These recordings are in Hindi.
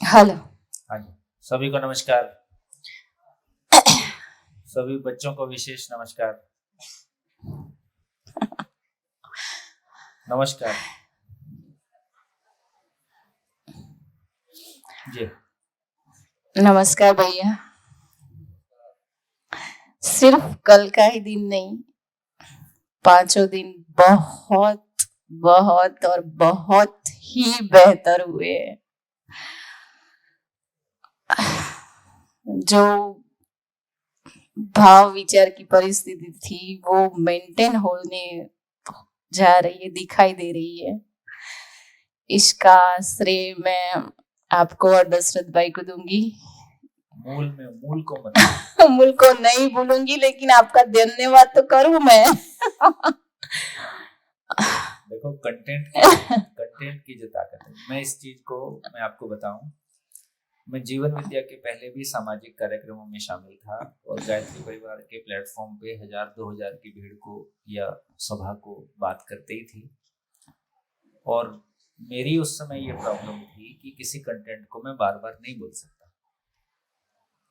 हेलो। हाँ जी, सभी को नमस्कार। सभी बच्चों को विशेष नमस्कार। नमस्कार जी। नमस्कार भैया। सिर्फ कल का ही दिन नहीं, पांचों दिन बहुत बहुत और बहुत ही बेहतर हुए हैं। जो भाव विचार की परिस्थिति थी वो मेंटेन होने जा रही है, दिखाई दे रही है। इसका श्रेय मैं आपको और दशरथ भाई को दूंगी। मूल को मत मूल को नहीं भूलूंगी, लेकिन आपका धन्यवाद तो करूं मैं। देखो, कंटेंट की जो ताकत है, मैं इस चीज को मैं आपको बताऊं। मैं जीवन विद्या के पहले भी सामाजिक कार्यक्रमों में शामिल था और गायत्री परिवार के प्लेटफॉर्म पे 1000-2000 की भीड़ को या सभा को बात करते ही थी। और मेरी उस समय ये प्रॉब्लम थी कि किसी कंटेंट को मैं बार बार नहीं बोल सकता,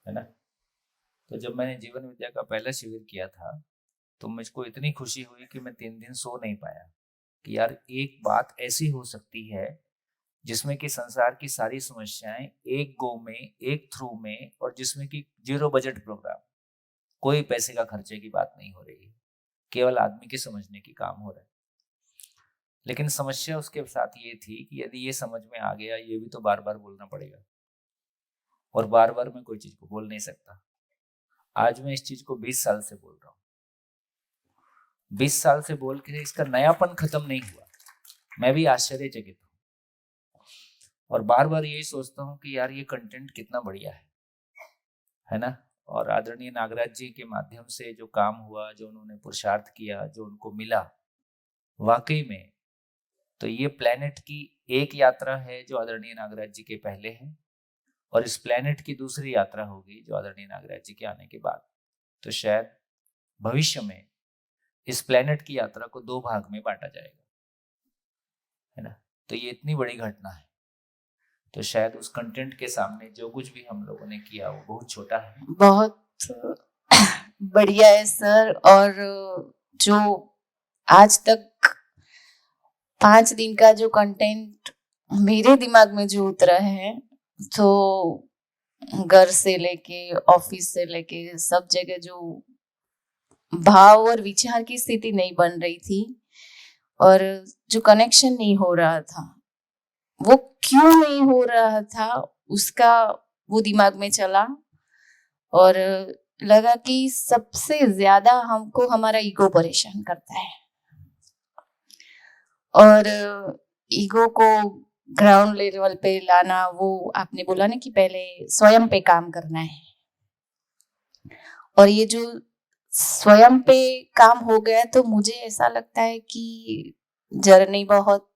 है ना। तो जब मैंने जीवन विद्या का पहला शिविर किया था तो मुझको इतनी खुशी हुई कि मैं 3 दिन सो नहीं पाया कि यार एक बात ऐसी हो सकती है जिसमें कि संसार की सारी समस्याएं एक गो में, एक थ्रू में, और जिसमें कि 0 बजट प्रोग्राम, कोई पैसे का खर्चे की बात नहीं हो रही है, केवल आदमी के समझने की काम हो रहा है। लेकिन समस्या उसके साथ ये थी कि यदि ये समझ में आ गया, ये भी तो बार बार बोलना पड़ेगा, और बार बार मैं कोई चीज को बोल नहीं सकता। आज मैं इस चीज को 20 साल से बोल रहा हूँ। 20 साल से बोल के इसका नयापन खत्म नहीं हुआ। मैं भी आश्चर्यचकित हूँ और बार बार यही सोचता हूँ कि यार ये कंटेंट कितना बढ़िया है ना। और आदरणीय नागराज जी के माध्यम से जो काम हुआ, जो उन्होंने पुरुषार्थ किया, जो उनको मिला, वाकई में तो ये प्लेनेट की एक यात्रा है जो आदरणीय नागराज जी के पहले है, और इस प्लेनेट की दूसरी यात्रा होगी जो आदरणीय नागराज जी के आने के बाद। तो शायद भविष्य में इस प्लेनेट की यात्रा को 2 भाग में बांटा जाएगा, है ना। तो ये इतनी बड़ी घटना है, तो शायद उस कंटेंट के सामने जो कुछ भी हम लोगों ने किया वो बहुत छोटा है। बहुत बढ़िया है सर। और जो आज तक 5 दिन का जो कंटेंट मेरे दिमाग में जो उतरा है, तो घर से लेके ऑफिस से लेके सब जगह जो भाव और विचार की स्थिति नहीं बन रही थी और जो कनेक्शन नहीं हो रहा था, वो क्यों नहीं हो रहा था उसका वो दिमाग में चला। और लगा कि सबसे ज्यादा हमको हमारा ईगो परेशान करता है, और ईगो को ग्राउंड लेवल पे लाना, वो आपने बोला ना कि पहले स्वयं पे काम करना है। और ये जो स्वयं पे काम हो गया तो मुझे ऐसा लगता है कि जर्नी बहुत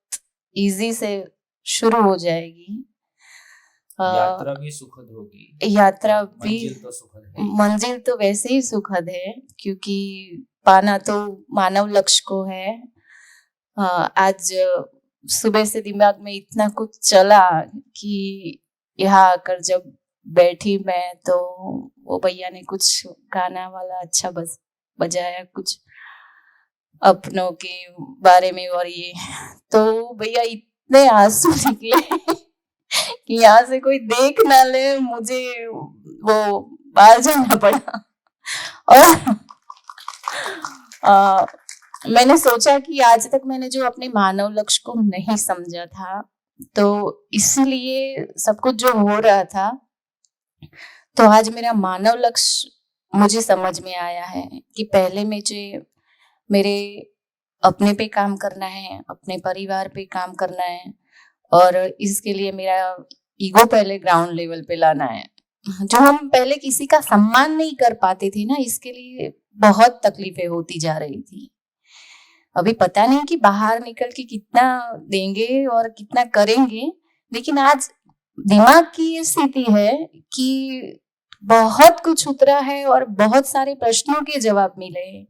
इजी से शुरू हो जाएगी। यात्रा भी सुखद होगी, यात्रा भी, मंजिल तो सुखद है। मंजिल तो वैसे ही सुखद है क्योंकि पाना तो मानव लक्ष्य को है। आज सुबह से दिमाग में इतना कुछ चला कि यहाँ आकर जब बैठी मैं, तो वो भैया ने कुछ गाना वाला अच्छा बजाया, कुछ अपनों के बारे में, और ये तो भैया इतने आंसू निकले कि यहाँ से कोई देख ना ले, मुझे वो बाहर जाना पड़ा। और मैंने सोचा कि आज तक मैंने जो अपने मानव लक्ष्य को नहीं समझा था, तो इसलिए सब कुछ जो हो रहा था, तो आज मेरा मानव लक्ष्य मुझे समझ में आया है कि पहले मुझे मेरे अपने पे काम करना है, अपने परिवार पे काम करना है, और इसके लिए मेरा ईगो पहले ग्राउंड लेवल पे लाना है। जो हम पहले किसी का सम्मान नहीं कर पाते थे ना, इसके लिए बहुत तकलीफें होती जा रही थी। अभी पता नहीं कि बाहर निकल के कितना देंगे और कितना करेंगे, लेकिन आज दिमाग की ये स्थिति है कि बहुत कुछ उतरा है और बहुत सारे प्रश्नों के जवाब मिले हैं।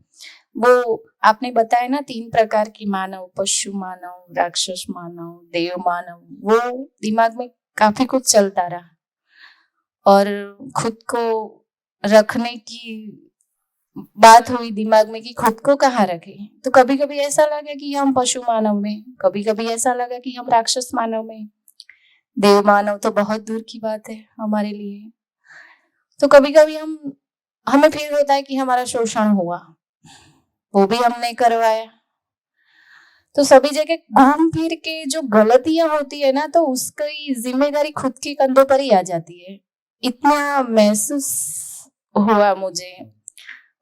वो आपने बताया ना 3 प्रकार की मानव, पशु मानव, राक्षस मानव, देव मानव, वो दिमाग में काफी कुछ चलता रहा, और खुद को रखने की बात हुई दिमाग में कि खुद को कहाँ रखे। तो कभी कभी ऐसा लगा कि हम पशु मानव में, कभी कभी ऐसा लगा कि हम राक्षस मानव में, देव मानव तो बहुत दूर की बात है हमारे लिए। तो कभी कभी हमें फील होता है कि हमारा शोषण हुआ, वो भी हमने करवाया। तो सभी जगह घूम फिर के जो गलतियां होती है ना, तो उसकी जिम्मेदारी खुद के कंधों पर ही आ जाती है, इतना महसूस हुआ मुझे।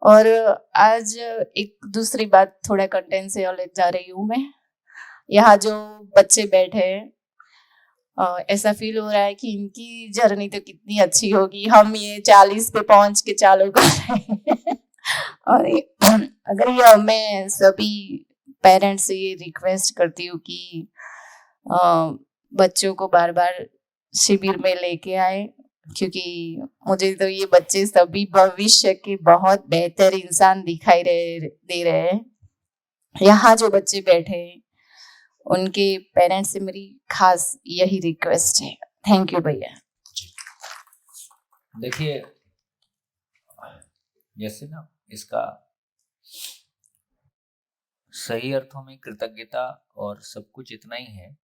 और आज एक दूसरी बात, थोड़ा कंटेंट से अलग जा रही हूँ मैं। यहाँ जो बच्चे बैठे हैं, ऐसा फील हो रहा है कि इनकी जर्नी तो कितनी अच्छी होगी, हम ये 40 पे पहुंच के चालू कर रहे हैं। और अगर ये मैं सभी पेरेंट्स से ये रिक्वेस्ट करती हूँ कि बच्चों को बार बार शिविर में लेके आए, क्योंकि मुझे तो ये बच्चे सभी भविष्य के बहुत बेहतर इंसान दिखाई दे रहे हैं। यहाँ जो बच्चे बैठे हैं उनके पेरेंट्स से मेरी खास यही रिक्वेस्ट है। थैंक यू भैया। देखिए, जैसे ना इसका सही अर्थों में कृतज्ञता और सब कुछ इतना ही है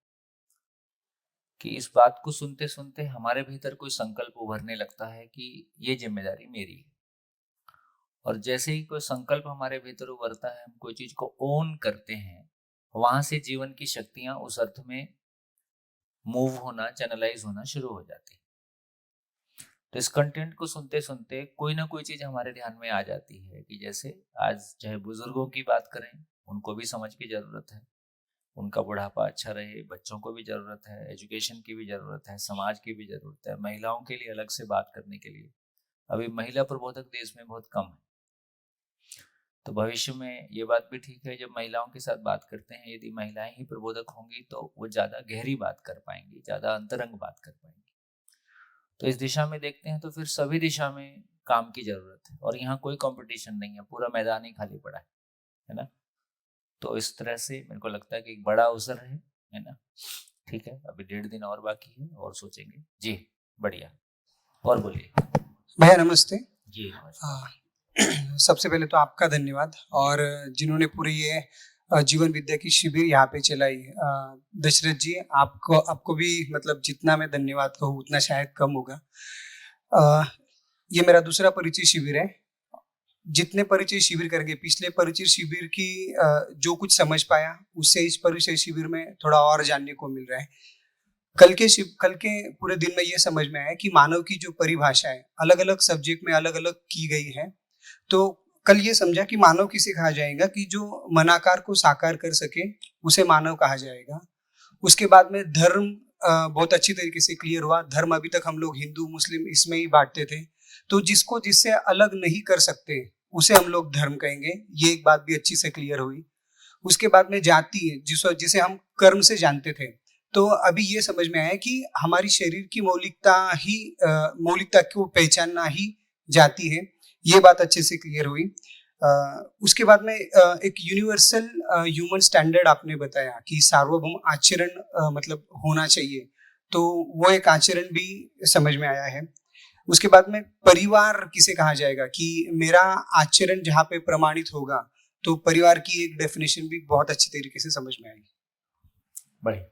कि इस बात को सुनते सुनते हमारे भीतर कोई संकल्प उभरने लगता है कि ये जिम्मेदारी मेरी है। और जैसे ही कोई संकल्प हमारे भीतर उभरता है, हम कोई चीज को ओन करते हैं, वहां से जीवन की शक्तियां उस अर्थ में मूव होना, चैनलाइज होना शुरू हो जाती है। तो इस कंटेंट को सुनते सुनते कोई ना कोई चीज हमारे ध्यान में आ जाती है कि जैसे आज चाहे बुजुर्गों की बात करें, उनको भी समझ की जरूरत है, उनका बुढ़ापा अच्छा रहे, बच्चों को भी जरूरत है, एजुकेशन की भी जरूरत है, समाज की भी जरूरत है, महिलाओं के लिए अलग से बात करने के लिए अभी महिला प्रबोधक देश में बहुत कम है। तो भविष्य में ये बात भी ठीक है, जब महिलाओं के साथ बात करते हैं, यदि महिलाएं ही प्रबोधक होंगी तो वो ज्यादा गहरी बात कर पाएंगी, ज्यादा अंतरंग बात कर पाएंगी। तो इस दिशा में देखते हैं तो फिर सभी दिशा में काम की जरूरत है, और यहाँ कोई कंपटीशन नहीं है, पूरा मैदान ही खाली पड़ा है ना। तो इस तरह से मेरे को लगता है कि एक बड़ा अवसर है ना। ठीक है, अभी 1.5 दिन और बाकी है और सोचेंगे जी। बढ़िया, और बोलिए भैया। नमस्ते जी। सबसे पहले तो आपका धन्यवाद, और जिन्होंने पूरी ये जीवन विद्या की शिविर यहाँ पे चलाई, दशरथ जी, आपको भी मतलब जितना मैं धन्यवाद कहूँ उतना शायद कम होगा। ये मेरा दूसरा परिचय शिविर है। जितने परिचय शिविर करेंगे, पिछले परिचय शिविर की जो कुछ समझ पाया उससे इस परिचय शिविर में थोड़ा और जानने को मिल रहा है। कल के पूरे दिन में ये समझ में आया कि मानव की जो परिभाषा है अलग अलग सब्जेक्ट में अलग अलग की गई है। तो कल ये समझा कि मानव किसे कहा जाएगा कि जो मनाकार को साकार कर सके उसे मानव कहा जाएगा। उसके बाद में धर्म बहुत अच्छी तरीके से क्लियर हुआ। धर्म अभी तक हम लोग हिंदू मुस्लिम इसमें ही बांटते थे, तो जिसको जिससे अलग नहीं कर सकते उसे हम लोग धर्म कहेंगे, ये एक बात भी अच्छी से क्लियर हुई। उसके बाद में जाति, जिसे हम कर्म से जानते थे, तो अभी ये समझ में आया कि हमारी शरीर की मौलिकता को पहचानना ही जाति है, ये बात अच्छे से क्लियर हुई। उसके बाद में एक यूनिवर्सल ह्यूमन स्टैंडर्ड आपने बताया कि सार्वभौम आचरण मतलब होना चाहिए, तो वो एक आचरण भी समझ में आया है। उसके बाद में परिवार किसे कहा जाएगा कि मेरा आचरण जहाँ पे प्रमाणित होगा, तो परिवार की एक डेफिनेशन भी बहुत अच्छी तरीके से समझ में आएगी। बढ़िया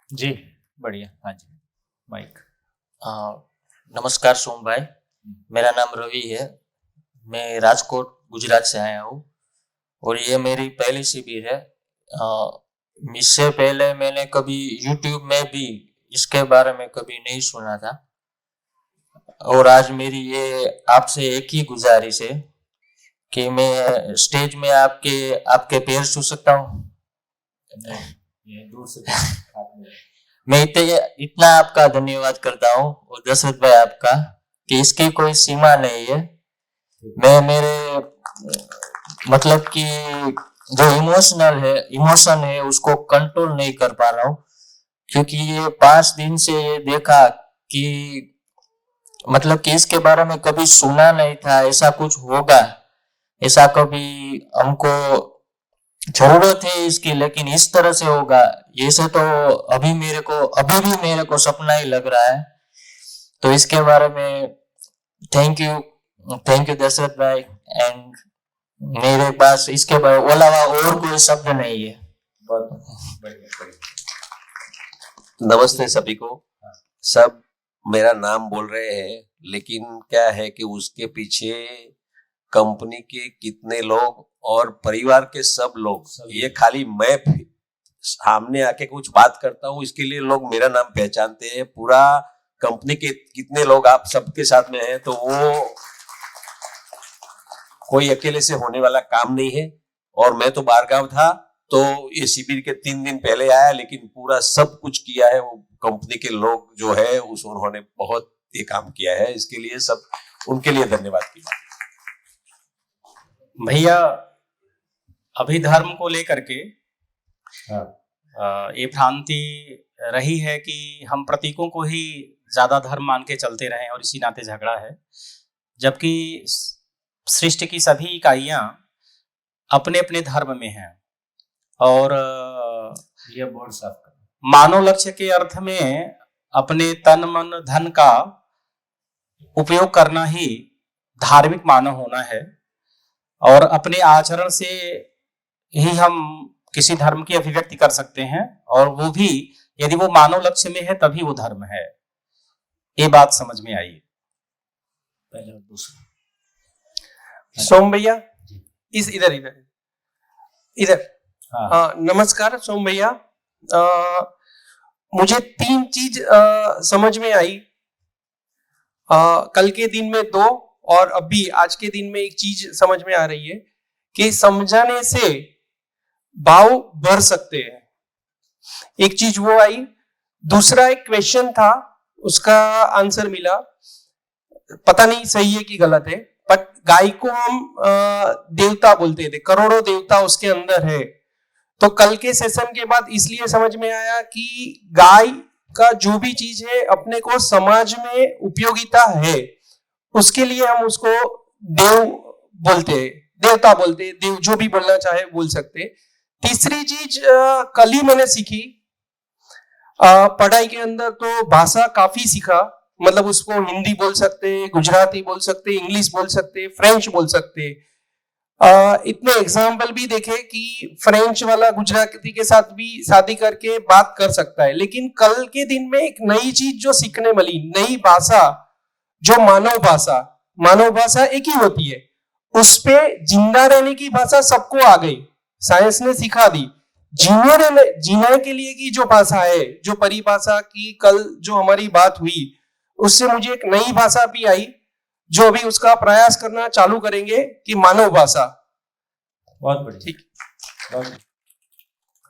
जी, बढ़िया। हाँ जी, माइक। नमस्कार सोम भाई, मेरा नाम रवि है, मैं राजकोट गुजरात से आया हूँ और ये मेरी पहली शिविर है। इससे पहले मैंने कभी YouTube में भी इसके बारे में कभी नहीं सुना था, और आज मेरी ये आपसे एक ही गुजारिश है कि मैं स्टेज में आपके पैर छू सकता हूँ। दूर से मैं इतना आपका धन्यवाद करता हूँ, और दशरथ भाई आपका, कि इसकी कोई सीमा नहीं है। मैं मेरे मतलब कि जो इमोशन है उसको कंट्रोल नहीं कर पा रहा हूँ, क्योंकि ये 5 दिन से ये देखा कि मतलब कि इसके बारे में कभी सुना नहीं था, ऐसा कुछ होगा ऐसा कभी हमको जरूरत है इसकी, लेकिन इस तरह से होगा ये से तो अभी भी मेरे को सपना ही लग रहा है। तो इसके बारे में थैंक यू दशरथ भाई। एंड मेरे पास इसके अलावा और कोई शब्द नहीं है। बहुत बढ़िया बढ़िया। नमस्ते सभी को। सब मेरा नाम बोल रहे हैं, लेकिन क्या है कि उसके पीछे कंपनी के कितने लोग और परिवार के सब लोग, ये खाली मैं सामने आके कुछ बात करता हूँ इसके लिए लोग मेरा नाम पहचानते हैं। पूरा कंपनी के कितने लोग आप सबके साथ में हैं, तो वो कोई अकेले से होने वाला काम नहीं है। और मैं तो बाहरगांव था, तो ये शिविर के 3 दिन पहले आया, लेकिन पूरा सब कुछ किया है वो कंपनी के लोग जो है उन्होंने बहुत ये काम किया है। इसके लिए सब उनके लिए धन्यवाद किया। भैया अभी धर्म को लेकर के ये भ्रांति रही है कि हम प्रतीकों को ही ज्यादा धर्म मान के चलते रहे और इसी नाते झगड़ा है, जबकि सृष्टि की सभी इकाइयां अपने अपने धर्म में हैं। और ये बोर्ड साफ कर। मानव लक्ष्य के अर्थ में अपने तन मन धन का उपयोग करना ही धार्मिक मानव होना है, और अपने आचरण से ही हम किसी धर्म की अभिव्यक्ति कर सकते हैं, और वो भी यदि वो मानव लक्ष्य में है तभी वो धर्म है। ये बात समझ में आई। पहले और दूसरा सोम भैया इस इधर इधर इधर हाँ। नमस्कार सोम भैया। मुझे 3 चीज समझ में आई। कल के दिन में 2 और अभी आज के दिन में एक चीज समझ में आ रही है कि समझाने से भाव भर सकते हैं। एक चीज वो आई। दूसरा एक क्वेश्चन था, उसका आंसर मिला, पता नहीं सही है कि गलत है, बट गाय को हम देवता बोलते थे, करोड़ों देवता उसके अंदर है। तो कल के सेशन के बाद इसलिए समझ में आया कि गाय का जो भी चीज है अपने को समाज में उपयोगिता है, उसके लिए हम उसको देव बोलते हैं, देवता बोलते हैं, देव जो भी बोलना चाहे बोल सकते। तीसरी चीज कल ही मैंने सीखी, पढ़ाई के अंदर तो भाषा काफी सीखा, मतलब उसको हिंदी बोल सकते, गुजराती बोल सकते, इंग्लिश बोल सकते, फ्रेंच बोल सकते। इतने एग्जाम्पल भी देखे कि फ्रेंच वाला गुजराती के साथ भी शादी करके बात कर सकता है। लेकिन कल के दिन में एक नई चीज जो सीखने मिली, नई भाषा, जो मानव भाषा एक ही होती है, उस पे जिंदा रहने की भाषा सबको आ गई, साइंस ने सिखा दी। जीने के लिए की जो भाषा है, जो परिभाषा की कल जो हमारी बात हुई, उससे मुझे एक नई भाषा भी आई, जो अभी उसका प्रयास करना चालू करेंगे कि मानव भाषा। बहुत बढ़िया। ठीक, बहुत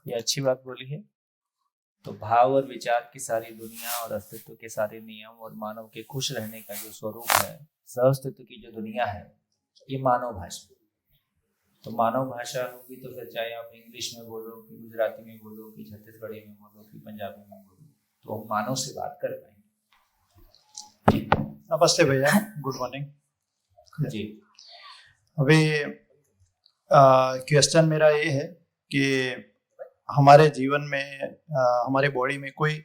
ये अच्छी बात बोली है। तो भाव और विचार की सारी दुनिया और अस्तित्व के सारे नियम और मानव के खुश रहने का जो स्वरूप है, सहअस्तित्व की जो दुनिया है, ये मानव भाषा। तो मानव भाषा होगी तो फिर चाहे आप इंग्लिश में बोलो कि गुजराती में बोलो कि छत्तीसगढ़ी में बोलो कि पंजाबी में बोलो, तो हम मानव से बात कर पाएंगे। नमस्ते भैया, गुड मॉर्निंग जी। अभी क्वेश्चन मेरा ये है कि हमारे जीवन में हमारे बॉडी में कोई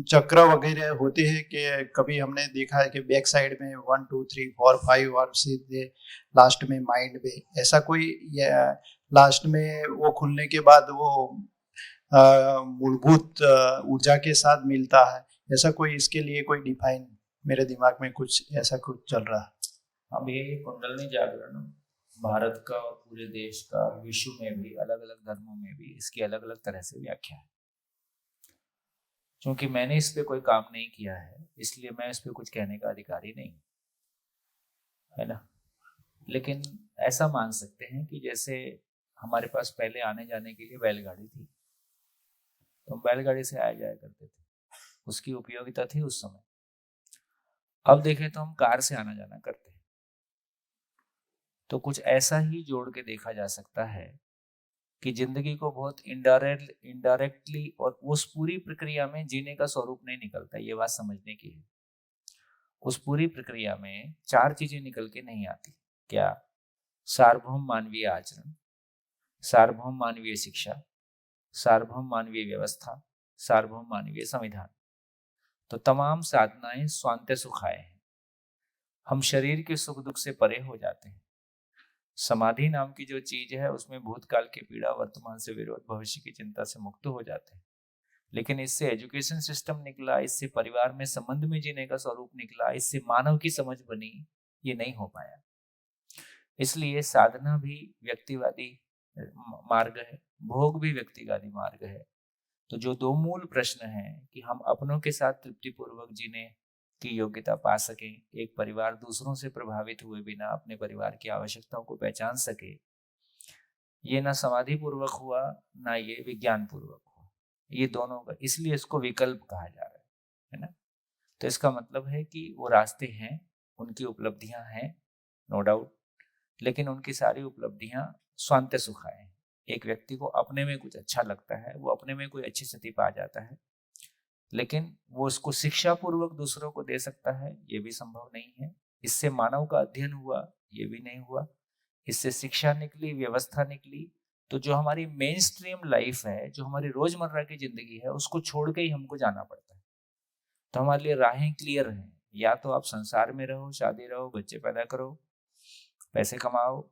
चक्र वगैरह होते हैं कि कभी हमने देखा है कि बैक साइड में 1 2 3 4 5 और सीधे लास्ट में माइंड में, ऐसा कोई लास्ट में वो खुलने के बाद वो मूलभूत ऊर्जा के साथ मिलता है, ऐसा कोई इसके लिए कोई डिफाइन मेरे दिमाग में कुछ ऐसा कुछ चल रहा है। अब ये कुंडलनी जागरण भारत का और पूरे देश का, विश्व में भी, अलग अलग धर्मों में भी इसकी अलग अलग तरह से व्याख्या है। क्योंकि मैंने इस पे कोई काम नहीं किया है, इसलिए मैं इस पे कुछ कहने का अधिकारी नहीं, है ना। लेकिन ऐसा मान सकते हैं कि जैसे हमारे पास पहले आने जाने के लिए बैलगाड़ी थी, तो हम बैलगाड़ी से आया जाया करते थे, उसकी उपयोगिता थी उस समय। अब देखें तो हम कार से आना जाना करते हैं। तो कुछ ऐसा ही जोड़ के देखा जा सकता है कि जिंदगी को बहुत इनडायरेक्टली और उस पूरी प्रक्रिया में जीने का स्वरूप नहीं निकलता। ये बात समझने की है। उस पूरी प्रक्रिया में 4 चीजें निकल के नहीं आती। क्या? सार्वभौम मानवीय आचरण, सार्वभौम मानवीय शिक्षा, सार्वभौम मानवीय व्यवस्था, सार्वभौम मानवीय संविधान। तो तमाम साधनाएं स्वांत्य सुखाय हैं। हम शरीर के सुख दुख से परे हो जाते हैं। समाधि नाम की जो चीज है उसमें भूतकाल की पीड़ा, वर्तमान से विरोध, भविष्य की चिंता से मुक्त हो जाते हैं। लेकिन इससे एजुकेशन सिस्टम निकला, इससे परिवार में संबंध में जीने का स्वरूप निकला, इससे मानव की समझ बनी, ये नहीं हो पाया। इसलिए साधना भी व्यक्तिवादी मार्ग है, भोग भी व्यक्तिवादी मार्ग है। तो जो दो मूल प्रश्न हैं कि हम अपनों के साथ तृप्तिपूर्वक जीने की योग्यता पा सकें, एक परिवार दूसरों से प्रभावित हुए बिना अपने परिवार की आवश्यकताओं को पहचान सके, ये ना समाधि पूर्वक हुआ ना ये विज्ञान पूर्वक हुआ, ये दोनों का, इसलिए इसको विकल्प कहा जा रहा है ना। तो इसका मतलब है कि वो रास्ते हैं, उनकी उपलब्धियां हैं, नो डाउट, लेकिन उनकी सारी उपलब्धियां स्वांत्य सुखाय हैं। एक व्यक्ति को अपने में कुछ अच्छा लगता है, वो अपने में कोई अच्छी स्थिति पा जाता है, लेकिन वो उसको शिक्षा पूर्वक दूसरों को दे सकता है, ये भी संभव नहीं है। इससे मानव का अध्ययन हुआ, ये भी नहीं हुआ। इससे शिक्षा निकली, व्यवस्था निकली, तो जो हमारी मेन स्ट्रीम लाइफ है, जो हमारी रोजमर्रा की जिंदगी है, उसको छोड़ के ही हमको जाना पड़ता है। तो हमारे लिए राहें क्लियर हैं, या तो आप संसार में रहो, शादी रहो, बच्चे पैदा करो, पैसे कमाओ,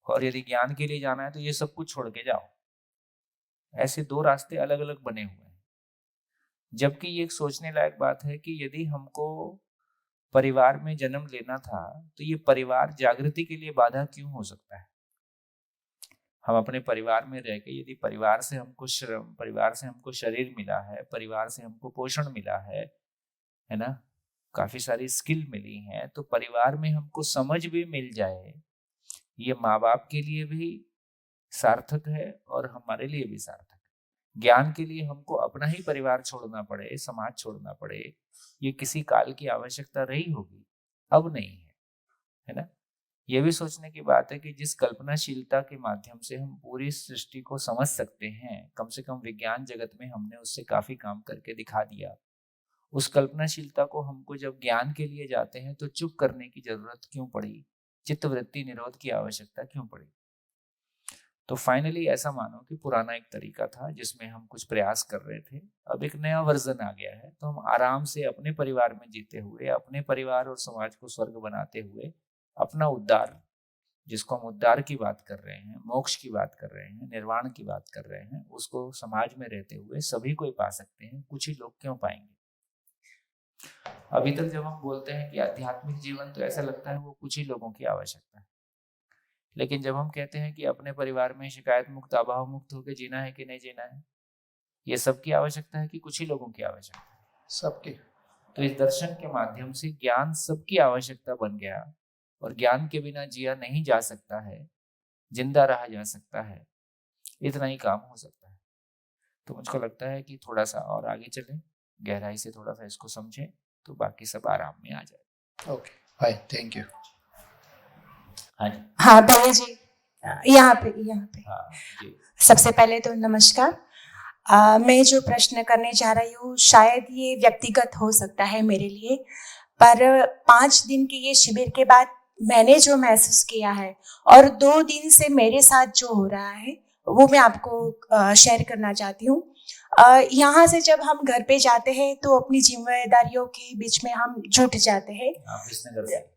और यदि ज्ञान के लिए जाना है तो ये सब कुछ छोड़ के जाओ। ऐसे दो रास्ते अलग अलग बने हुए हैं। जबकि ये एक सोचने लायक बात है कि यदि हमको परिवार में जन्म लेना था तो ये परिवार जागृति के लिए बाधा क्यों हो सकता है। हम अपने परिवार में रह के यदि परिवार से हमको श्रम, परिवार से हमको शरीर मिला है, परिवार से हमको पोषण मिला है ना, काफी सारी स्किल मिली हैं, तो परिवार में हमको समझ भी मिल जाए, ये माँ बाप के लिए भी सार्थक है और हमारे लिए भी सार्थक है। ज्ञान के लिए हमको अपना ही परिवार छोड़ना पड़े, समाज छोड़ना पड़े, ये किसी काल की आवश्यकता रही होगी, अब नहीं है ना। ये भी सोचने की बात है कि जिस कल्पनाशीलता के माध्यम से हम पूरी सृष्टि को समझ सकते हैं, कम से कम विज्ञान जगत में हमने उससे काफी काम करके दिखा दिया। उस कल्पनाशीलता को हमको जब ज्ञान के लिए जाते हैं तो चुप करने की जरूरत क्यों पड़ी, चित्तवृत्ति निरोध की आवश्यकता क्यों पड़ी। तो फाइनली ऐसा मानो कि पुराना एक तरीका था जिसमें हम कुछ प्रयास कर रहे थे, अब एक नया वर्जन आ गया है। तो हम आराम से अपने परिवार में जीते हुए, अपने परिवार और समाज को स्वर्ग बनाते हुए अपना उद्धार, जिसको हम उद्धार की बात कर रहे हैं, मोक्ष की बात कर रहे हैं, निर्वाण की बात कर रहे हैं, उसको समाज में रहते हुए सभी कोई पा सकते हैं। कुछ ही लोग क्यों पाएंगे। अभी तक जब हम बोलते हैं कि आध्यात्मिक जीवन, तो ऐसा लगता है वो कुछ ही लोगों की आवश्यकता है। लेकिन जब हम कहते हैं कि अपने परिवार में शिकायत मुक्त, अभाव मुक्त होकर जीना है कि नहीं जीना है, ये सबकी आवश्यकता है कि कुछ ही लोगों की आवश्यकता है। सबकी। तो इस दर्शन के माध्यम से ज्ञान सबकी आवश्यकता बन गया, और ज्ञान के बिना जिया नहीं जा सकता है, जिंदा रहा जा सकता है, इतना ही काम हो सकता है। तो मुझको लगता है कि थोड़ा सा और आगे चलें, गहराई से थोड़ा सा इसको समझें, तो बाकी सब आराम में आ जाए। ओके भाई, थैंक यू। हाँ जी, हाँ भैया जी, यहाँ पे हाँ जी। सबसे पहले तो नमस्कार। मैं जो प्रश्न करने जा रही हूँ शायद ये व्यक्तिगत हो सकता है मेरे लिए, पर 5 दिन के ये शिविर के बाद मैंने जो महसूस किया है और 2 दिन से मेरे साथ जो हो रहा है वो मैं आपको शेयर करना चाहती हूँ। यहाँ से जब हम घर पे जाते हैं तो अपनी जिम्मेदारियों के बीच में हम जुट जाते हैं।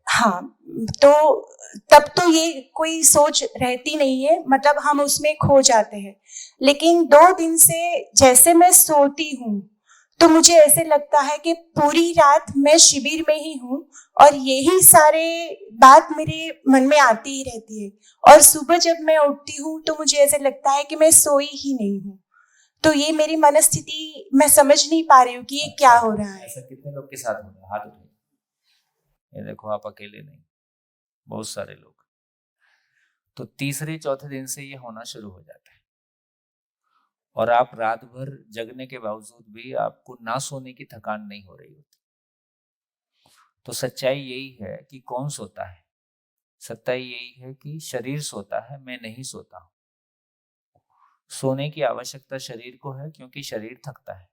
हाँ, तो तब तो ये कोई सोच रहती नहीं है, मतलब हम उसमें खो जाते हैं। लेकिन 2 दिन से जैसे मैं सोती हूँ तो मुझे ऐसे लगता है कि पूरी रात मैं शिविर में ही हूँ और यही सारे बात मेरे मन में आती ही रहती है, और सुबह जब मैं उठती हूँ तो मुझे ऐसे लगता है कि मैं सोई ही नहीं हूँ। तो ये मेरी मनस्थिति मैं समझ नहीं पा रही हूँ कि ये क्या हो रहा है। ऐसा कितने लोग के साथ हो रहा है? हाथ उठाइए। ये देखो, आप अकेले नहीं, बहुत सारे लोग। तो तीसरे चौथे दिन से ये होना शुरू हो जाता है, और आप रात भर जगने के बावजूद भी आपको ना सोने की थकान नहीं हो रही होती। तो सच्चाई यही है कि कौन सोता है? सच्चाई यही है कि शरीर सोता है, मैं नहीं सोता हूं। सोने की आवश्यकता शरीर को है क्योंकि शरीर थकता है।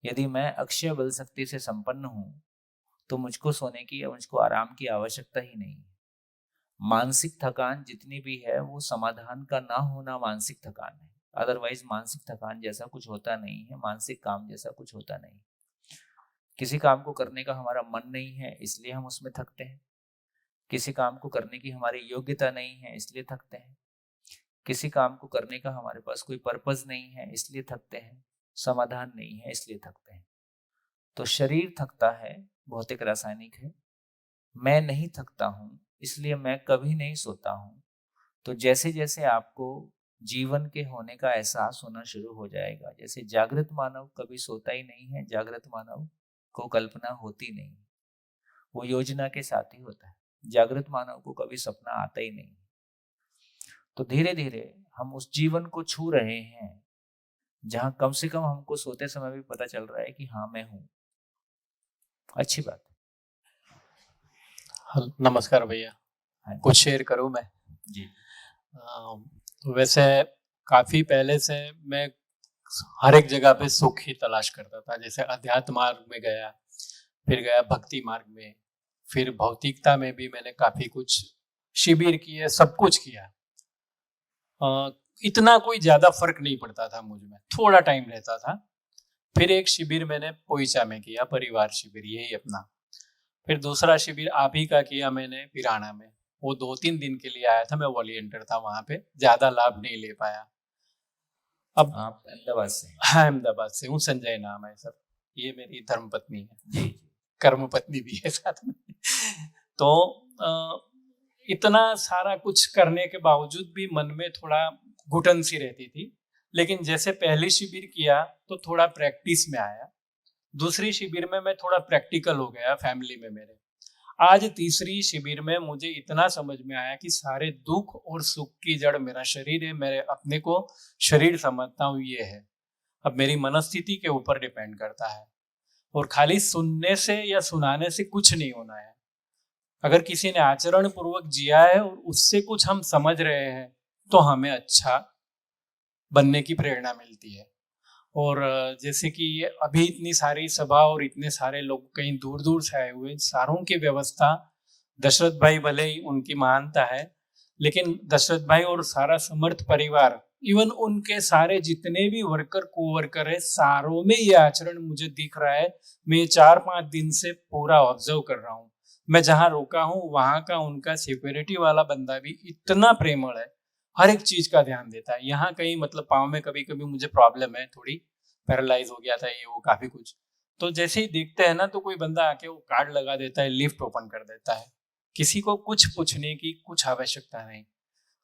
यदि मैं अक्षय बल शक्ति से संपन्न हूं तो मुझको सोने की या मुझको आराम की आवश्यकता ही नहीं है। मानसिक थकान जितनी भी है वो समाधान का ना होना मानसिक थकान है। अदरवाइज मानसिक थकान जैसा कुछ होता नहीं है, मानसिक काम जैसा कुछ होता नहीं। किसी काम को करने का हमारा मन नहीं है इसलिए हम उसमें थकते हैं, किसी काम को करने की हमारी योग्यता नहीं है इसलिए थकते हैं, किसी काम को करने का हमारे पास कोई पर्पस नहीं है इसलिए थकते हैं, समाधान नहीं है इसलिए थकते हैं। तो शरीर थकता है, भौतिक रासायनिक है। मैं नहीं थकता हूँ इसलिए मैं कभी नहीं सोता हूँ। तो जैसे जैसे आपको जीवन के होने का एहसास होना शुरू हो जाएगा, जैसे जागृत मानव कभी सोता ही नहीं है, जागृत मानव को कल्पना होती नहीं, वो योजना के साथ ही होता है। जागृत मानव को कभी सपना आता ही नहीं। तो धीरे धीरे हम उस जीवन को छू रहे हैं जहां कम से कम हमको सोते समय भी पता चल रहा है कि हाँ मैं हूं। अच्छी बात है। नमस्कार भैया, हाँ जी। कुछ शेयर करूं मैं? जी। वैसे काफी पहले से मैं हर एक जगह पे सुख ही तलाश करता था। जैसे अध्यात्म मार्ग में गया, फिर गया भक्ति मार्ग में, फिर भौतिकता में भी मैंने काफी कुछ शिविर किए, सब कुछ किया। इतना कोई ज्यादा फर्क नहीं पड़ता था मुझ में, थोड़ा टाइम रहता था। फिर एक शिविर मैंने पोईचा में किया, परिवार शिविर, यही अपना। फिर दूसरा शिविर आप ही का किया मैंने पिराना में। वो 2-3 दिन के लिए आया था, मैं वॉलंटियर था वहां पे, ज्यादा लाभ नहीं ले पाया। अब आप अहमदाबाद से? हाँ, अहमदाबाद से हूँ, संजय नाम है सर। ये मेरी धर्म पत्नी है, जी। कर्म पत्नी भी है साथ में। तो इतना सारा कुछ करने के बावजूद भी मन में थोड़ा घुटन सी रहती थी। लेकिन जैसे पहली शिविर किया तो थोड़ा प्रैक्टिस में आया, दूसरी शिविर में मैं थोड़ा प्रैक्टिकल हो गया फैमिली में मेरे। आज तीसरी शिविर में मुझे इतना समझ में आया कि सारे दुख और सुख की जड़ मेरा शरीर है। मेरे अपने को शरीर समझता हूँ ये है। अब मेरी मनस्थिति के ऊपर डिपेंड करता है, और खाली सुनने से या सुनाने से कुछ नहीं होना है। अगर किसी ने आचरण पूर्वक जिया है और उससे कुछ हम समझ रहे हैं तो हमें अच्छा बनने की प्रेरणा मिलती है। और जैसे कि अभी इतनी सारी सभा और इतने सारे लोग कहीं दूर दूर से आए हुए, सारों की व्यवस्था दशरथ भाई, भले ही उनकी महानता है, लेकिन दशरथ भाई और सारा समर्थ परिवार, इवन उनके सारे जितने भी वर्कर कोवर्कर है, सारों में ये आचरण मुझे दिख रहा है। मैं 4-5 दिन से पूरा ऑब्जर्व कर रहा हूँ। मैं जहाँ रुका हूँ वहां का उनका सिक्योरिटी वाला बंदा भी इतना प्रेमळ है, हर एक चीज का ध्यान देता है। यहाँ कहीं मतलब पाँव में कभी कभी मुझे प्रॉब्लम है, थोड़ी पैरालाइज हो गया था, ये वो काफी कुछ, तो जैसे ही देखते हैं ना तो कोई बंदा आके वो कार्ड लगा देता है, लिफ्ट ओपन कर देता है, किसी को कुछ पूछने की कुछ आवश्यकता नहीं।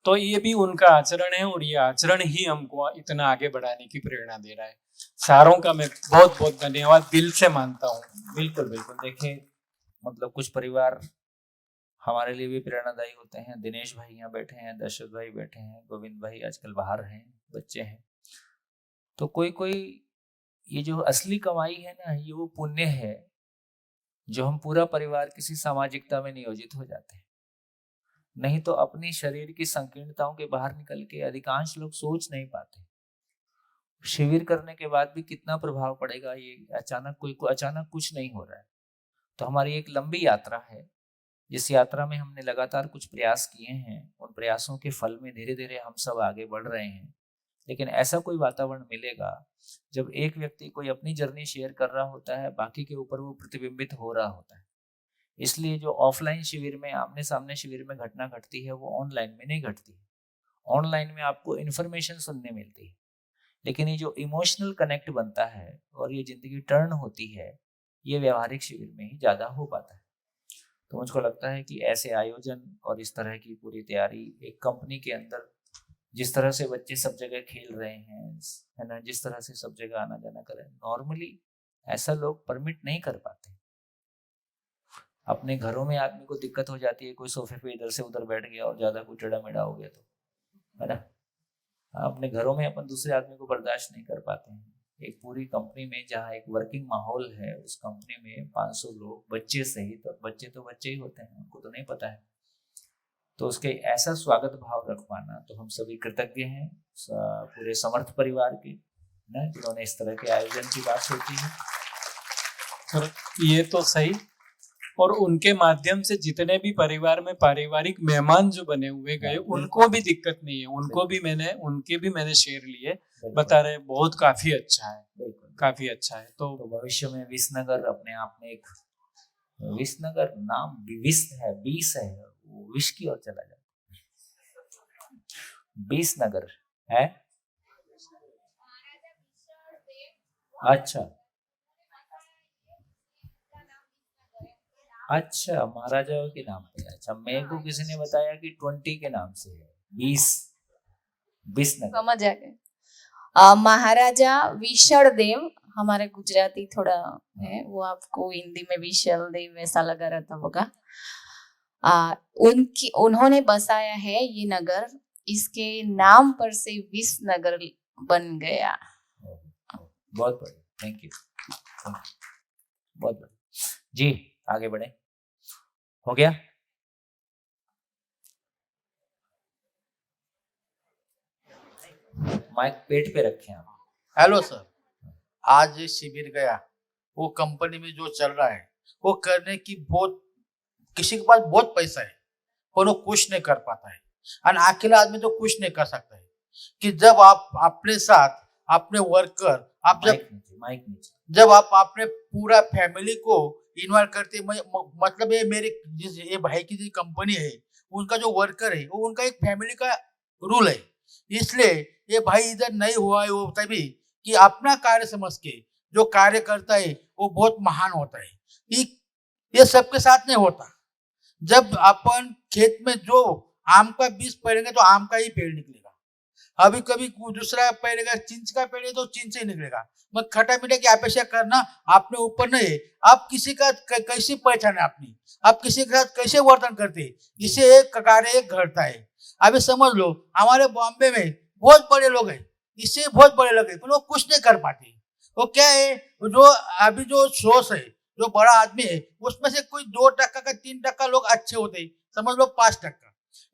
तो ये भी उनका आचरण है, और ये आचरण ही हमको इतना आगे बढ़ाने की प्रेरणा दे रहा है। सारों का मैं बहुत बहुत धन्यवाद दिल से मानता हूँ। बिल्कुल बिल्कुल। देखिए, मतलब कुछ परिवार हमारे लिए भी प्रेरणादायी होते हैं। दिनेश भाई यहाँ बैठे हैं, दशरथ भाई बैठे हैं, गोविंद भाई आजकल बाहर हैं, बच्चे हैं। तो कोई कोई ये जो असली कमाई है ना, ये वो पुण्य है जो हम पूरा परिवार किसी सामाजिकता में नियोजित हो जाते हैं। नहीं तो अपनी शरीर की संकीर्णताओं के बाहर निकल के अधिकांश लोग सोच नहीं पाते। शिविर करने के बाद भी कितना प्रभाव पड़ेगा, ये अचानक कुछ नहीं हो रहा है। तो हमारी एक लंबी यात्रा है, जिस यात्रा में हमने लगातार कुछ प्रयास किए हैं। उन प्रयासों के फल में धीरे धीरे हम सब आगे बढ़ रहे हैं। लेकिन ऐसा कोई वातावरण मिलेगा जब एक व्यक्ति कोई अपनी जर्नी शेयर कर रहा होता है, बाकी के ऊपर वो प्रतिबिंबित हो रहा होता है। इसलिए जो ऑफलाइन शिविर में, आमने सामने शिविर में घटना घटती है, वो ऑनलाइन में नहीं घटती है। ऑनलाइन में आपको इन्फॉर्मेशन सुनने मिलती है, लेकिन ये जो इमोशनल कनेक्ट बनता है और ये जिंदगी टर्न होती है, ये व्यवहारिक शिविर में ही ज़्यादा हो पाता है। तो मुझको लगता है कि ऐसे आयोजन और इस तरह की पूरी तैयारी एक कंपनी के अंदर, जिस तरह से बच्चे सब जगह खेल रहे हैं, है ना, जिस तरह से सब जगह आना जाना कर रहे हैं, नॉर्मली ऐसा लोग परमिट नहीं कर पाते। अपने घरों में आदमी को दिक्कत हो जाती है, कोई सोफे पे इधर से उधर बैठ गया और ज्यादा कुछ टेढ़ा मेढ़ा हो गया तो, है ना। अपने घरों में अपन दूसरे आदमी को बर्दाश्त नहीं कर पाते हैं। एक पूरी कंपनी में जहाँ एक वर्किंग माहौल है, उस कंपनी में 500 लोग, बच्चे सहित, और बच्चे तो बच्चे ही होते हैं, उनको तो नहीं पता है, तो उसके ऐसा स्वागत भाव रख पाना, तो हम सभी कृतज्ञ हैं पूरे समर्थ परिवार के ना, जिन्होंने इस तरह के आयोजन की बात सोची है। सर ये तो सही, और उनके माध्यम से जितने भी परिवार में पारिवारिक मेहमान जो बने हुए गए उनको भी दिक्कत नहीं है, उनके भी मैंने शेयर लिए, बता रहे बहुत काफी अच्छा है, काफी अच्छा है। तो भविष्य में विसनगर अपने आप में एक विसनगर नाम विस है, 20 है, वो विश की ओर चला जाता है। 20 नगर है। अच्छा अच्छा, महाराजाओं के नाम पे। अच्छा, मेरे को किसी ने बताया कि 20 के नाम से है, 20 नगर। समझ आ गए। महाराजा विशल देव, हमारे गुजराती थोड़ा है, वो आपको हिंदी में विशल देव ऐसा लगा रहता होगा। उन्होंने बसाया है ये नगर, इसके नाम पर से 20 नगर बन गया। बहुत बढ़िया, थैंक यू, बहुत बढ़िया जी। आगे बढ़े, हो गया। माइक पेट पे रखें आप। हेलो सर, आज ये शिविर गया, वो कंपनी में जो चल रहा है वो करने की बहुत, किसी के पास बहुत पैसा है पर वो कुछ नहीं कर पाता है, और अकेला आदमी तो कुछ नहीं कर सकता है। कि जब आप अपने साथ अपने वर्कर, आप जब आप अपने पूरा फैमिली को इन्वॉल्व करते, मतलब ये मेरे ये भाई की जो कंपनी है उनका जो वर्कर है वो उनका एक फैमिली का रूल है, इसलिए ये भाई इधर नहीं हुआ है वो तभी कि अपना कार्य समझ के जो कार्य करता है वो बहुत महान होता है। ये सबके साथ नहीं होता। जब अपन खेत में जो आम का बीज पेड़ेंगे तो आम का ही पेड़ निकलेगा, अभी कभी दूसरा पेड़ेगा, चिंच का पेड़ है तो चिंच ही निकलेगा। मत खट्टा मीठा की अपेक्षा करना अपने ऊपर नहीं है। आप किसी का कैसी पहचान है अपनी, आप किसी के साथ कैसे वर्तन करते, इससे एक कार्य एक घटता है। अभी समझ लो हमारे बॉम्बे में बहुत बड़े लोग हैं, इससे बहुत बड़े लोग हैं, पर वो कुछ नहीं कर पाते। वो क्या है, जो अभी जो सोच है, जो बड़ा आदमी है उसमें से कोई 2% का 3% लोग अच्छे होते हैं, समझ लो 5%।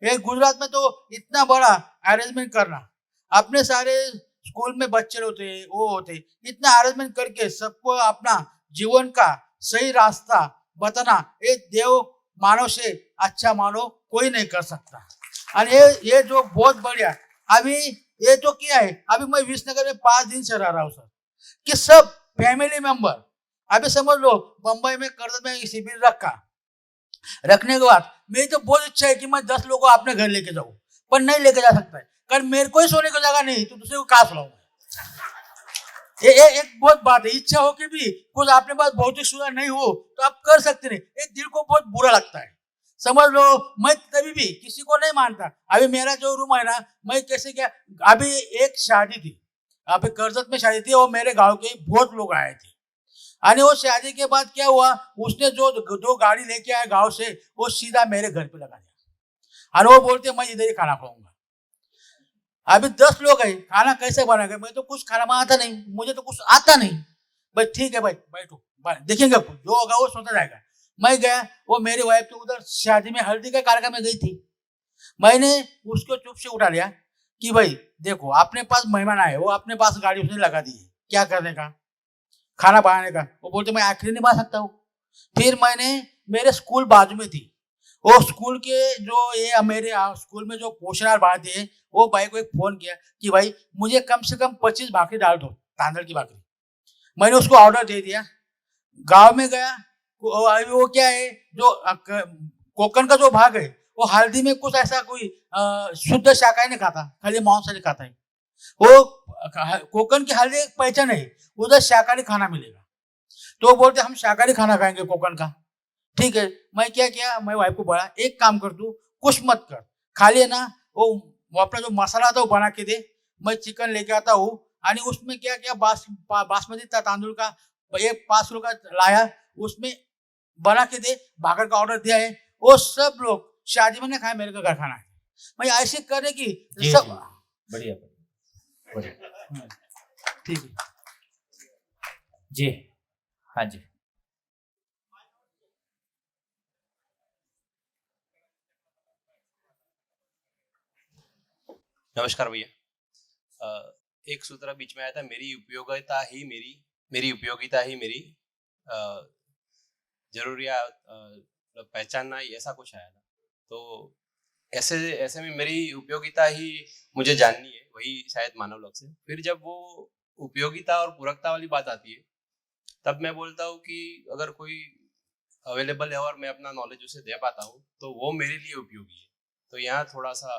ये गुजरात में तो इतना बड़ा अरेंजमेंट करना, अपने सारे स्कूल में बच्चे होते वो होते, इतना अरेंजमेंट करके सबको अपना जीवन का सही रास्ता बताना, ये देव मानव से अच्छा मानव कोई नहीं कर सकता। और ये जो बहुत बढ़िया, अभी ये तो क्या है, अभी मैं विसनगर में 5 दिन से रह रहा हूँ सर, कि सब फैमिली मेंबर, अभी समझ लो बम्बई में कर्ज में शिविर रखने के बाद मेरी तो बहुत इच्छा है कि मैं 10 लोगों को अपने घर लेके जाऊं, पर नहीं लेके जा सकता है, कारण मेरे को ही सोने की जगह नहीं तो दूसरे को कहाँ सुनाऊंगा। ये एक बहुत बात है, इच्छा हो कि भी कुछ आपके पास भौतिक सुविधा नहीं हो तो आप कर सकते नहीं, ये दिल को बहुत बुरा लगता है। समझ लो मैं तभी भी किसी को नहीं मानता। अभी मेरा जो रूम है ना, मैं कैसे क्या, अभी एक शादी थी, अभी कर्जत में शादी थी, और मेरे गांव के बहुत लोग आए थे। और वो शादी के बाद क्या हुआ, उसने जो 2 गाड़ी लेके आया गांव से, वो सीधा मेरे घर पे लगा दिया, और वो बोलते मैं इधर ही खाना खाऊंगा। अभी 10 लोग हैं, खाना कैसे बनाएंगे, मैं तो कुछ खाना बनाता नहीं, मुझे तो कुछ आता नहीं। भाई ठीक है भाई बैठो, देखेंगे जो होगा वो सोचा जाएगा। मैं गया, वो मेरी वाइफ तो उधर शादी में हल्दी का कार्यक्रम में गई थी, मैंने उसको चुप से उठा लिया कि भाई देखो अपने पास मेहमान आए, वो अपने पास गाड़ी उसने लगा दी है, क्या करने का, खाना बनाने का। वो बोलते मैं आखिरी नहीं बना सकता हूँ। फिर मैंने, मेरे स्कूल बाजू में थी, वो स्कूल के जो ये मेरे स्कूल में जो पोषणार बात है, वो भाई को एक फोन किया कि भाई मुझे कम से कम 25 भाकरी डाल दो, तांदल की भाकरी। मैंने उसको ऑर्डर दे दिया, गांव में गया, वो क्या है जो कोकण का जो भाग है वो हल्दी में कुछ ऐसा कोई शुद्ध शाकाहारी नहीं खाता, खाली मांसाहारी खाता है। वो कोकण की हल्दी एक पहचान है, उधर शाकाहारी खाना मिलेगा, तो वो बोलते हम शाकाहारी खाना खाएंगे कोकण का। ठीक है, मैं क्या किया, मैं वाइफ को बोला एक काम कर, तू कुछ मत कर, खाली है ना वो अपना जो मसाला था वो बना के दे, मैं चिकन लेके आता हूँ। और उसमें क्या क्या बासमती तांदूल का 5 किलो का लाया, उसमें बना के दे, भाकर का ऑर्डर दिया है, वो सब लोग शादी में खाए, मेरे को घर खाना है। मैं ऐसे करने की सब बढ़िया ठीक है जी। हाँ जी, नमस्कार भैया। एक सूत्र बीच में आया था, मेरी उपयोगिता ही मेरी जरूरिया मतलब पहचानना ही ऐसा कुछ आया था। तो ऐसे ऐसे में मेरी उपयोगिता ही मुझे जाननी है, वही शायद मानव लक्ष्य है। फिर जब वो उपयोगिता और पूरकता वाली बात आती है, तब मैं बोलता हूँ कि अगर कोई अवेलेबल है और मैं अपना नॉलेज उसे दे पाता हूँ तो वो मेरे लिए उपयोगी है। तो यहाँ थोड़ा सा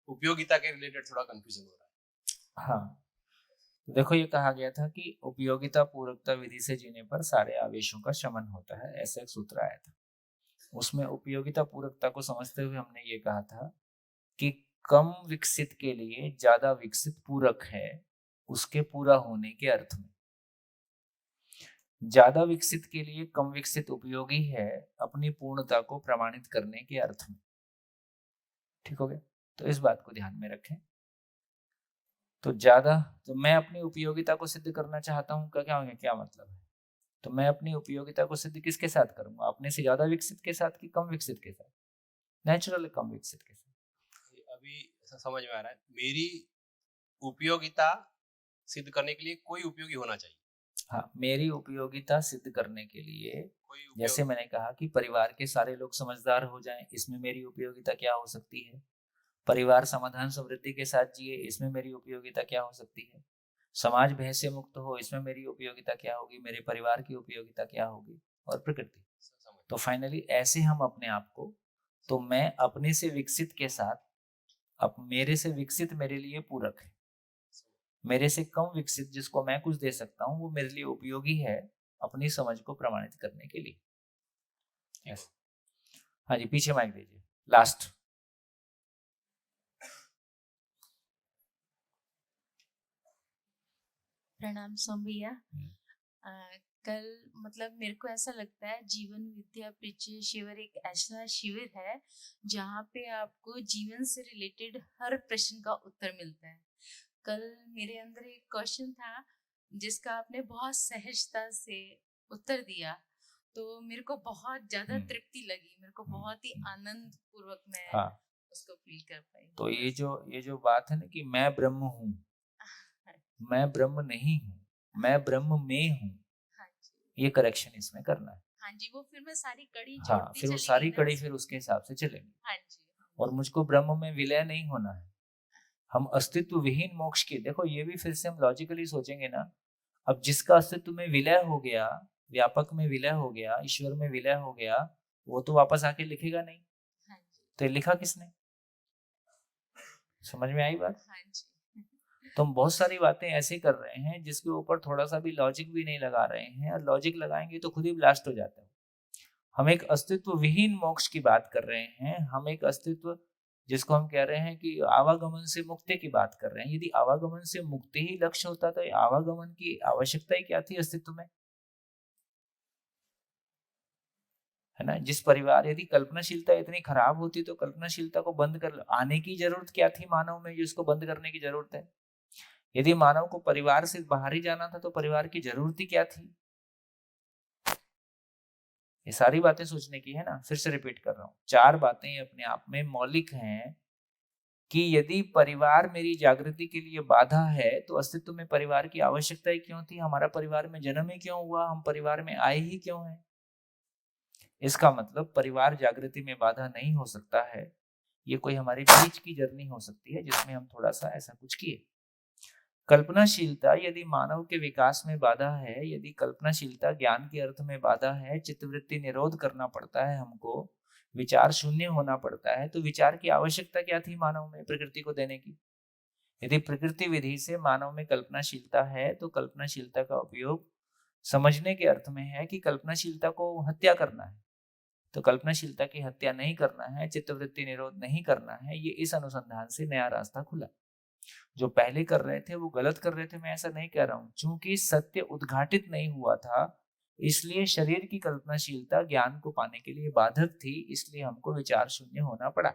उपयोगिता के रिलेटेड थोड़ा कंफ्यूजन हो रहा है। हाँ, तो देखो ये कहा गया था कि उपयोगिता पूरकता विधि से जीने पर सारे आवेशों का शमन होता है, ऐसा एक सूत्र आया था। उसमें उपयोगिता पूरकता को समझते हुए हमने ये कहा था कि कम विकसित के लिए ज्यादा विकसित पूरक है उसके पूरा होने के अर्थ में, ज्यादा विकसित के लिए कम विकसित उपयोगी है अपनी पूर्णता को प्रमाणित करने के अर्थ में। ठीक हो गया? तो इस बात को ध्यान में रखें। तो मैं अपनी उपयोगिता को सिद्ध करना चाहता हूँ, क्या मतलब है? तो मैं अपनी उपयोगिता को सिद्ध किसके साथ करूंगा? अपने से ज्यादा विकसित के साथ कि कम विकसित के साथ? नेचुरली कम विकसित के साथ। अभी ऐसा समझ में आ रहा है, मेरी उपयोगिता सिद्ध करने के लिए कोई उपयोगी होना चाहिए। हाँ, मेरी उपयोगिता सिद्ध करने के लिए कोई जैसे मैंने कहा कि परिवार के सारे लोग समझदार हो जाएं, इसमें मेरी उपयोगिता क्या हो सकती है? परिवार समाधान समृद्धि के साथ जिए, इसमें मेरी उपयोगिता क्या हो सकती है? समाज भय से मुक्त हो, इसमें मेरी उपयोगिता क्या होगी? मेरे परिवार की उपयोगिता क्या होगी? और प्रकृति। तो फाइनली ऐसे हम अपने आप को, तो मैं अपने से विकसित के साथ, अब मेरे से विकसित मेरे लिए पूरक है, मेरे से कम विकसित जिसको मैं कुछ दे सकता हूँ वो मेरे लिए उपयोगी है अपनी समझ को प्रमाणित करने के लिए। यस, हाँ जी, पीछे माइक दीजिए। लास्ट। प्रणाम सोम भैया। कल मतलब मेरे को ऐसा लगता है जीवन विद्या परिचय शिविर एक ऐसा शिविर है जहाँ पे आपको जीवन से रिलेटेड हर प्रश्न का उत्तर मिलता है। कल मेरे अंदर एक क्वेश्चन था जिसका आपने बहुत सहजता से उत्तर दिया, तो मेरे को बहुत ज्यादा तृप्ति लगी, मेरे को बहुत ही आनंद पूर्वक मैं उसको फील कर पाई। तो ये जो बात है ना कि मैं ब्रह्म हूँ, मैं ब्रह्म नहीं हूँ, मैं ब्रह्म में हूँ, ये करेक्शन इसमें करना है। हाँ जी, वो फिर मैं सारी कड़ी हाँ, फिर वो सारी कड़ी फिर उसके हिसाब से चलेंगे। हाँ जी। और मुझको ब्रह्म में विलय नहीं होना है। हम अस्तित्व विहीन मोक्ष की, देखो ये भी फिर से हम लॉजिकली सोचेंगे ना, अब जिसका अस्तित्व में विलय हो गया, व्यापक में विलय हो गया, ईश्वर में विलय हो गया, वो तो वापस आके लिखेगा नहीं। तो लिखा किसने? समझ में आई बात? तो हम बहुत सारी बातें ऐसे कर रहे हैं जिसके ऊपर थोड़ा सा भी लॉजिक भी नहीं लगा रहे हैं, और लॉजिक लगाएंगे तो खुद ही ब्लास्ट हो जाता है। हम एक अस्तित्व विहीन मोक्ष की बात कर रहे हैं, हम एक अस्तित्व जिसको हम कह रहे हैं कि आवागमन से मुक्ति की बात कर रहे हैं। यदि आवागमन से मुक्ति ही लक्ष्य होता तो आवागमन की आवश्यकता ही क्या थी अस्तित्व में? है ना? जिस परिवार, यदि कल्पनाशीलता इतनी खराब होती तो कल्पनाशीलता को बंद कर आने की जरूरत क्या थी मानव में, जिसको बंद करने की जरूरत है? यदि मानव को परिवार से बाहर ही जाना था तो परिवार की जरूरत ही क्या थी? ये सारी बातें सोचने की है ना। फिर से रिपीट कर रहा हूँ, 4 बातें अपने आप में मौलिक हैं कि यदि परिवार मेरी जागृति के लिए बाधा है तो अस्तित्व में परिवार की आवश्यकता ही क्यों थी? हमारा परिवार में जन्म ही क्यों हुआ? हम परिवार में आए ही क्यों हैं? इसका मतलब परिवार जागृति में बाधा नहीं हो सकता है। ये कोई हमारी बीच की जर्नी हो सकती है जिसमें हम थोड़ा सा ऐसा कुछ किए। कल्पनाशीलता यदि मानव के विकास में बाधा है, यदि कल्पनाशीलता ज्ञान के अर्थ में बाधा है, चित्तवृत्ति निरोध करना पड़ता है, हमको विचार शून्य होना पड़ता है, तो विचार की आवश्यकता क्या थी मानव में प्रकृति को देने की? यदि प्रकृति विधि से मानव में कल्पनाशीलता है तो कल्पनाशीलता का उपयोग समझने के अर्थ में है कि कल्पनाशीलता को हत्या करना है। तो कल्पनाशीलता की हत्या नहीं करना है, चित्तवृत्ति निरोध नहीं करना है। ये इस अनुसंधान से नया रास्ता खुला। जो पहले कर रहे थे वो गलत कर रहे थे, मैं ऐसा नहीं कह रहा हूँ। चूंकि सत्य उद्घाटित नहीं हुआ था इसलिए शरीर की कल्पनाशीलता ज्ञान को पाने के लिए बाधक थी, इसलिए हमको विचार शून्य होना पड़ा।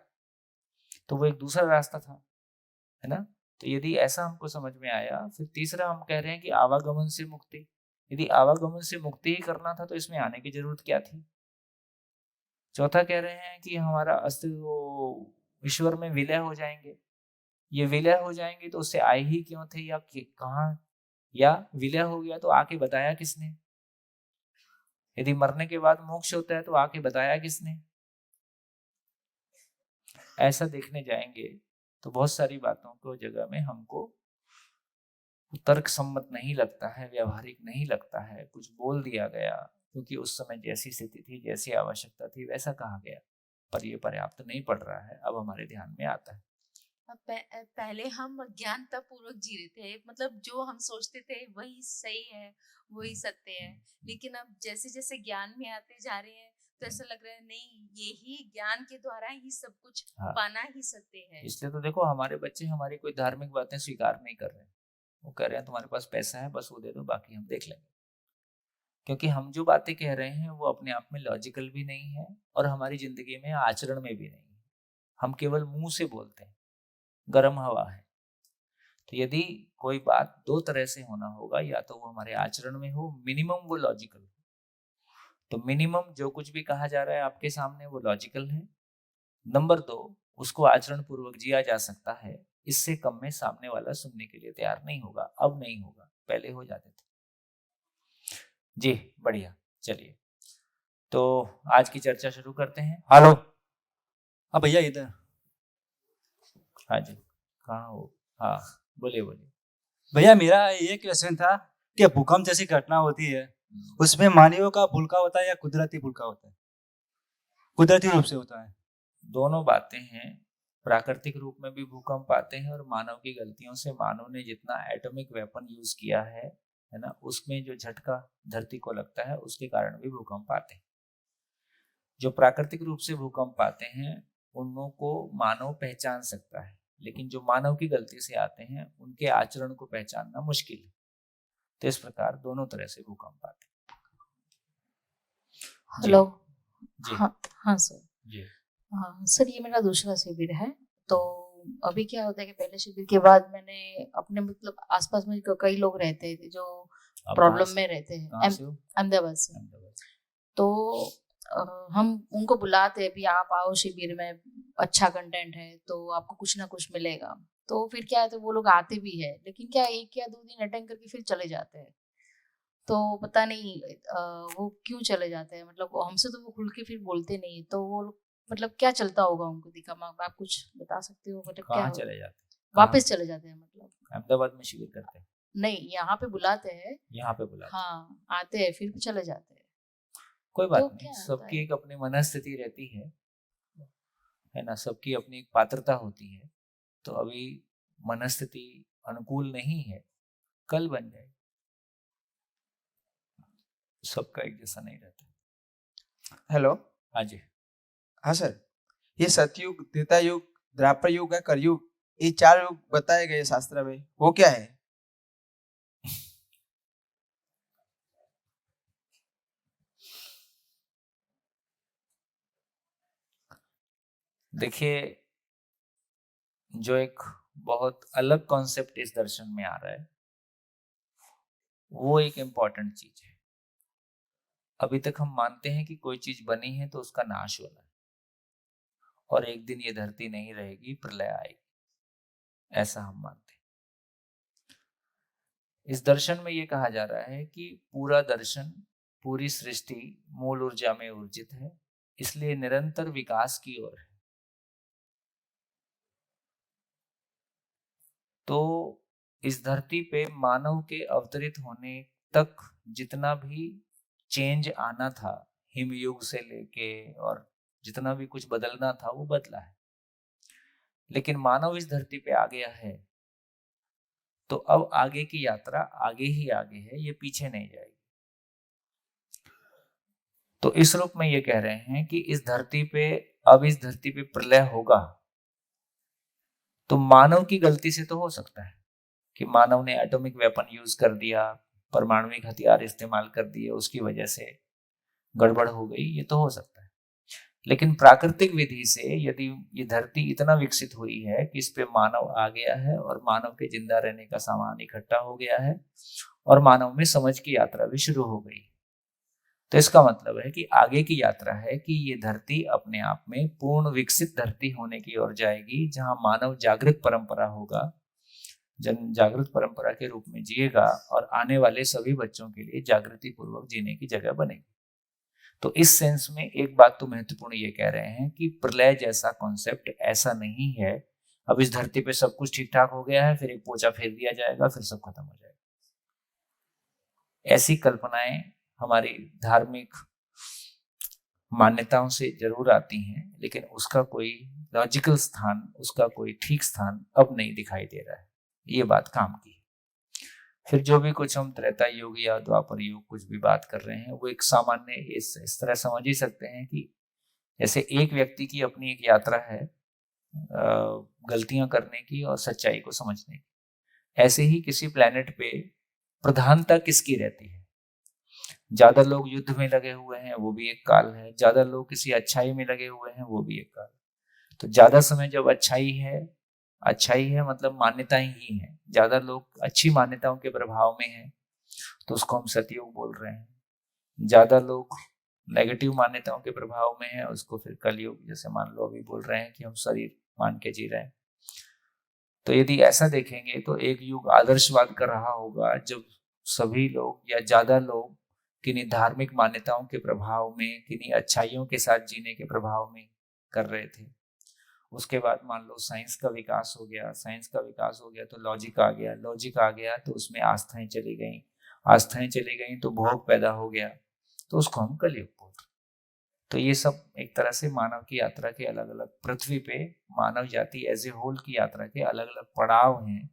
तो वो एक दूसरा रास्ता था, है ना। तो यदि ऐसा हमको समझ में आया, फिर तीसरा हम कह रहे हैं कि आवागमन से मुक्ति। यदि आवागमन से मुक्ति ही करना था तो इसमें आने की जरूरत क्या थी? चौथा कह रहे हैं कि हमारा अस्तित्व ईश्वर में विलय हो जाएंगे। ये विलय हो जाएंगे तो उससे आए ही क्यों थे, या कहाँ, या विलय हो गया तो आके बताया किसने? यदि मरने के बाद मोक्ष होता है तो आके बताया किसने? ऐसा देखने जाएंगे तो बहुत सारी बातों को जगह में हमको तर्क सम्मत नहीं लगता है, व्यवहारिक नहीं लगता है, कुछ बोल दिया गया क्योंकि उस समय जैसी स्थिति थी, जैसी आवश्यकता थी, वैसा कहा गया, पर ये पर्याप्त नहीं पड़ रहा है। अब हमारे ध्यान में आता है। पहले हम अज्ञानता पूर्वक जी रहे थे, मतलब जो हम सोचते थे वही सही है, वही सत्य है, लेकिन अब जैसे जैसे ज्ञान में आते जा रहे हैं तो ऐसा लग रहा है नहीं, यही ज्ञान के द्वारा ही सब कुछ पाना ही सत्य है। इसलिए तो देखो हमारे बच्चे हमारी कोई धार्मिक बातें स्वीकार नहीं कर रहे, वो कह रहे हैं तुम्हारे पास पैसा है बस वो दे दो, बाकी हम देख लेंगे। क्योंकि हम जो बातें कह रहे हैं वो अपने आप में लॉजिकल भी नहीं है और हमारी जिंदगी में आचरण में भी नहीं है। हम केवल मुंह से बोलते हैं, गर्म हवा है। तो यदि कोई बात दो तरह से होना होगा, या तो वो हमारे आचरण में हो, मिनिमम वो लॉजिकल हो। तो मिनिमम जो कुछ भी कहा जा रहा है आपके सामने वो लॉजिकल है। नंबर 2, उसको आचरण पूर्वक जिया जा सकता है। इससे कम में सामने वाला सुनने के लिए तैयार नहीं होगा। अब नहीं होगा, पहले हो जाते थे। जी बढ़िया, चलिए तो आज की चर्चा शुरू करते हैं। हेलो, हाँ भैया इधर। हाँ जी, कहाँ हो? हाँ बोलिए बोलिए। भैया मेरा ये क्वेश्चन था कि भूकंप जैसी घटना होती है उसमें मानवीय का भूल का होता है या कुदरती भूल का होता है? कुदरती रूप से होता है। दोनों बातें हैं। प्राकृतिक रूप में भी भूकंप आते हैं और मानव की गलतियों से मानव ने जितना एटॉमिक वेपन यूज किया है ना, उसमें जो झटका धरती को लगता है उसके कारण भी भूकंप आते हैं। जो प्राकृतिक रूप से भूकंप आते हैं उनको को मानव पहचान सकता है, लेकिन जो मानव की गलती से आते हैं उनके आचरण को पहचानना मुश्किल है। तो इस प्रकार दोनों तरह से भूकंप आते हैं। हेलो। जी हाँ सर। जी हाँ सर, ये मेरा दूसरा शिविर है। तो अभी क्या होता है कि पहले शिविर के बाद मैंने अपने मतलब आसपास में कई लोग रहते थे जो प्रॉब्लम में रहते हैं, अहमदाबाद से। तो हम उनको बुलाते हैं भी आप आओ शिविर में, अच्छा कंटेंट है तो आपको कुछ ना कुछ मिलेगा। तो फिर क्या है, तो वो लोग आते भी है, लेकिन क्या 1 या 2 दिन अटेंड करके फिर चले जाते हैं। तो पता नहीं वो क्यों चले जाते हैं, मतलब हमसे तो वो खुल के फिर बोलते नहीं। तो वो मतलब क्या चलता होगा उनको दिमाग में, आप कुछ बता सकते हो? मतलब क्या चले जाते हैं? वापस चले जाते हैं मतलब अहमदाबाद में शिविर करते हैं? नहीं, यहाँ पे बुलाते हैं। यहाँ पे बुलाते हैं? हाँ, आते हैं फिर चले जाते हैं। कोई बात तो नहीं, सबकी एक अपनी मनस्थिति रहती है ना, सबकी अपनी एक पात्रता होती है। तो अभी मनस्थिति अनुकूल नहीं है, कल बन जाए। सबका एक जैसा नहीं रहता। हेलो। हाँ जी। हाँ सर, ये सतयुग, त्रेता युग, द्वापर युग है, कलयुग, ये 4 युग बताए गए शास्त्र में, वो क्या है? देखिए, जो एक बहुत अलग कॉन्सेप्ट इस दर्शन में आ रहा है वो एक इम्पॉर्टेंट चीज है। अभी तक हम मानते हैं कि कोई चीज बनी है तो उसका नाश होना है और एक दिन ये धरती नहीं रहेगी, प्रलय आएगी, ऐसा हम मानते हैं। इस दर्शन में ये कहा जा रहा है कि पूरा दर्शन, पूरी सृष्टि मूल ऊर्जा में ऊर्जित है, इसलिए निरंतर विकास की ओर है। तो इस धरती पे मानव के अवतरित होने तक जितना भी चेंज आना था, हिमयुग से लेके, और जितना भी कुछ बदलना था वो बदला है। लेकिन मानव इस धरती पे आ गया है तो अब आगे की यात्रा आगे ही आगे है, ये पीछे नहीं जाएगी। तो इस रूप में ये कह रहे हैं कि इस धरती पे प्रलय होगा। तो मानव की गलती से तो हो सकता है कि मानव ने एटॉमिक वेपन यूज कर दिया, परमाणुविक हथियार इस्तेमाल कर दिए, उसकी वजह से गड़बड़ हो गई, ये तो हो सकता है। लेकिन प्राकृतिक विधि से यदि ये धरती इतना विकसित हुई है कि इस पे मानव आ गया है और मानव के जिंदा रहने का सामान इकट्ठा हो गया है और मानव में समझ की यात्रा भी शुरू हो गई, तो इसका मतलब है कि आगे की यात्रा है कि ये धरती अपने आप में पूर्ण विकसित धरती होने की ओर जाएगी, जहां मानव जागृत परंपरा होगा, जन जागृत परंपरा के रूप में जिएगा और आने वाले सभी बच्चों के लिए जागृति पूर्वक जीने की जगह बनेगी। तो इस सेंस में एक बात तो महत्वपूर्ण ये कह रहे हैं कि प्रलय जैसा कॉन्सेप्ट ऐसा नहीं है, अब इस धरती पे सब कुछ ठीक ठाक हो गया है, फिर एक पोचा फेर दिया जाएगा, फिर सब खत्म हो जाएगा। ऐसी कल्पनाएं हमारी धार्मिक मान्यताओं से जरूर आती हैं, लेकिन उसका कोई लॉजिकल स्थान, उसका कोई ठीक स्थान अब नहीं दिखाई दे रहा है। ये बात काम की है। फिर जो भी कुछ हम त्रेता युग या द्वापर युग कुछ भी बात कर रहे हैं, वो एक सामान्य इस तरह समझ ही सकते हैं कि जैसे एक व्यक्ति की अपनी एक यात्रा है गलतियां करने की और सच्चाई को समझने की, ऐसे ही किसी प्लेनेट पे प्रधानता किसकी रहती है। ज्यादा लोग युद्ध में लगे हुए हैं, वो भी एक काल है। ज्यादा लोग किसी अच्छाई में लगे हुए हैं, वो भी एक काल। तो ज्यादा समय जब अच्छाई है मतलब मान्यताएं ही हैं, ज्यादा लोग अच्छी मान्यताओं के प्रभाव में हैं तो उसको हम सतयुग बोल रहे हैं। ज्यादा लोग नेगेटिव मान्यताओं के प्रभाव में है, उसको फिर कलयुग, जैसे मान लो अभी बोल रहे हैं कि हम शरीर मान के जी रहे हैं। तो यदि ऐसा देखेंगे तो एक युग आदर्शवाद कर रहा होगा जब सभी लोग या ज्यादा लोग किन्हीं धार्मिक मान्यताओं के प्रभाव में, किन्हीं अच्छाइयों के साथ जीने के प्रभाव में कर रहे थे। उसके बाद मान लो साइंस का विकास हो गया तो लॉजिक आ गया तो उसमें आस्थाएं चली गई तो भोग पैदा हो गया, तो उसको हम कलयुग बोल रहे। तो ये सब एक तरह से मानव की यात्रा के अलग अलग, पृथ्वी पे मानव जाति एज ए होल की यात्रा के अलग अलग पड़ाव हैं।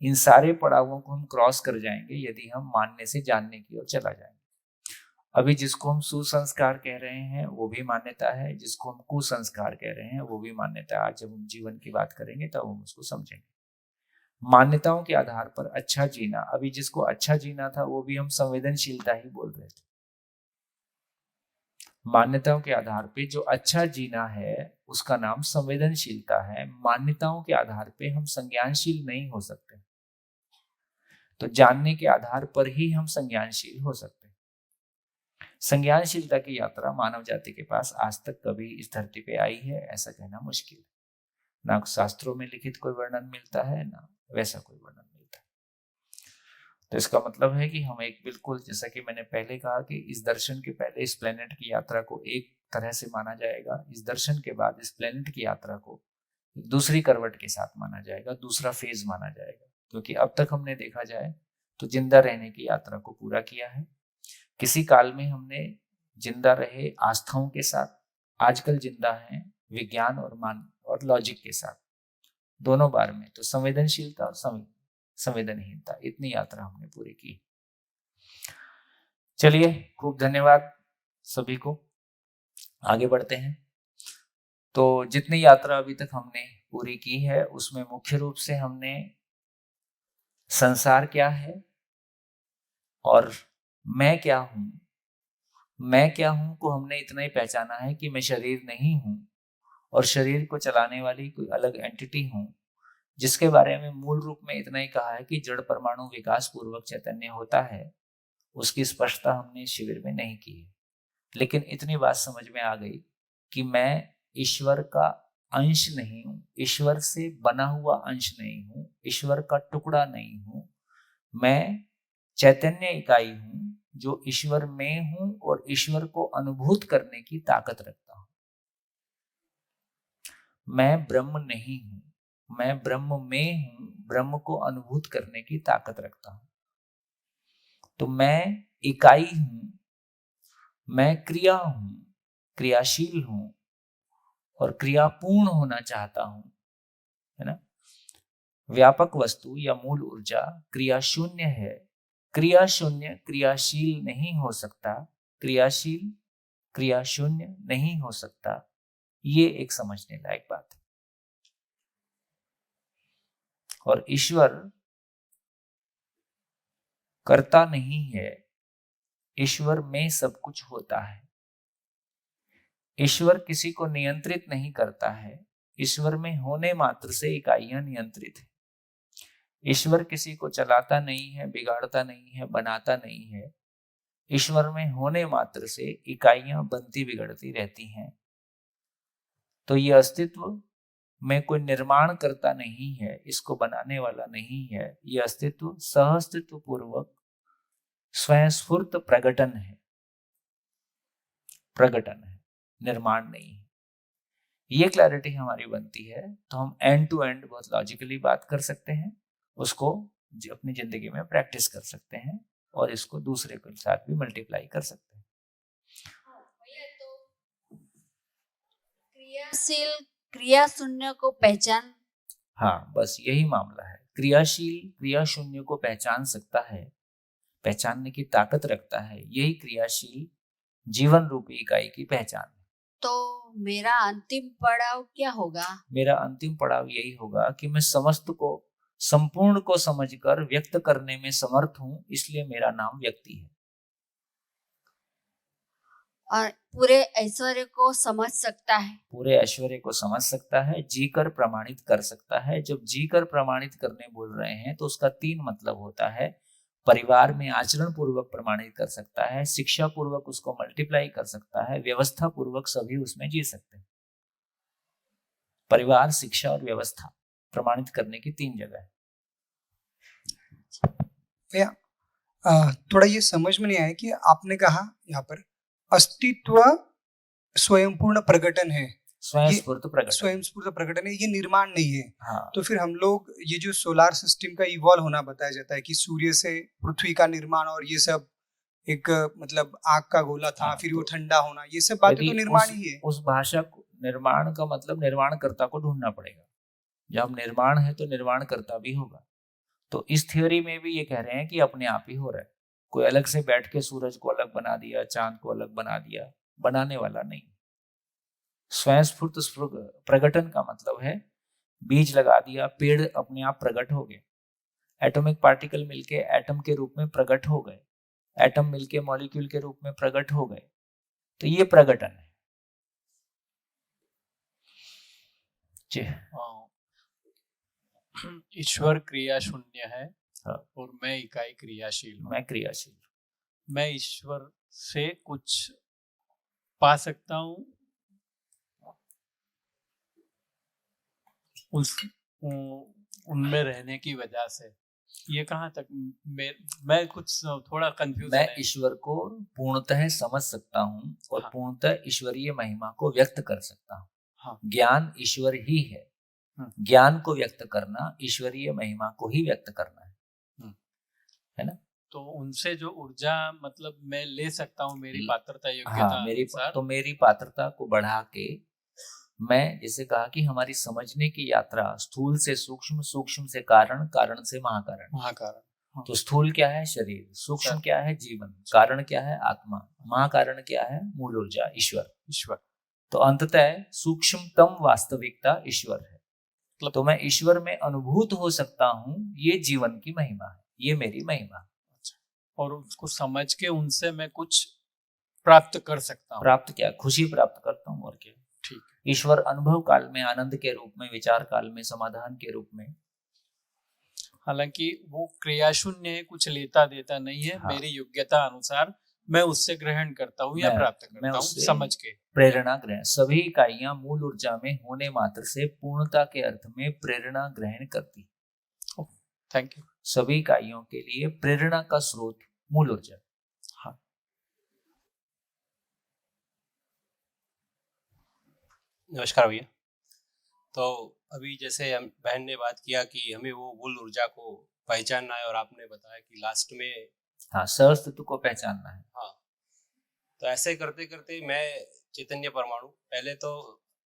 इन सारे पड़ावों को हम क्रॉस कर जाएंगे यदि हम मानने से जानने की ओर चला जाएंगे। अभी जिसको हम सुसंस्कार कह रहे हैं वो भी मान्यता है, जिसको हम कुसंस्कार कह रहे हैं वो भी मान्यता है। आज जब हम जीवन की बात करेंगे तब हम उसको समझेंगे। मान्यताओं के आधार पर अच्छा जीना, अभी जिसको अच्छा जीना था वो भी हम संवेदनशीलता ही बोल रहे थे। मान्यताओं के आधार पे जो अच्छा जीना है उसका नाम संवेदनशीलता है। मान्यताओं के आधार पे हम संज्ञानशील नहीं हो सकते, तो जानने के आधार पर ही हम संज्ञानशील हो सकते हैं। संज्ञानशीलता की यात्रा मानव जाति के पास आज तक कभी इस धरती पे आई है ऐसा कहना मुश्किल है। ना शास्त्रों में लिखित कोई वर्णन मिलता है, ना वैसा कोई वर्णन मिलता है। तो इसका मतलब है कि हम एक बिल्कुल, जैसा कि मैंने पहले कहा कि इस दर्शन के पहले इस प्लेनेट की यात्रा को एक तरह से माना जाएगा, इस दर्शन के बाद इस प्लेनेट की यात्रा को दूसरी करवट के साथ माना जाएगा, दूसरा फेज माना जाएगा। क्योंकि अब तक हमने देखा जाए तो जिंदा रहने की यात्रा को पूरा किया है। किसी काल में हमने जिंदा रहे आस्थाओं के साथ, आजकल जिंदा हैं विज्ञान और लॉजिक के साथ, दोनों बार में। तो संवेदनशीलता और संवेदनहीनता, इतनी यात्रा हमने पूरी की। चलिए, खूब धन्यवाद सभी को। आगे बढ़ते हैं। तो जितनी यात्रा अभी तक हमने पूरी की है उसमें मुख्य रूप से हमने संसार क्या है और मैं क्या हूं को हमने इतना ही पहचाना है कि मैं शरीर नहीं हूं और शरीर को चलाने वाली कोई अलग एंटिटी हूं, जिसके बारे में मूल रूप में इतना ही कहा है कि जड़ परमाणु विकास पूर्वक चैतन्य होता है। उसकी स्पष्टता हमने शिविर में नहीं की है, लेकिन इतनी बात समझ में आ गई कि मैं ईश्वर का अंश नहीं हूं, ईश्वर से बना हुआ अंश नहीं हूं, ईश्वर का टुकड़ा नहीं हूं। मैं चैतन्य इकाई हूं जो ईश्वर में हूं और ईश्वर को अनुभूत करने की ताकत रखता हूं। मैं ब्रह्म नहीं हूं, मैं ब्रह्म में हूं, ब्रह्म को अनुभूत करने की ताकत रखता हूं। तो मैं इकाई हूं, मैं क्रिया हूं, क्रियाशील हूं और क्रियापूर्ण होना चाहता हूं, है ना। व्यापक वस्तु या मूल ऊर्जा क्रिया शून्य है, क्रिया शून्य क्रियाशील नहीं हो सकता, क्रियाशील क्रिया शून्य नहीं हो सकता। ये एक समझने लायक बात है। और ईश्वर करता नहीं है, ईश्वर में सब कुछ होता है। ईश्वर किसी को नियंत्रित नहीं करता है, ईश्वर में होने मात्र से इकाइयां नियंत्रित है। ईश्वर किसी को चलाता नहीं है, बिगाड़ता नहीं है, बनाता नहीं है। ईश्वर में होने मात्र से इकाइयां बनती बिगड़ती रहती हैं। तो ये अस्तित्व में कोई निर्माण करता नहीं है, इसको बनाने वाला नहीं है। ये अस्तित्व सहअस्तित्व पूर्वक स्वयं स्फूर्त प्रकटन है। प्रकटन है, निर्माण नहीं है। ये क्लैरिटी हमारी बनती है तो हम एंड टू एंड बहुत लॉजिकली बात कर सकते हैं, उसको अपनी जिंदगी में प्रैक्टिस कर सकते हैं और इसको दूसरे के साथ भी मल्टीप्लाई कर सकते हैं। क्रियाशील क्रिया शून्य को पहचान, हाँ, बस यही मामला है। क्रियाशील क्रिया शून्य को पहचान सकता है, पहचानने की ताकत रखता है, यही क्रियाशील जीवन रूपी इकाई की पहचान है। तो मेरा अंतिम पड़ाव क्या होगा? मेरा अंतिम पड़ाव यही होगा कि मैं समस्त को, संपूर्ण को समझकर व्यक्त करने में समर्थ हूं, इसलिए मेरा नाम व्यक्ति है। और पूरे ऐश्वर्य को समझ सकता है, पूरे ऐश्वर्य को समझ सकता है, जीकर प्रमाणित कर सकता है। जब जीकर प्रमाणित करने बोल रहे हैं तो उसका 3 मतलब होता है। परिवार में आचरण पूर्वक प्रमाणित कर सकता है, शिक्षा पूर्वक उसको मल्टीप्लाई कर सकता है, व्यवस्था पूर्वक सभी उसमें जी सकते हैं। परिवार, शिक्षा और व्यवस्था प्रमाणित करने की 3 जगह है। भैया थोड़ा ये समझ में नहीं आया कि आपने कहा यहाँ पर अस्तित्व स्वयंपूर्ण प्रकटन है, स्वयंस्फूर्त प्रकटन, स्वयंस्फूर्त प्रकटन है, ये निर्माण नहीं है। हाँ। तो फिर हम लोग ये जो सोलार सिस्टम का इवॉल्व होना बताया जाता है कि सूर्य से पृथ्वी का निर्माण और ये सब एक मतलब आग का गोला था, फिर वो ठंडा होना, ये सब बातें तो निर्माण ही है। उस भाषा को, निर्माण का मतलब निर्माणकर्ता को ढूंढना पड़ेगा। जब निर्माण है तो निर्माणकर्ता भी होगा। तो इस थ्योरी में भी ये कह रहे हैं कि अपने आप ही हो रहा है, कोई अलग से बैठ के सूरज को अलग बना दिया, चांद को अलग बना दिया, बनाने वाला नहीं। स्वयंस्फूर्त प्रकटन का मतलब है बीज लगा दिया, पेड़ अपने आप प्रकट हो गए, एटॉमिक पार्टिकल मिलके एटम के रूप में प्रकट हो गए, एटम मिलके मॉलिक्यूल के रूप में प्रकट हो गए। तो ये प्रकटन है जी। ईश्वर क्रिया शून्य है। हाँ। और मैं इकाई क्रियाशील हूँ। मैं क्रियाशील, मैं ईश्वर से कुछ पा सकता हूँ, उनमें रहने की वजह से। ये कहाँ तक मैं कुछ थोड़ा कंफ्यूज। मैं ईश्वर को पूर्णतः समझ सकता हूँ और हाँ। पूर्णतः ईश्वरीय महिमा को व्यक्त कर सकता हूँ। हाँ। ज्ञान ईश्वर ही है, ज्ञान को व्यक्त करना ईश्वरीय महिमा को ही व्यक्त करना है ना। तो उनसे जो ऊर्जा मतलब मैं ले सकता हूँ मेरी पात्रता योग्यता अनुसार। तो मेरी पात्रता को बढ़ा के मैं, जैसे कहा कि हमारी समझने की यात्रा स्थूल से सूक्ष्म, सूक्ष्म से कारण, कारण से महाकारण। हाँ। तो स्थूल क्या है? शरीर। सूक्ष्म क्या है? जीवन। कारण क्या है? आत्मा। महाकारण क्या है? मूल ऊर्जा, ईश्वर। तो अंततः सूक्ष्मतम वास्तविकता ईश्वर है। तो मैं ईश्वर में अनुभूत हो सकता हूँ, ये जीवन की महिमा है, ये मेरी महिमा। और उसको समझ के उनसे मैं कुछ प्राप्त कर सकता हूँ। प्राप्त क्या? खुशी प्राप्त करता हूँ, और क्या। ठीक। ईश्वर अनुभव काल में आनंद के रूप में, विचार काल में समाधान के रूप में। हालांकि वो क्रिया शून्य है, कुछ लेता देता नहीं है। हाँ। मेरी योग्यता अनुसार मैं उससे ग्रहण करता हूँ या प्राप्त करता हूँ, समझ के। प्रेरणा ग्रहण, सभी इकाइयां मूल ऊर्जा में होने मात्र से पूर्णता के अर्थ में प्रेरणा ग्रहण करती। Thank you. सभी इकाइयों के लिए प्रेरणा का स्रोत मूल ऊर्जा। हाँ। नमस्कार भैया। तो अभी जैसे हम बहन ने बात किया कि हमें वो मूल ऊर्जा को पहचानना है, और आपने बताया कि लास्ट में सहअस्तित्व को पहचानना है। हाँ। तो ऐसे करते करते मैं चैतन्य परमाणु, पहले तो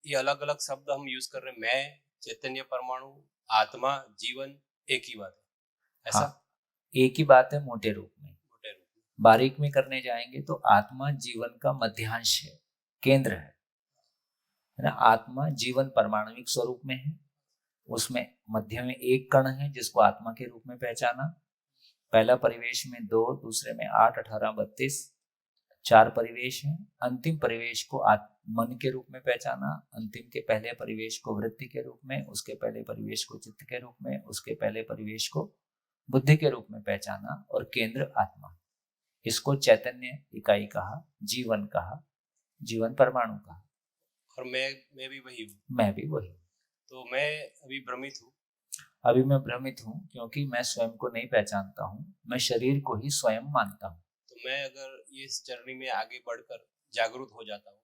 ये अलग अलग शब्द हम यूज कर रहे हैं, मैं, चैतन्य परमाणु, आत्मा, जीवन, एक ही बात है ऐसा? हाँ, एक ही बात है मोटे रूप में। बारीक में करने जाएंगे तो आत्मा जीवन का मध्यांश है, केंद्र है ना। आत्मा जीवन परमाणुविक स्वरूप में है, उसमें मध्य में एक कण है जिसको आत्मा के रूप में पहचाना। पहला परिवेश में 2, दूसरे में 8, 18, 32, 4 परिवेश हैं। अंतिम परिवेश को मन के रूप में पहचाना। अंतिम के पहले परिवेश को वृत्ति के रूप में, उसके पहले परिवेश को चित्त के रूप में, उसके पहले परिवेश को बुद्धि के रूप में पहचाना, और केंद्र आत्मा। इसको चैतन्य इकाई कहा, जीवन कहा, जीवन परमाणु कहा। और मैं भी वही हूँ। मैं भी वही। तो मैं अभी भ्रमित हूँ। मैं भ्रमित हूँ क्योंकि मैं स्वयं को नहीं पहचानता हूँ, मैं शरीर को ही स्वयं मानता हूँ। तो मैं अगर ये इस जर्नी में आगे बढ़कर जागरूक हो जाता हूँ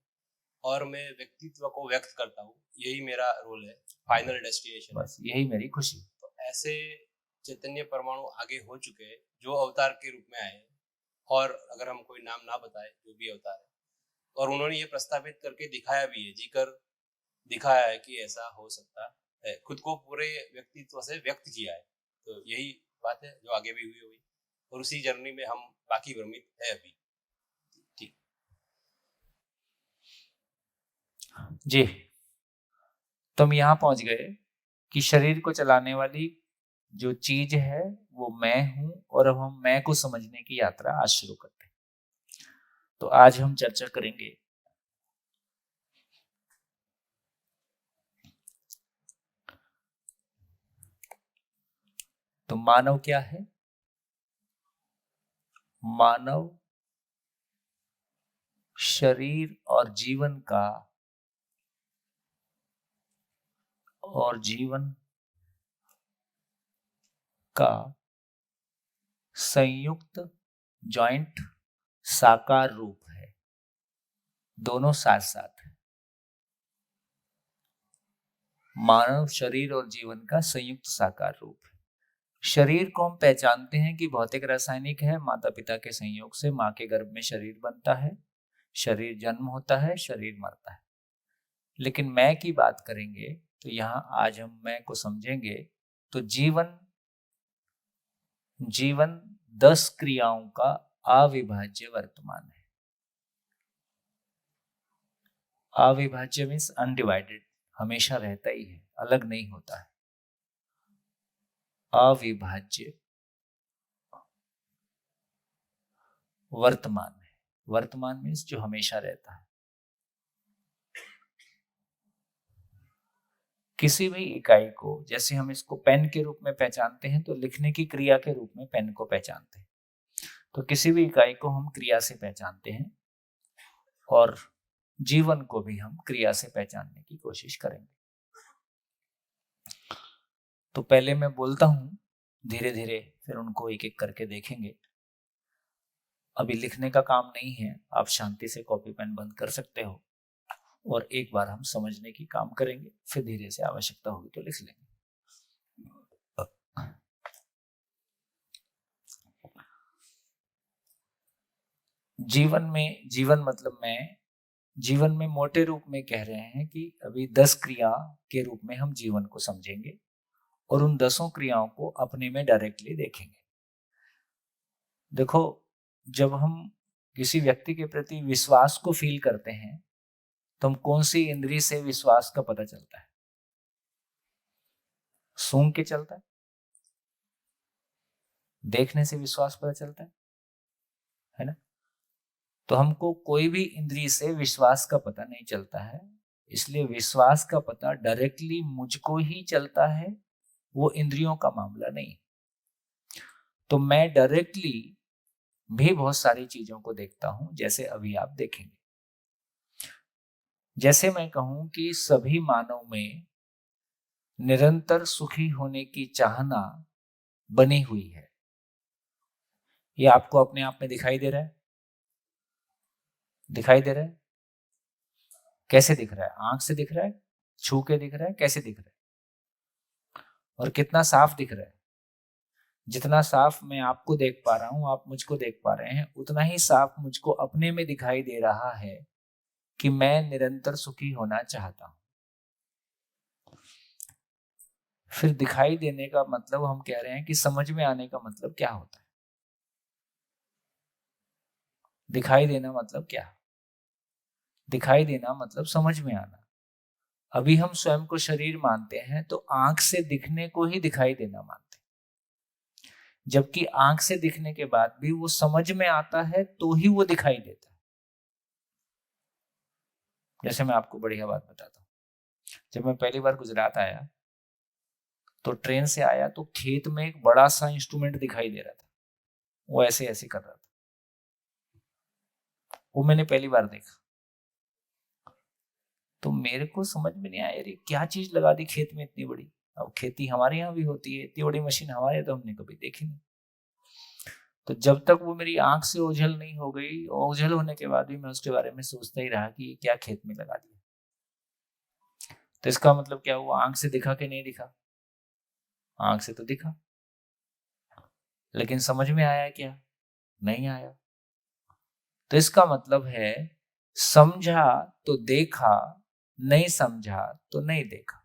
और मैं व्यक्तित्व को व्यक्त करता हूँ, यही मेरा रोल है, फाइनल डेस्टिनेशन। बस यही मेरी खुशी। तो ऐसे चैतन्य परमाणु आगे हो चुके हैं जो अवतार के रूप में आए हैं, और अगर हम कोई नाम ना बताए जो भी अवतार है, और उन्होंने ये प्रस्तावित करके दिखाया भी है, जीकर दिखाया है कि ऐसा हो सकता है, खुद को पूरे व्यक्तित्व से व्यक्त किया है। तो यही बात है जो आगे भी हुई होगी, और उसी जर्नी में हम बाकी भ्रमित है अभी। ठीक जी, तो हम यहाँ पहुंच गए कि शरीर को चलाने वाली जो चीज है वो मैं हूं, और अब हम मैं को समझने की यात्रा आज शुरू करते हैं। तो आज हम चर्चा करेंगे तो मानव क्या है। मानव शरीर और जीवन का संयुक्त जॉइंट साकार रूप है। दोनों साथ साथ है। मानव शरीर और जीवन का संयुक्त साकार रूप है। शरीर को हम पहचानते हैं कि भौतिक रासायनिक है। माता पिता के संयोग से माँ के गर्भ में शरीर बनता है, शरीर जन्म होता है, शरीर मरता है। लेकिन मैं की बात करेंगे तो यहाँ आज हम मैं को समझेंगे। तो जीवन 10 क्रियाओं का अविभाज्य वर्तमान है। अविभाज्य मीन्स अनडिवाइडेड, हमेशा रहता ही है, अलग नहीं होता है। अविभाज्य वर्तमान है। वर्तमान मीन्स जो हमेशा रहता है। किसी भी इकाई को, जैसे हम इसको पेन के रूप में पहचानते हैं तो लिखने की क्रिया के रूप में पेन को पहचानते हैं, तो किसी भी इकाई को हम क्रिया से पहचानते हैं, और जीवन को भी हम क्रिया से पहचानने की कोशिश करेंगे। तो पहले मैं बोलता हूं, धीरे धीरे फिर उनको एक एक करके देखेंगे। अभी लिखने का काम नहीं है, आप शांति से कॉपी पेन बंद कर सकते हो, और एक बार हम समझने की काम करेंगे, फिर धीरे से आवश्यकता होगी तो लिख लेंगे। जीवन मतलब मैं, जीवन में मोटे रूप में कह रहे हैं कि अभी 10 क्रिया के रूप में हम जीवन को समझेंगे, और उन 10 क्रियाओं को अपने में डायरेक्टली देखेंगे। देखो, जब हम किसी व्यक्ति के प्रति विश्वास को फील करते हैं तो हम कौन सी इंद्रिय से विश्वास का पता चलता है? सूंघ के चलता है, देखने से विश्वास पता चलता है ना? तो हमको कोई भी इंद्रिय से विश्वास का पता नहीं चलता है, इसलिए विश्वास का पता डायरेक्टली मुझको ही चलता है, वो इंद्रियों का मामला नहीं। तो मैं डायरेक्टली भी बहुत सारी चीजों को देखता हूं, जैसे अभी आप देखेंगे। जैसे मैं कहूं कि सभी मानव में निरंतर सुखी होने की चाहना बनी हुई है, ये आपको अपने आप में दिखाई दे रहा है? दिखाई दे रहा है? कैसे दिख रहा है? आंख से दिख रहा है? छू के दिख रहा है? कैसे दिख रहा है? और कितना साफ दिख रहा है? जितना साफ मैं आपको देख पा रहा हूं, आप मुझको देख पा रहे हैं, उतना ही साफ मुझको अपने में दिखाई दे रहा है कि मैं निरंतर सुखी होना चाहता हूं। फिर दिखाई देने का मतलब हम कह रहे हैं कि समझ में आने का मतलब क्या होता है? दिखाई देना मतलब क्या? दिखाई देना मतलब समझ में आना। अभी हम स्वयं को शरीर मानते हैं तो आंख से दिखने को ही दिखाई देना मानते हैं, जबकि आंख से दिखने के बाद भी वो समझ में आता है तो ही वो दिखाई देता है। जैसे मैं आपको बढ़िया बात बताता हूँ, जब मैं पहली बार गुजरात आया तो ट्रेन से आया तो खेत में एक बड़ा सा इंस्ट्रूमेंट दिखाई दे रहा था, वो ऐसे ऐसे कर रहा था। वो मैंने पहली बार देखा तो मेरे को समझ में नहीं आया, यार ये क्या चीज लगा दी खेत में इतनी बड़ी। अब खेती हमारे यहाँ भी होती है, इतनी बड़ी मशीन हमारे यहाँ तो हमने कभी देखी नहीं। तो जब तक वो मेरी आंख से ओझल नहीं हो गई, ओझल होने के बाद भी मैं उसके बारे में सोचता ही रहा कि ये क्या खेत में लगा दिया। तो इसका मतलब क्या हुआ? आंख से दिखा कि नहीं दिखा? आंख से तो दिखा, लेकिन समझ में आया क्या? नहीं आया। तो इसका मतलब है समझा तो देखा, नहीं समझा तो नहीं देखा।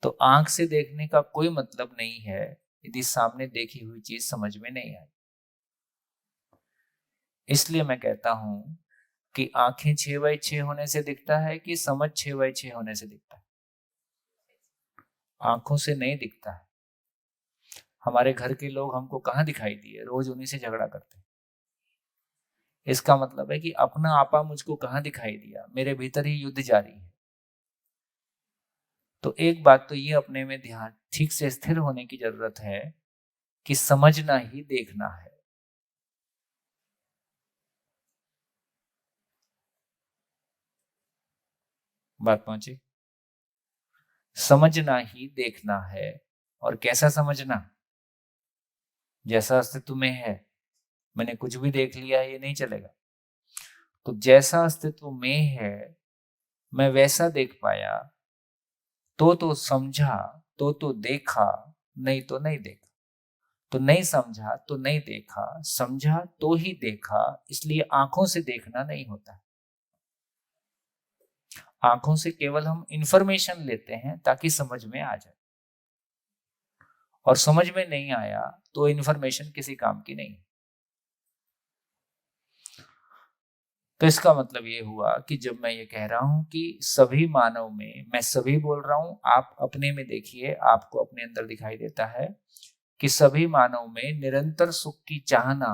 तो आंख से देखने का कोई मतलब नहीं है यदि सामने देखी हुई चीज समझ में नहीं आई। इसलिए मैं कहता हूं कि आंखें 6x6 होने से दिखता है कि समझ 6x6 होने से दिखता है? आंखों से नहीं दिखता है। हमारे घर के लोग हमको कहाँ दिखाई दिए? रोज उन्हीं से झगड़ा करते हैं। इसका मतलब है कि अपना आपा मुझको कहाँ दिखाई दिया? मेरे भीतर ही युद्ध जारी है। तो एक बात तो ये अपने में ध्यान ठीक से स्थिर होने की जरूरत है कि समझना ही देखना है। बात पहुंची? समझना ही देखना है। और कैसा समझना? जैसा अस्तित्व में है। मैंने कुछ भी देख लिया है ये नहीं चलेगा। तो जैसा अस्तित्व में है मैं वैसा देख पाया तो समझा, तो देखा, नहीं तो नहीं देखा। तो नहीं समझा तो नहीं देखा, समझा तो ही देखा। इसलिए आंखों से देखना नहीं होता। आंखों से केवल हम इंफॉर्मेशन लेते हैं ताकि समझ में आ जाए, और समझ में नहीं आया तो इंफॉर्मेशन किसी काम की नहीं। तो इसका मतलब ये हुआ कि जब मैं ये कह रहा हूं कि सभी मानव में, मैं सभी बोल रहा हूं, आप अपने में देखिए, आपको अपने अंदर दिखाई देता है कि सभी मानव में निरंतर सुख की चाहना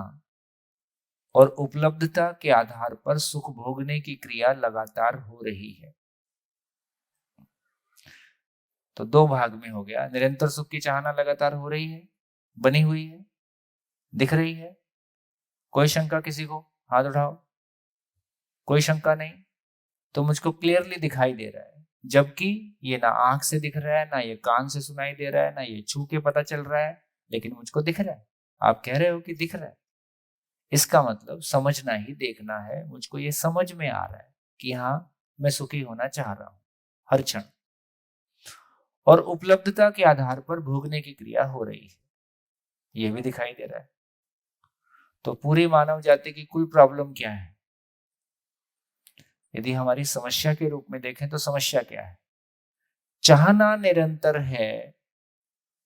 और उपलब्धता के आधार पर सुख भोगने की क्रिया लगातार हो रही है। तो दो भाग में हो गया। निरंतर सुख की चाहना लगातार हो रही है, बनी हुई है, दिख रही है। कोई शंका किसी को? हाथ उठाओ। कोई शंका नहीं। तो मुझको क्लियरली दिखाई दे रहा है, जबकि ये ना आंख से दिख रहा है, ना ये कान से सुनाई दे रहा है, ना ये छू के पता चल रहा है, लेकिन मुझको दिख रहा है। आप कह रहे हो कि दिख रहा है। इसका मतलब समझना ही देखना है। मुझको ये समझ में आ रहा है कि हाँ, मैं सुखी होना चाह रहा हूं हर क्षण, और उपलब्धता के आधार पर भोगने की क्रिया हो रही है, ये भी दिखाई दे रहा है। तो पूरी मानव जाति की कुल प्रॉब्लम क्या है? यदि हमारी समस्या के रूप में देखें तो समस्या क्या है? चाहना निरंतर है,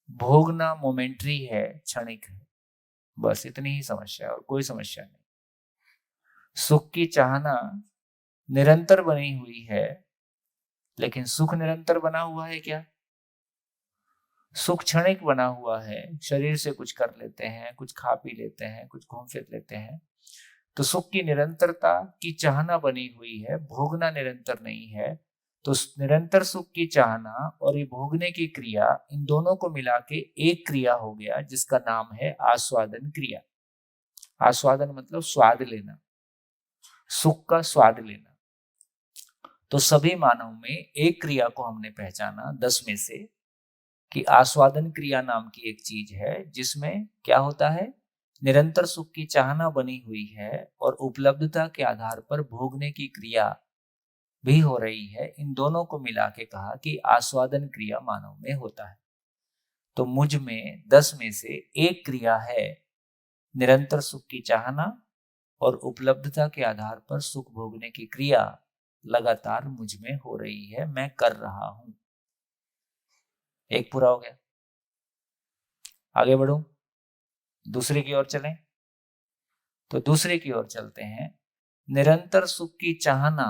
भोगना मोमेंटरी है, क्षणिक है। बस इतनी ही समस्या, और कोई समस्या नहीं। सुख की चाहना निरंतर बनी हुई है, लेकिन सुख निरंतर बना हुआ है क्या? सुख क्षणिक बना हुआ है। शरीर से कुछ कर लेते हैं, कुछ खा पी लेते हैं, कुछ घूम फिर लेते हैं। तो सुख की निरंतरता की चाहना बनी हुई है, भोगना निरंतर नहीं है। तो निरंतर सुख की चाहना और ये भोगने की क्रिया, इन दोनों को मिला के एक क्रिया हो गया जिसका नाम है आस्वादन क्रिया। आस्वादन मतलब स्वाद लेना, सुख का स्वाद लेना। तो सभी मानव में एक क्रिया को हमने पहचाना 10 में से, कि आस्वादन क्रिया नाम की एक चीज है जिसमें क्या होता है? निरंतर सुख की चाहना बनी हुई है और उपलब्धता के आधार पर भोगने की क्रिया भी हो रही है। इन दोनों को मिला के कहा कि आस्वादन क्रिया मानव में होता है। तो मुझ में 10 में से एक क्रिया है निरंतर सुख की चाहना और उपलब्धता के आधार पर सुख भोगने की क्रिया लगातार मुझ में हो रही है, मैं कर रहा हूं। एक पूरा हो गया। आगे बढ़ूं, दूसरे की ओर चलें। तो दूसरे की ओर चलते हैं। निरंतर सुख की चाहना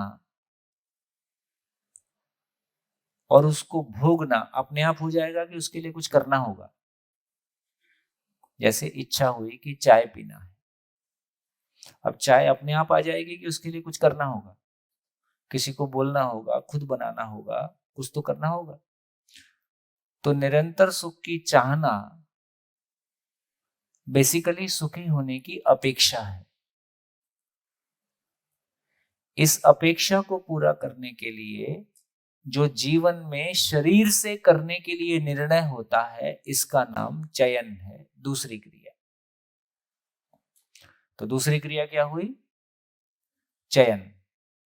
और उसको भोगना अपने आप हो जाएगा कि उसके लिए कुछ करना होगा? जैसे इच्छा हुई कि चाय पीना है, अब चाय अपने आप आ जाएगी कि उसके लिए कुछ करना होगा? किसी को बोलना होगा, खुद बनाना होगा, कुछ तो करना होगा। तो निरंतर सुख की चाहना बेसिकली सुखी होने की अपेक्षा है। इस अपेक्षा को पूरा करने के लिए जो जीवन में शरीर से करने के लिए निर्णय होता है, इसका नाम चयन है, दूसरी क्रिया। तो दूसरी क्रिया क्या हुई? चयन।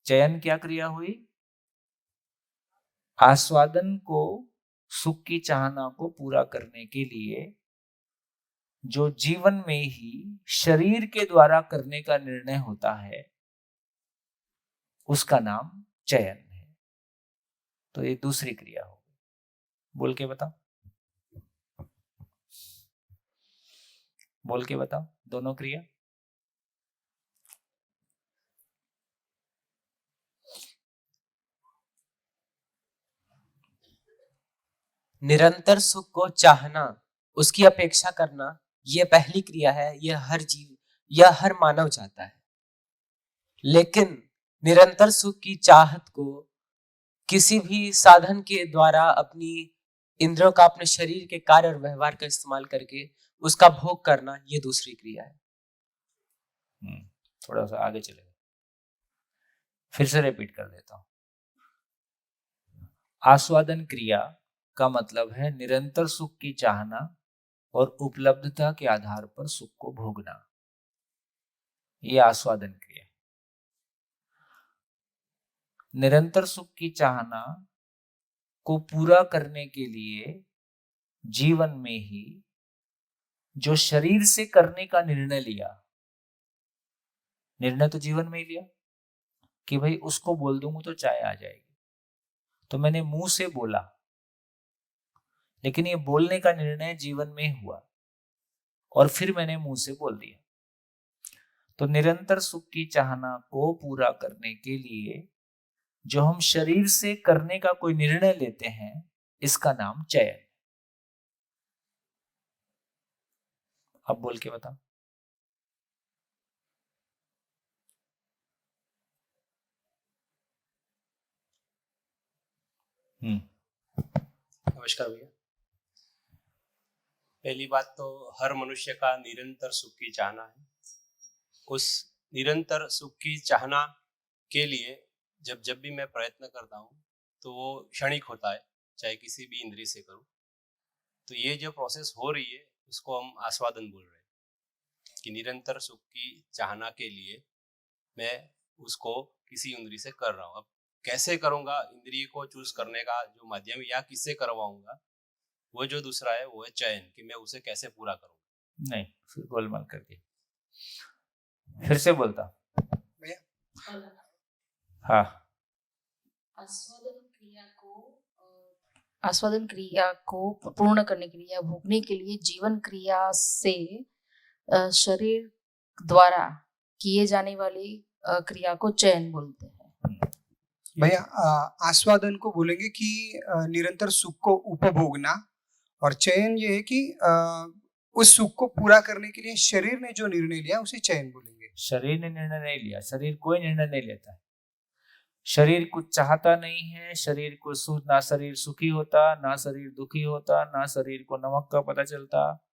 चयन क्या क्रिया हुई? आस्वादन को, सुख की चाहना को पूरा करने के लिए जो जीवन में ही शरीर के द्वारा करने का निर्णय होता है, उसका नाम चयन है। तो ये दूसरी क्रिया हो गई। बोल के बताओ, बोल के बताओ दोनों क्रिया। निरंतर सुख को चाहना, उसकी अपेक्षा करना, यह पहली क्रिया है। यह हर मानव चाहता है। लेकिन निरंतर सुख की चाहत को किसी भी साधन के द्वारा अपनी इंद्रियों का, अपने शरीर के कार्य और व्यवहार का इस्तेमाल करके उसका भोग करना, यह दूसरी क्रिया है। थोड़ा सा आगे चले, फिर से रिपीट कर देता हूं। आस्वादन क्रिया का मतलब है निरंतर सुख की चाहना और उपलब्धता के आधार पर सुख को भोगना, यह आस्वादन क्रिया। निरंतर सुख की चाहना को पूरा करने के लिए जीवन में ही जो शरीर से करने का निर्णय लिया, निर्णय तो जीवन में ही लिया कि भाई उसको बोल दूंगा तो चाय आ जाएगी, तो मैंने मुंह से बोला, लेकिन ये बोलने का निर्णय जीवन में हुआ और फिर मैंने मुंह से बोल दिया। तो निरंतर सुख की चाहना को पूरा करने के लिए जो हम शरीर से करने का कोई निर्णय लेते हैं, इसका नाम चयन। अब बोल के बताओ। नमस्कार भैया। पहली बात तो हर मनुष्य का निरंतर सुख की चाहना है। उस निरंतर सुख की चाहना के लिए जब भी मैं प्रयत्न करता हूँ तो वो क्षणिक होता है, चाहे किसी भी इंद्रिय से करूँ। तो ये जो प्रोसेस हो रही है उसको हम आस्वादन बोल रहे हैं कि निरंतर सुख की चाहना के लिए मैं उसको किसी इंद्रिय से कर रहा हूँ। अब कैसे करूँगा, इंद्रिय को चूज करने का जो माध्यम या किससे करवाऊंगा, वो जो दूसरा है वो है चयन, कि मैं उसे कैसे पूरा करूँगा। नहीं, फिर गोलमाल करके फिर से बोलता। हाँ, आस्वादन क्रिया को पूर्ण करने के लिए या भोगने के लिए जीवन क्रिया से शरीर द्वारा किए जाने वाली क्रिया को चयन बोलते हैं। भैया आस्वादन को बोलेंगे कि निरंतर सुख को उपभोगना, और चयन ये है कि उस सुख को पूरा करने के लिए शरीर ने जो निर्णय लिया उसे चयन बोलेंगे। शरीर ने निर्णय नहीं लिया, शरीर कोई निर्णय नहीं लेता है। शरीर कुछ चाहता नहीं है, शरीर को ना शरीर सुखी होता, ना शरीर दुखी होता, ना शरीर को नमक का पता चलता।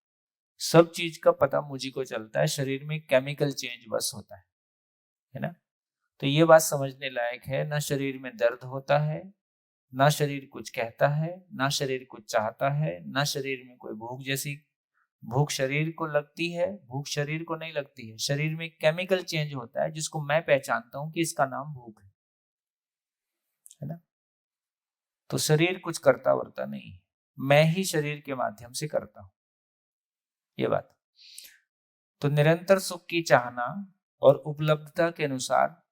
सब चीज का पता मुझी को चलता है, शरीर में केमिकल चेंज बस होता है ना। तो ये बात समझने लायक है। ना शरीर में दर्द होता है, ना शरीर कुछ कहता है, ना शरीर कुछ चाहता है, ना शरीर में कोई भूख जैसी भूख शरीर को लगती है, भूख शरीर को नहीं लगती है। शरीर में केमिकल चेंज होता है जिसको मैं पहचानता हूं कि इसका नाम भूख है ना। तो शरीर कुछ करता वर्ता नहीं है, मैं ही शरीर के माध्यम से करता हूं, ये बात। तो निरंतर सुख की चाहना और उपलब्धता के अनुसार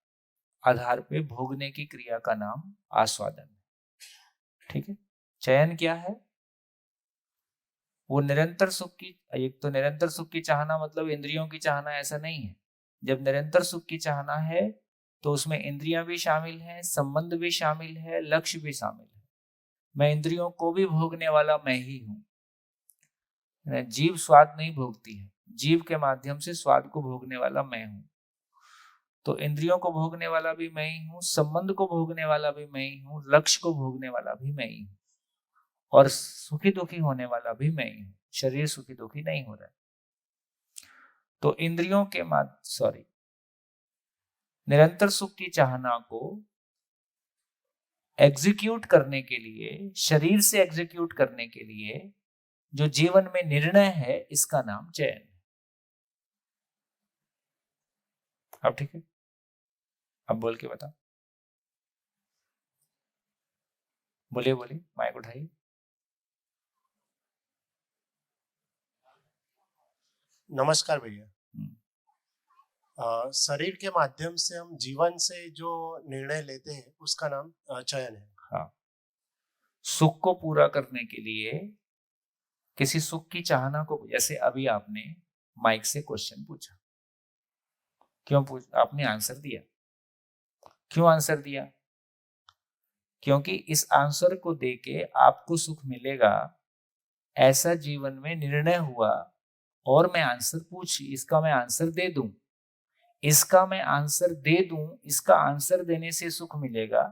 आधार पे भोगने की क्रिया का नाम आस्वादन है, ठीक है। चयन क्या है? वो निरंतर सुख की, एक तो निरंतर सुख की चाहना मतलब इंद्रियों की चाहना, ऐसा नहीं है। जब निरंतर सुख की चाहना है तो उसमें इंद्रियां भी शामिल हैं, संबंध भी शामिल है, लक्ष्य भी शामिल है। मैं इंद्रियों को भी भोगने वाला मैं ही हूं। जीव स्वाद नहीं भोगती है, जीव के माध्यम से स्वाद को भोगने वाला मैं हूं। तो इंद्रियों को भोगने वाला भी मैं ही हूँ, संबंध को भोगने वाला भी मैं ही हूँ, लक्ष्य को भोगने वाला भी मैं ही हूँ, और सुखी दुखी होने वाला भी मैं ही हूँ। शरीर सुखी दुखी नहीं हो रहा है। तो इंद्रियों के निरंतर सुख की चाहना को एग्जीक्यूट करने के लिए, शरीर से एग्जीक्यूट करने के लिए जो जीवन में निर्णय है, इसका नाम चयन है। अब ठीक है, अब बोल के बताओ, बोलिए बोलिए, माइक उठाइए। नमस्कार भैया। शरीर के माध्यम से हम जीवन से जो निर्णय लेते हैं उसका नाम चयन है। हाँ, सुख को पूरा करने के लिए किसी सुख की चाहना को, जैसे अभी आपने माइक से क्वेश्चन पूछा, क्यों पूछा? आपने आंसर दिया। क्यों आंसर दिया? क्योंकि इस आंसर को देके आपको सुख मिलेगा, ऐसा जीवन में निर्णय हुआ और मैं आंसर पूछी, इसका मैं आंसर दे दूं, इसका मैं आंसर दे दूं, इसका आंसर देने से सुख मिलेगा,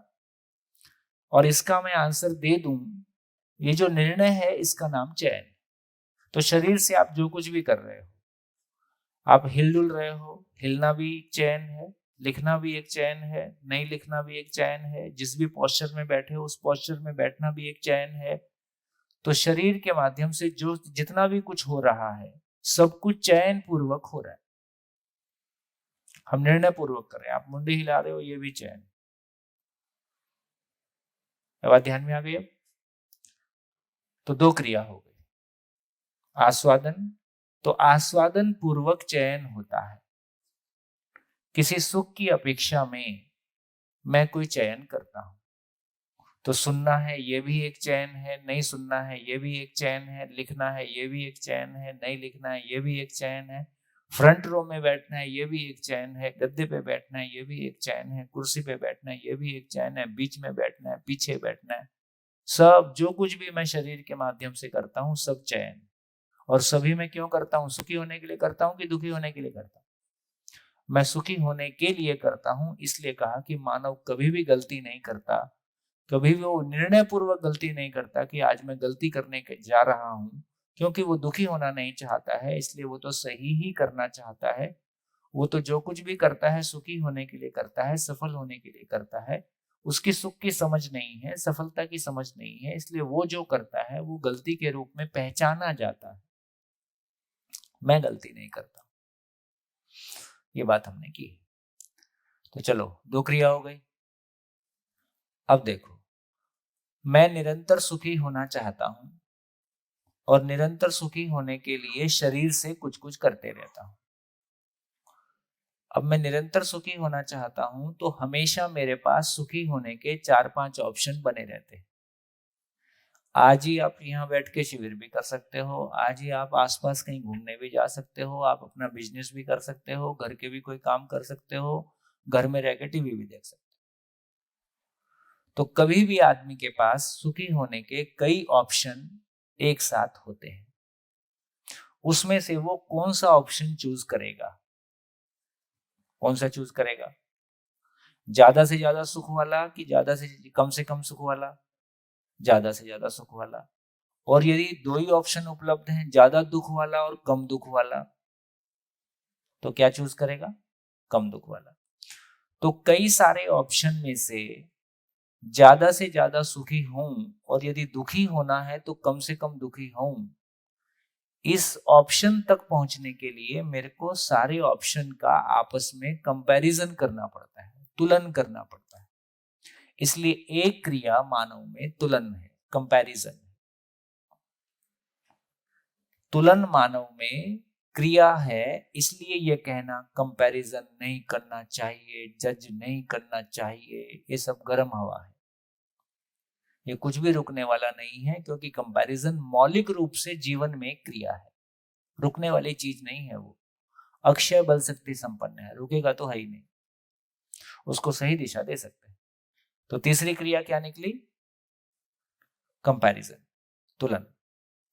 और इसका मैं आंसर दे दूं, ये जो निर्णय है इसका नाम चयन। तो शरीर से आप जो कुछ भी कर रहे हो, आप हिलडुल रहे हो, हिलना भी चयन है, लिखना भी एक चयन है, नहीं लिखना भी एक चयन है, जिस भी पोस्चर में बैठे हो उस पोस्चर में बैठना भी एक चयन है। तो शरीर के माध्यम से जो जितना भी कुछ हो रहा है सब कुछ चयन पूर्वक हो रहा है। हम निर्णय पूर्वक कर रहे हैं। आप मुंडी हिला रहे हो, ये भी चयन। बात ध्यान में आ गई? अब तो दो क्रिया हो गई। आस्वादन, तो आस्वादन पूर्वक चयन होता है। किसी सुख की अपेक्षा में मैं कोई चयन करता हूं, तो सुनना है ये भी एक चयन है, नहीं सुनना है ये भी एक चयन है, लिखना है ये भी एक चयन है, नहीं लिखना है ये भी एक चयन है, फ्रंट रो में बैठना है ये भी एक चयन है, गद्दे पे बैठना है ये भी एक चयन है, कुर्सी पे बैठना है ये भी एक चयन है, बीच में बैठना है, पीछे बैठना है, सब जो कुछ भी मैं शरीर के माध्यम से करता हूँ सब चयन। और सभी मैं क्यों करता हूँ? सुखी होने के लिए करता हूँ कि दुखी होने के लिए करता हूँ? मैं सुखी होने के लिए करता हूँ। इसलिए कहा कि मानव कभी भी गलती नहीं करता, कभी भी वो निर्णय पूर्वक गलती नहीं करता कि आज मैं गलती करने जा रहा हूँ, क्योंकि वो दुखी होना नहीं चाहता है, इसलिए वो तो सही ही करना चाहता है। वो तो जो कुछ भी करता है सुखी होने के लिए करता है, सफल होने के लिए करता है। उसकी सुख की समझ नहीं है, सफलता की समझ नहीं है, इसलिए वो जो करता है वो गलती के रूप में पहचाना जाता है। मैं गलती नहीं करता, ये बात हमने की। तो चलो, दो क्रिया हो गई। अब देखो, मैं निरंतर सुखी होना चाहता हूं और निरंतर सुखी होने के लिए शरीर से कुछ कुछ करते रहता हूं। अब मैं निरंतर सुखी होना चाहता हूं तो हमेशा मेरे पास सुखी होने के 4-5 ऑप्शन बने रहते हैं। आज ही आप यहाँ बैठ के शिविर भी कर सकते हो, आज ही आप आसपास कहीं घूमने भी जा सकते हो, आप अपना बिजनेस भी कर सकते हो, घर के भी कोई काम कर सकते हो, घर में रह के टीवी भी देख सकते हो। तो कभी भी आदमी के पास सुखी होने के कई ऑप्शन एक साथ होते हैं। उसमें से वो कौन सा ऑप्शन चूज करेगा? कौन सा चूज करेगा? ज्यादा से ज्यादा सुख वाला कि ज्यादा से कम सुख वाला? ज्यादा से ज्यादा सुख वाला। और यदि दो ही ऑप्शन उपलब्ध हैं, ज्यादा दुख वाला और कम दुख वाला, तो क्या चूज करेगा? कम दुख वाला। तो कई सारे ऑप्शन में से ज्यादा से ज्यादा सुखी हूं और यदि दुखी होना है तो कम से कम दुखी हूं, इस ऑप्शन तक पहुंचने के लिए मेरे को सारे ऑप्शन का आपस में कंपैरिजन करना पड़ता है, तुलन करना पड़ता है। इसलिए एक क्रिया मानव में तुलन है, कंपैरिजन है। तुलन मानव में क्रिया है, इसलिए यह कहना कंपैरिजन नहीं करना चाहिए, जज नहीं करना चाहिए, ये सब गर्म हवा है। ये कुछ भी रुकने वाला नहीं है, क्योंकि कंपैरिजन मौलिक रूप से जीवन में क्रिया है, रुकने वाली चीज नहीं है। वो अक्षय बल शक्ति संपन्न है, रुकेगा तो है ही नहीं, उसको सही दिशा दे सकते हैं। तो तीसरी क्रिया क्या निकली? कंपैरिजन, तुलन,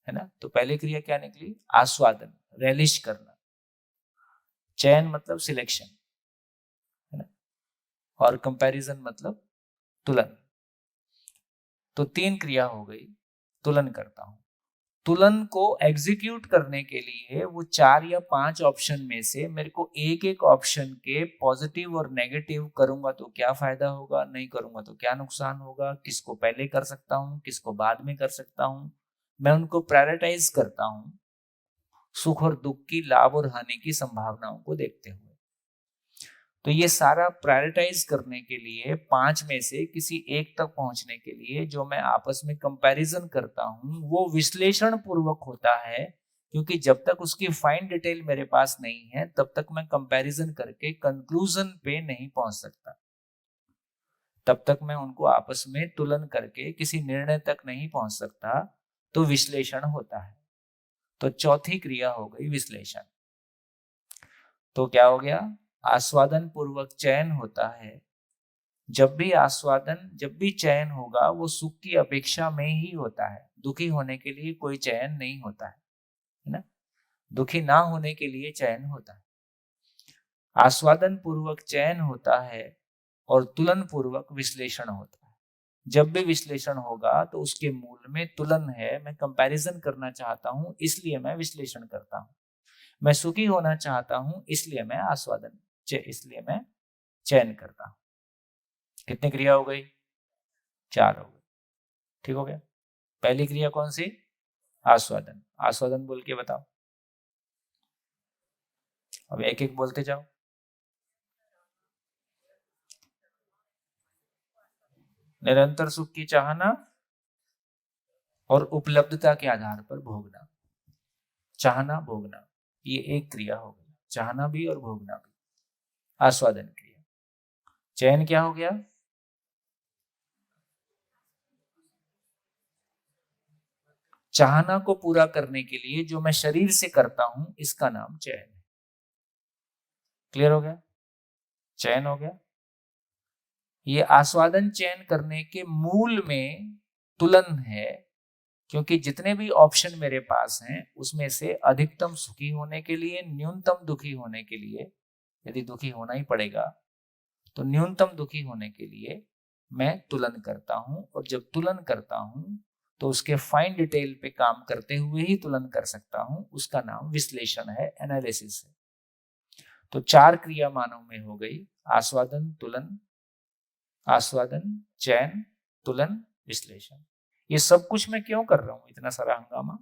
है ना। तो पहली क्रिया क्या निकली? आस्वादन, रेलिश करना। चयन मतलब सिलेक्शन, है ना, और कंपैरिजन मतलब तुलन। तो तीन क्रिया हो गई। तुलन करता हूं, तुलन को एग्जीक्यूट करने के लिए वो 4 या 5 ऑप्शन में से मेरे को एक एक ऑप्शन के पॉजिटिव और नेगेटिव करूंगा तो क्या फायदा होगा, नहीं करूंगा तो क्या नुकसान होगा, किसको पहले कर सकता हूँ, किसको बाद में कर सकता हूँ, मैं उनको प्रायोरिटाइज करता हूँ सुख और दुख की, लाभ और हानि की संभावनाओं को देखते हुए। तो ये सारा प्रायोरिटाइज करने के लिए 5 में से किसी एक तक पहुंचने के लिए जो मैं आपस में कंपैरिजन करता हूं वो विश्लेषण पूर्वक होता है, क्योंकि जब तक उसकी फाइन डिटेल मेरे पास नहीं है तब तक मैं कंपैरिजन करके कंक्लूजन पे नहीं पहुंच सकता, तब तक मैं उनको आपस में तुलन करके किसी निर्णय तक नहीं पहुंच सकता। तो विश्लेषण होता है। तो चौथी क्रिया हो गई विश्लेषण। तो क्या हो गया, आस्वादन पूर्वक चयन होता है। जब भी चयन होगा वो सुख की अपेक्षा में ही होता है, दुखी होने के लिए कोई चयन नहीं होता है ना, दुखी ना होने के लिए चयन होता है। आस्वादन पूर्वक चयन होता है और तुलन पूर्वक विश्लेषण होता है। जब भी विश्लेषण होगा तो उसके मूल में तुलन है, मैं कंपैरिजन करना चाहता हूं इसलिए मैं विश्लेषण करता हूं, मैं सुखी होना चाहता हूं इसलिए मैं इसलिए मैं चयन करता हूं। कितनी क्रिया हो गई, 4 हो गई। ठीक हो गया। पहली क्रिया कौन सी, आस्वादन। आस्वादन बोल के बताओ, अब एक एक बोलते जाओ। निरंतर सुख की चाहना और उपलब्धता के आधार पर भोगना। चाहना भोगना ये एक क्रिया हो गई, चाहना भी और भोगना भी, आस्वादन क्रिया। चयन क्या हो गया, चाहना को पूरा करने के लिए जो मैं शरीर से करता हूं इसका नाम चयन है। क्लियर हो गया, चयन हो गया। ये आस्वादन चयन करने के मूल में तुलन है, क्योंकि जितने भी ऑप्शन मेरे पास हैं उसमें से अधिकतम सुखी होने के लिए, न्यूनतम दुखी होने के लिए, यदि दुखी होना ही पड़ेगा तो न्यूनतम दुखी होने के लिए मैं तुलन करता हूं। और जब तुलन करता हूं तो उसके फाइन डिटेल पे काम करते हुए ही तुलन कर सकता हूं, उसका नाम विश्लेषण है, एनालिसिस है। तो 4 क्रिया मानव में हो गई, आस्वादन, तुलन, आस्वादन, चयन, तुलन, विश्लेषण। ये सब कुछ मैं क्यों कर रहा हूं, इतना सारा हंगामा,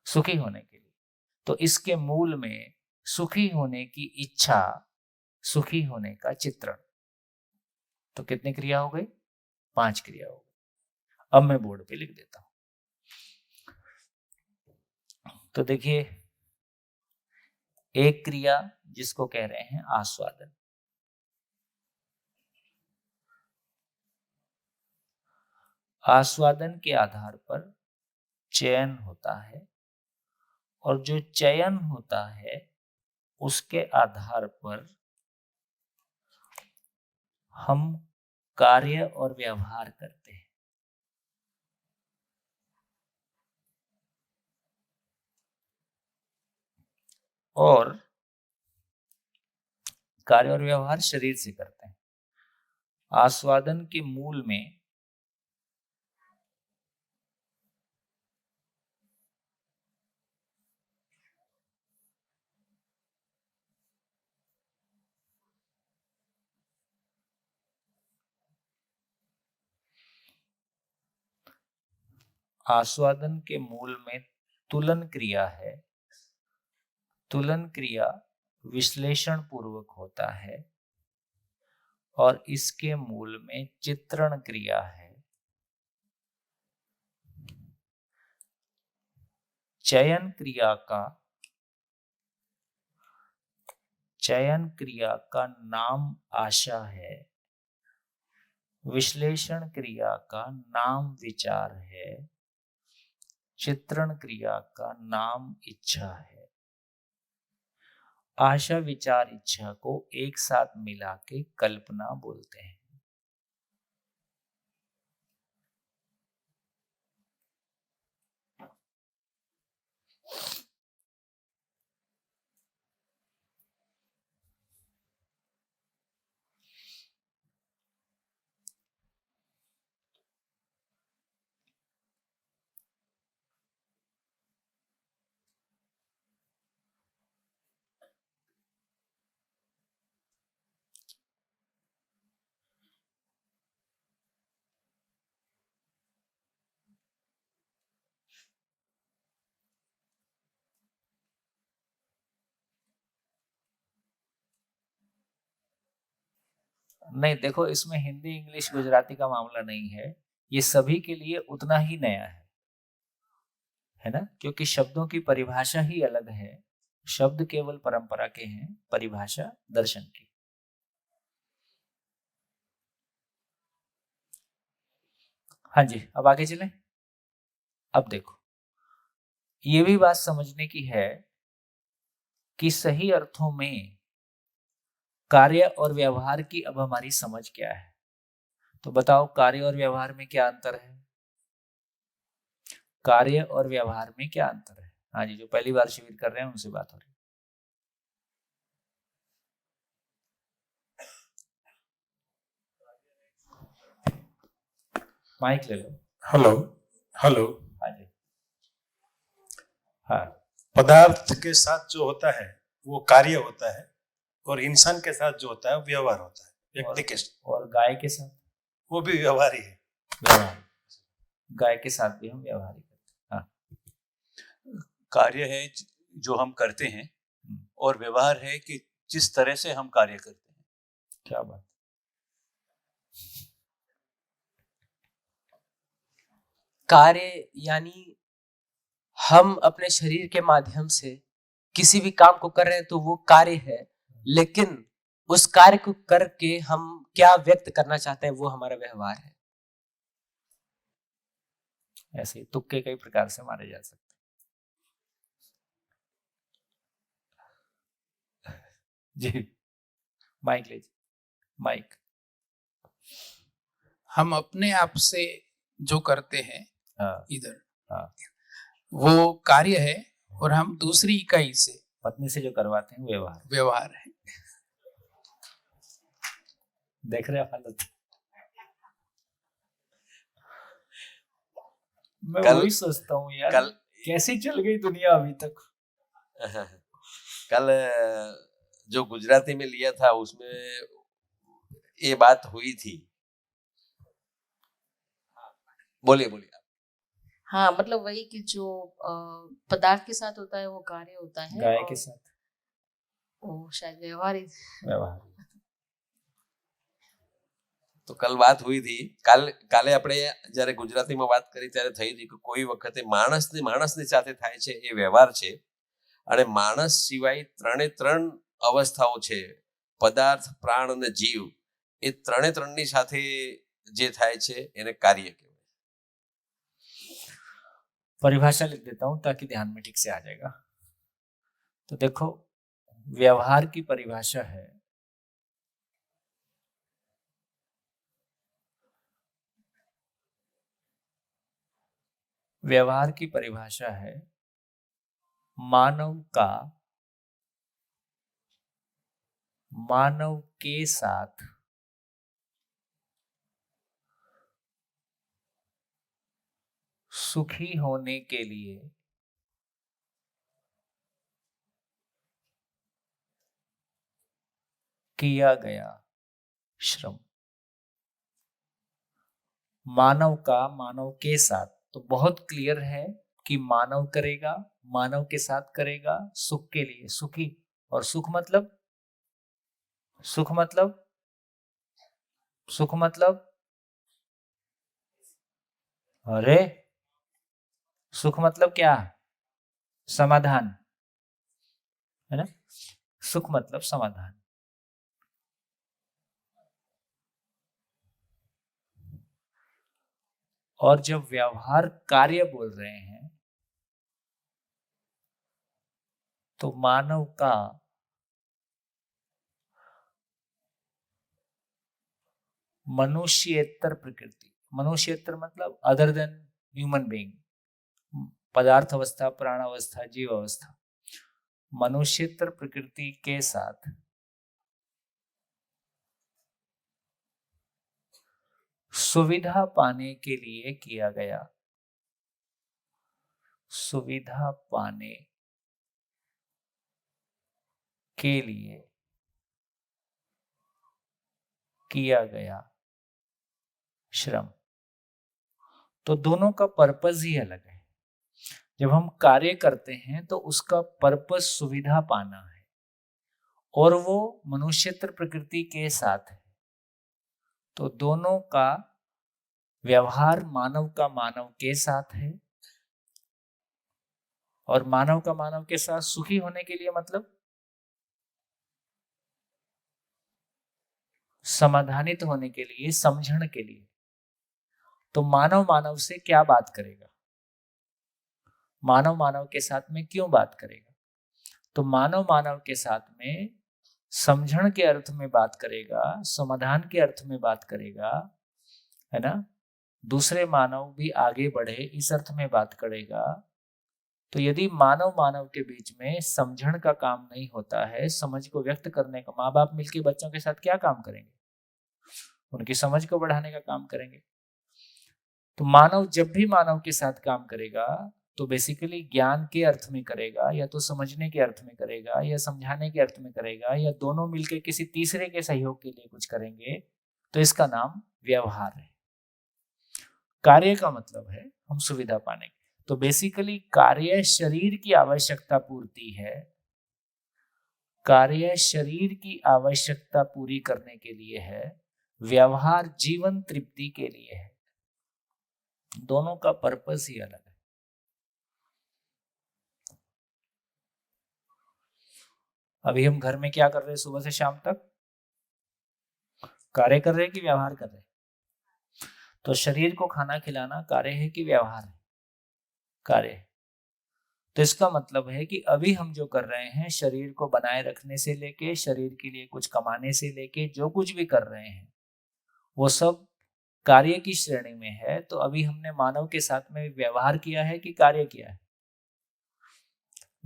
सुखी होने के लिए। तो इसके मूल में सुखी होने की इच्छा, सुखी होने का चित्रण। तो कितनी क्रिया हो गई, 5 क्रिया हो गई। अब मैं बोर्ड पे लिख देता हूं। तो देखिए, एक क्रिया जिसको कह रहे हैं आस्वादन। आस्वादन के आधार पर चयन होता है और जो चयन होता है उसके आधार पर हम कार्य और व्यवहार करते हैं। और कार्य और व्यवहार शरीर से करते हैं। आस्वादन के मूल में तुलन क्रिया है। तुलन क्रिया विश्लेषण पूर्वक होता है और इसके मूल में चित्रण क्रिया है। चयन क्रिया का नाम आशा है, विश्लेषण क्रिया का नाम विचार है, चित्रण क्रिया का नाम इच्छा है। आशा, विचार, इच्छा को एक साथ मिला के कल्पना बोलते हैं। नहीं, देखो इसमें हिंदी इंग्लिश गुजराती का मामला नहीं है, ये सभी के लिए उतना ही नया है ना, क्योंकि शब्दों की परिभाषा ही अलग है। शब्द केवल परंपरा के हैं, परिभाषा दर्शन की। हाँ जी, अब आगे चलें। अब देखो, ये भी बात समझने की है कि सही अर्थों में कार्य और व्यवहार की अब हमारी समझ क्या है। तो बताओ, कार्य और व्यवहार में क्या अंतर है? कार्य और व्यवहार में क्या अंतर है? हाँ जी, जो पहली बार शिविर कर रहे हैं उनसे बात हो रही है। माइक ले लो। Hello hello. हाँ जी। हाँ, पदार्थ के साथ जो होता है वो कार्य होता है, और इंसान के साथ जो होता है वो व्यवहार होता है, व्यक्ति के साथ। और गाय के साथ वो भी व्यवहार ही है। व्यवहार, गाय के साथ भी हम व्यवहार ही करते हैं। हाँ, कार्य है जो हम करते हैं, और व्यवहार है कि जिस तरह से हम कार्य करते हैं। क्या बात। कार्य यानी हम अपने शरीर के माध्यम से किसी भी काम को कर रहे हैं तो वो कार्य है, लेकिन उस कार्य को करके हम क्या व्यक्त करना चाहते हैं वो हमारा व्यवहार है। ऐसे ही तुक्के कई प्रकार से मारे जा सकते हैं। जी, माइक लीजिए, माइक। हम अपने आप से जो करते हैं इधर, वो कार्य है, और हम दूसरी इकाई से, पत्नी से जो करवाते हैं व्यवहार, व्यवहार है। देख रहे हो हालत। मैं वही सोचता हूँ यार, कल कैसे चल गई दुनिया अभी तक। कल जो गुजराती में लिया था उसमें ये बात हुई थी। बोलिए बोलिए। हाँ, मतलब वही कि जो पदार्थ के साथ होता है वो कार्य होता है, गाय के साथ वो शायद व्यवहार ही। व्यवहार। તો કલ વાત હુઈ थी, કાલે આપણે જ્યારે ગુજરાતીમાં વાત કરી ત્યારે થઈ હતી કે કોઈ વખતે માણસની સાથે થાય છે એ વ્યવહાર છે, અને માણસ સિવાય ત્રણ અવસ્થાઓ છે, પદાર્થ, પ્રાણ અને જીવ, એ ત્રણની સાથે જે થાય છે એને કાર્ય કહેવાય। परिभाषा लिख देता हूं ताकि ध्यान में ठीक से आ जाएगा। तो देखो, व्यवहार की परिभाषा है मानव के साथ सुखी होने के लिए किया गया श्रम। मानव के साथ, तो बहुत क्लियर है कि मानव करेगा, मानव के साथ करेगा, सुख के लिए, सुखी। और सुख मतलब अरे सुख मतलब क्या? समाधान, है ना? सुख मतलब समाधान। और जब व्यवहार कार्य बोल रहे हैं तो मानव का मनुष्येतर प्रकृति, मनुष्येतर मतलब अदर देन ह्यूमन बीइंग, पदार्थ अवस्था, प्राण अवस्था, जीव अवस्था, मनुष्येतर प्रकृति के साथ सुविधा पाने के लिए किया गया, सुविधा पाने के लिए किया गया श्रम। तो दोनों का पर्पस ही अलग है। जब हम कार्य करते हैं तो उसका पर्पस सुविधा पाना है, और वो मनुष्येतर प्रकृति के साथ है। तो दोनों का व्यवहार मानव का मानव के साथ है, और मानव का मानव के साथ सुखी होने के लिए मतलब समाधानित होने के लिए, समझण के लिए। तो मानव मानव से क्या बात करेगा, मानव मानव के साथ में क्यों बात करेगा? तो मानव मानव के साथ में समझण के अर्थ में बात करेगा, समाधान के अर्थ में बात करेगा, है ना। दूसरे मानव भी आगे बढ़े इस अर्थ में बात करेगा। तो यदि मानव मानव के बीच में समझण का काम नहीं होता है, समझ को व्यक्त करने का, माँ बाप मिलकर बच्चों के साथ क्या काम करेंगे? उनकी समझ को बढ़ाने का काम करेंगे। तो मानव जब भी मानव के साथ काम करेगा तो बेसिकली ज्ञान के अर्थ में करेगा, या तो समझने के अर्थ में करेगा, या समझाने के अर्थ में करेगा, या दोनों मिलकर किसी तीसरे के सहयोग के लिए कुछ करेंगे। तो इसका नाम व्यवहार है। कार्य का मतलब है हम सुविधा पाने के। तो बेसिकली कार्य शरीर की आवश्यकता पूर्ति है, कार्य शरीर की आवश्यकता पूरी करने के लिए है, व्यवहार जीवन तृप्ति के लिए है। दोनों का पर्पस ही अलग है। अभी हम घर में क्या कर रहे हैं? सुबह से शाम तक कार्य कर रहे हैं कि व्यवहार कर रहे हैं? तो शरीर को खाना खिलाना कार्य है कि व्यवहार है? कार्य है। तो इसका मतलब है कि अभी हम जो कर रहे हैं, शरीर को बनाए रखने से लेके, शरीर के लिए कुछ कमाने से लेके, जो कुछ भी कर रहे हैं वो सब कार्य की श्रेणी में है। तो अभी हमने मानव के साथ में व्यवहार किया है कि कार्य किया है?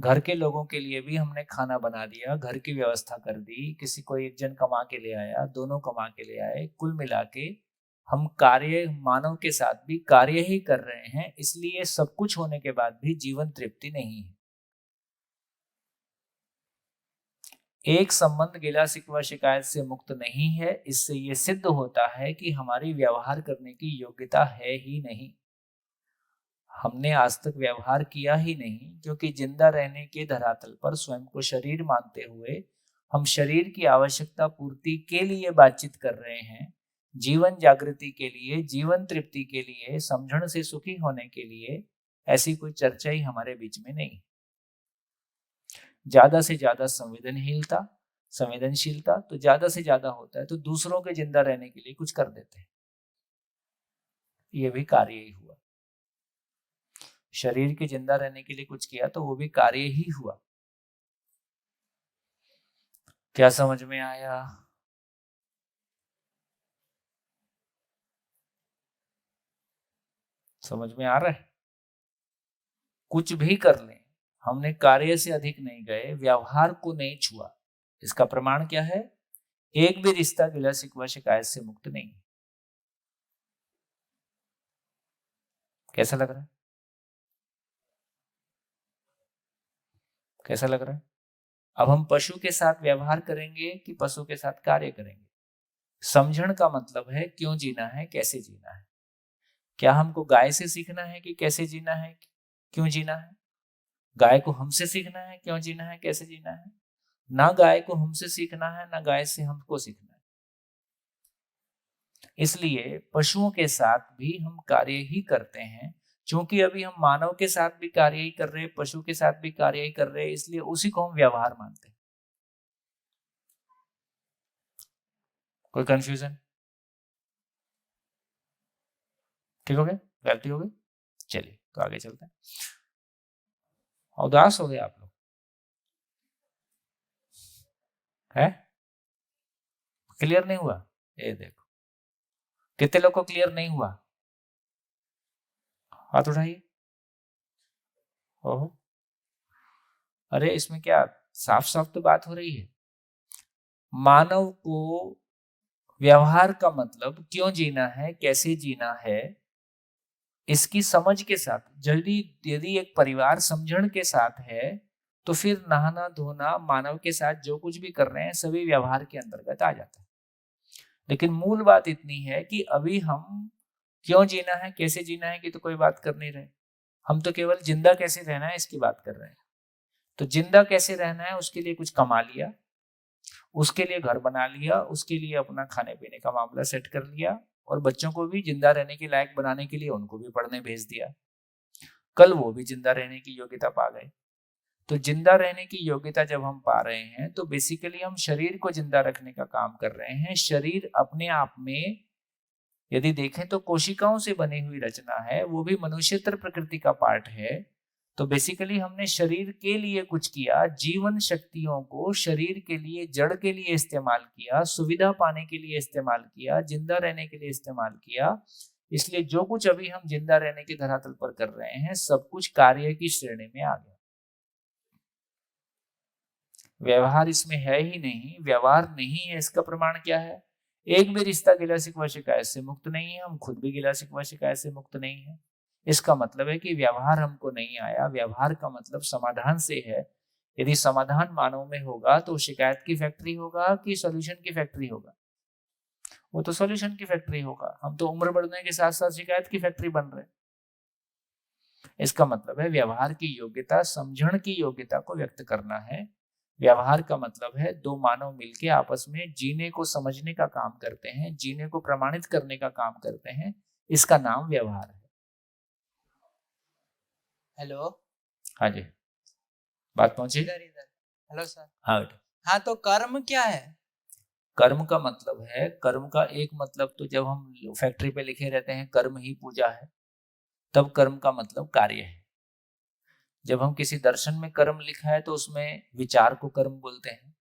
घर के लोगों के लिए भी हमने खाना बना दिया, घर की व्यवस्था कर दी, किसी को एक जन कमा के ले आया, दोनों कमा के ले आए, कुल मिला के हम कार्य, मानव के साथ भी कार्य ही कर रहे हैं। इसलिए सब कुछ होने के बाद भी जीवन तृप्ति नहीं है। एक संबंध गिला शिकवा शिकायत से मुक्त नहीं है। इससे ये सिद्ध होता है कि हमारी व्यवहार करने की योग्यता है ही नहीं। हमने आज तक व्यवहार किया ही नहीं, क्योंकि जिंदा रहने के धरातल पर स्वयं को शरीर मानते हुए हम शरीर की आवश्यकता पूर्ति के लिए बातचीत कर रहे हैं, जीवन जागृति के लिए, जीवन तृप्ति के लिए, समझण से सुखी होने के लिए ऐसी कोई चर्चा ही हमारे बीच में नहीं। ज्यादा से ज्यादा संवेदनशीलता तो ज्यादा से ज्यादा होता है तो दूसरों के जिंदा रहने के लिए कुछ कर देते हैं, ये भी कार्य ही हुआ। शरीर के जिंदा रहने के लिए कुछ किया तो वो भी कार्य ही हुआ। क्या समझ में आया? समझ में आ रहा है? कुछ भी कर लें, हमने कार्य से अधिक नहीं गए, व्यवहार को नहीं छुआ। इसका प्रमाण क्या है? एक भी रिश्ता गिला शिकवा शिकायत से मुक्त नहीं। कैसा लग रहा है? कैसा लग रहा है? अब हम पशु के साथ व्यवहार करेंगे कि पशु के साथ कार्य करेंगे? समझण का मतलब है क्यों जीना है, कैसे जीना है। क्या हमको गाय से सीखना है कि कैसे जीना है, क्यों जीना है? गाय को हमसे सीखना है क्यों जीना है, कैसे जीना है? ना गाय को हमसे सीखना है, ना गाय से हमको सीखना है। इसलिए पशुओं के साथ भी हम कार्य ही करते हैं। क्योंकि अभी हम मानव के साथ भी कार्य ही कर रहे हैं, पशु के साथ भी कार्य ही कर रहे हैं, इसलिए उसी को हम व्यवहार मानते हैं। कोई कंफ्यूजन? ठीक हो गया? गलती हो गई? चलिए तो आगे चलते हैं। उदास हो गए आप लोग? है? क्लियर नहीं हुआ? ये देखो, कितने लोग को क्लियर नहीं हुआ? हाथ उठाइए। ओहो, अरे इसमें क्या साफ साफ तो बात हो रही है। मानव को व्यवहार का मतलब क्यों जीना है, कैसे जीना है, इसकी समझ के साथ, यदि एक परिवार समझण के साथ है तो फिर नहाना धोना, मानव के साथ जो कुछ भी कर रहे हैं सभी व्यवहार के अंतर्गत आ जाता है। लेकिन मूल बात इतनी है कि अभी हम क्यों जीना है, कैसे जीना है की तो कोई बात कर नहीं रहे। हम तो केवल जिंदा कैसे रहना है इसकी बात कर रहे हैं। तो जिंदा कैसे रहना है उसके लिए कुछ कमा लिया, उसके लिए घर बना लिया, उसके लिए अपना खाने पीने का मामला सेट कर लिया, और बच्चों को भी जिंदा रहने के लायक बनाने के लिए उनको भी पढ़ने भेज दिया। कल वो भी जिंदा रहने की योग्यता पा गए। तो जिंदा रहने की योग्यता जब हम पा रहे हैं तो बेसिकली हम शरीर को जिंदा रखने का काम कर रहे हैं। शरीर अपने आप में यदि देखें तो कोशिकाओं से बनी हुई रचना है, वो भी मनुष्यतर प्रकृति का पार्ट है। तो बेसिकली हमने शरीर के लिए कुछ किया, जीवन शक्तियों को शरीर के लिए, जड़ के लिए इस्तेमाल किया, सुविधा पाने के लिए इस्तेमाल किया, जिंदा रहने के लिए इस्तेमाल किया। इसलिए जो कुछ अभी हम जिंदा रहने के धरातल पर कर रहे हैं सब कुछ कार्य की श्रेणी में आ गया। व्यवहार इसमें है ही नहीं, व्यवहार नहीं है, इसका प्रमाण क्या है? एक भी रिश्ता गिला शिकवा शिकायत से मुक्त नहीं है, हम खुद भी गिला शिकवा शिकायत से मुक्त नहीं है। इसका मतलब है कि व्यवहार हमको नहीं आया। व्यवहार का मतलब समाधान से है। यदि समाधान मानव में होगा तो शिकायत की फैक्ट्री होगा कि सॉल्यूशन की फैक्ट्री होगा? वो तो सॉल्यूशन की फैक्ट्री होगा। हम तो उम्र बढ़ने के साथ साथ शिकायत की फैक्ट्री बन रहे हैं। इसका मतलब है व्यवहार की योग्यता समझण की योग्यता को व्यक्त करना है। व्यवहार का मतलब है दो मानव मिलके आपस में जीने को समझने का काम करते हैं, जीने को प्रमाणित करने का काम करते हैं। इसका नाम व्यवहार है। हेलो। हाँ जी, बात पहुंची? इधर इधर। Hello sir. हाँ बेटा। हाँ, तो कर्म क्या है? कर्म का मतलब है, कर्म का एक मतलब तो जब हम फैक्ट्री पे लिखे रहते हैं कर्म ही पूजा है, तब कर्म का मतलब कार्य है। जब हम किसी दर्शन में कर्म लिखा है तो उसमें विचार को कर्म बोलते हैं।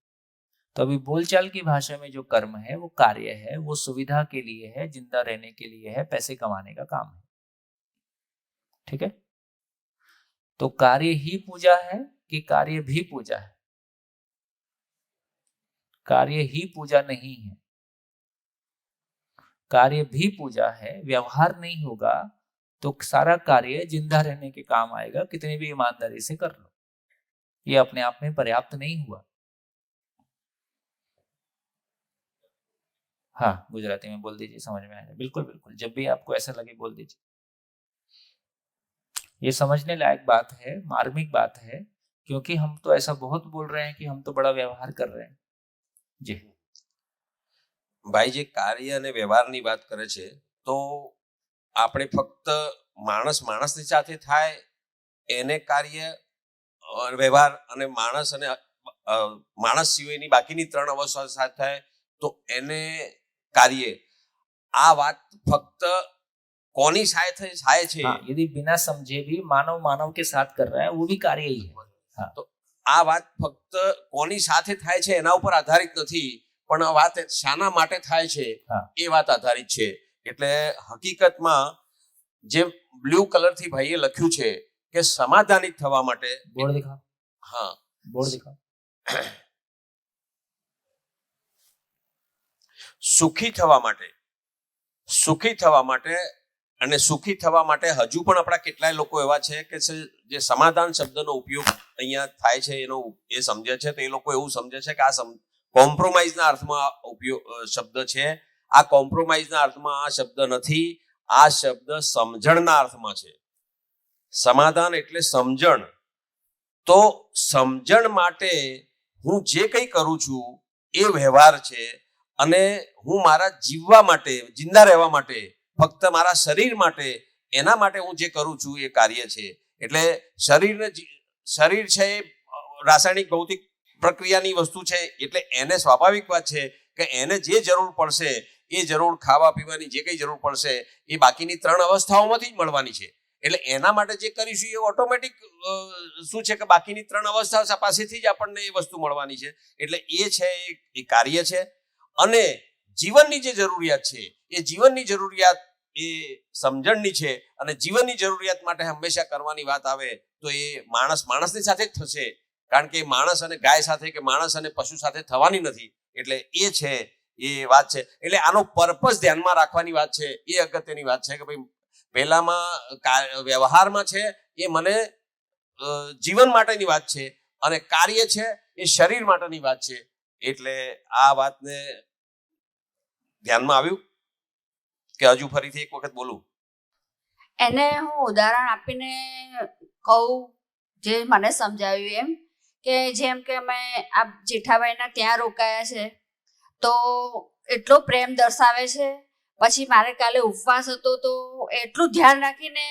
तो अभी बोलचाल की भाषा में जो कर्म है वो कार्य है, वो सुविधा के लिए है, जिंदा रहने के लिए है, पैसे कमाने का काम है। ठीक है? तो कार्य ही पूजा है कि कार्य भी पूजा है? कार्य ही पूजा नहीं है, कार्य भी पूजा है। व्यवहार नहीं होगा तो सारा कार्य जिंदा रहने के काम आएगा, कितनी भी ईमानदारी से कर लो। ये अपने आप में पर्याप्त नहीं हुआ। हाँ, गुजराती में बोल दीजिए, समझ में आएगा। बिल्कुल बिल्कुल, जब भी आपको ऐसा लगे बोल दीजिए। ये समझने लायक बात है, मार्मिक बात है, क्योंकि हम तो ऐसा बहुत बोल रहे हैं कि हम तो बड़ा व्यवहार कर रहे हैं। जी ભાઈ, જે કાર્ય અને વ્યવહારની વાત કરે છે તો આપણે ફક્ત માણસ માણસની સાથે થાય એને કાર્ય વ્યવહાર, અને માણસ અને માણસ સિવાયની બાકીની ત્રણ અવસ્થા સાથે થાય તો એને કાર્ય। આ વાત ફક્ત કોની સાથે થાય છે? हाँ, यदि बिना समझे भी मानव मानव के साथ कर रहा है वो भी कार्य ही है। हाँ। તો આ વાત ફક્ત કોની સાથે થાય છે એના ઉપર આધારિત નથી, પણ આ વાત શાના માટે થાય છે એ વાત આધારિત છે। એટલે હકીકતમાં જે બ્લુ કલર થી ભાઈએ લખ્યું છે કે સમાધાનિત થવા માટે। બોર્ડ દિખાઓ। હા, બોર્ડ દિખાઓ। સુખી થવા માટે, સુખી થવા માટે અને સુખી થવા માટે હજુ પણ આપણા કેટલાય લોકો એવા છે કે જે સમાધાન શબ્દનો ઉપયોગ અહીંયા થાય છે એનો એ સમજે છે, તો એ લોકો એવું સમજે છે કે આ કોમ્પ્રોમાઇઝના અર્થમાં ઉપયોગ શબ્દ છે। આ કોમ્પ્રોમાઇઝના અર્થમાં આ શબ્દ નથી, આ શબ્દ સમજણના અર્થમાં છે। સમાધાન એટલે સમજણ। તો સમજણ માટે હું જે કંઈ કરું છું એ વ્યવહાર છે, અને હું મારા જીવવા માટે, જિંદા રહેવા માટે, ફક્ત મારા શરીર માટે, એના માટે હું જે કરું છું એ કાર્ય છે। એટલે શરીર છે એ રાસાયણિક ભૌતિક પ્રક્રિયાની વસ્તુ છે, એટલે એને સ્વાભાવિક વાત છે કે એને જે જરૂર પડશે એ જરૂર ખાવા પીવાની જે કંઈ જરૂર પડશે એ બાકીની ત્રણ અવસ્થાઓમાંથી જ મળવાની છે। એટલે એના માટે જે કરીશું એ ઓટોમેટિક શું છે કે બાકીની ત્રણ અવસ્થાઓ પાસેથી જ આપણને એ વસ્તુ મળવાની છે। એટલે એ છે એ કાર્ય છે। અને જીવનની જે જરૂરિયાત છે એ જીવનની જરૂરિયાત એ સમજણની છે, અને જીવનની જરૂરિયાત માટે હંમેશા કરવાની વાત આવે તો એ માણસની સાથે જ થશે, કારણ કે માણસ અને ગાય સાથે કે માણસ અને પશુ સાથે થવાની નથી। એટલે એ છે એ વાત છે। એટલે આનો પર્પસ ધ્યાનમાં રાખવાની વાત છે, એ અગત્યની વાત છે કે ભાઈ પહેલામાં વ્યવહારમાં છે એ મને જીવન માટેની વાત છે, અને કાર્ય છે એ શરીર માટેની વાત છે। એટલે આ વાતને ધ્યાનમાં આવ્યું કે હજુ ફરીથી એક વખત બોલું? એને હું ઉદાહરણ આપીને કહું જે મને સમજાવ્યું એમ કે જેમ કે અમે આ જેઠાભાઈના ત્યાં રોકાયા છે તો એટલો પ્રેમ દર્શાવે છે. પછી મારે કાલે ઉપવાસ હતો તો એટલું ધ્યાન રાખીને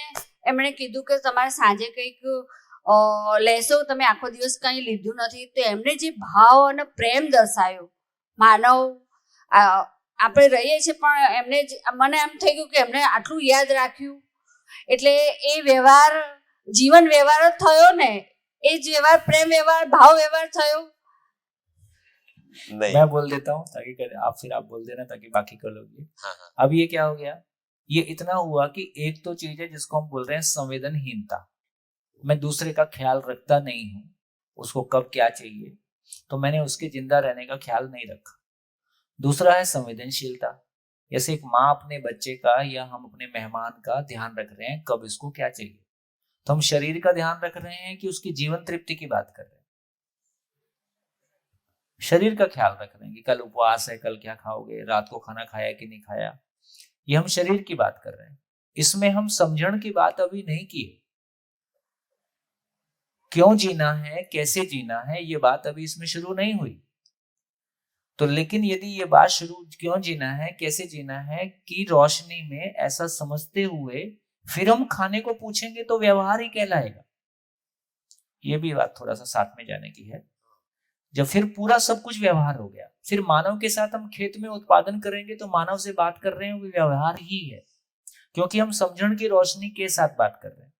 એમણે કીધું કે તમારે સાંજે કંઈક લેશો, તમે આખો દિવસ કંઈ લીધું નથી. તો એમણે જે ભાવ અને પ્રેમ દર્શાવ્યો માનવ આપણે રહીએ છીએ પણ એમને મને એમ થઈ ગયું કે એમણે આટલું યાદ રાખ્યું એટલે એ વ્યવહાર जीवन व्यवहार थयो ने, ए व्यवहार प्रेम व्यवहार भाव व्यवहार थयो. नहीं मैं बोल देता हूँ ताकि आप फिर आप बोल देना ताकि बाकी कर लोगे. अब ये क्या हो गया, ये इतना हुआ कि एक तो चीज है जिसको हम बोल रहे हैं संवेदनहीनता. मैं दूसरे का ख्याल रखता नहीं हूँ, उसको कब क्या चाहिए तो मैंने उसके जिंदा रहने का ख्याल नहीं रखा. दूसरा है संवेदनशीलता, जैसे एक माँ अपने बच्चे का या हम अपने मेहमान का ध्यान रख रहे हैं कब इसको क्या चाहिए. तो हम शरीर का ध्यान रख रहे हैं कि उसकी जीवन तृप्ति की बात कर रहे हैं. शरीर का ख्याल रख रहे हैं कि कल उपवास है, कल क्या खाओगे, रात को खाना खाया कि नहीं खाया, ये हम शरीर की बात कर रहे हैं. इसमें हम समझण की बात अभी नहीं की है. क्यों जीना है, कैसे जीना है, ये बात अभी इसमें शुरू नहीं हुई. तो लेकिन यदि ये बात शुरू क्यों जीना है, कैसे जीना है की रोशनी में ऐसा समझते हुए फिर हम खाने को पूछेंगे तो व्यवहार ही कहलाएगा. ये भी बात थोड़ा सा साथ में जाने की है. जब फिर पूरा सब कुछ व्यवहार हो गया, फिर मानव के साथ हम खेत में उत्पादन करेंगे तो मानव से बात कर रहे हैं वो व्यवहार ही है, क्योंकि हम समझण की रोशनी के साथ बात कर रहे हैं.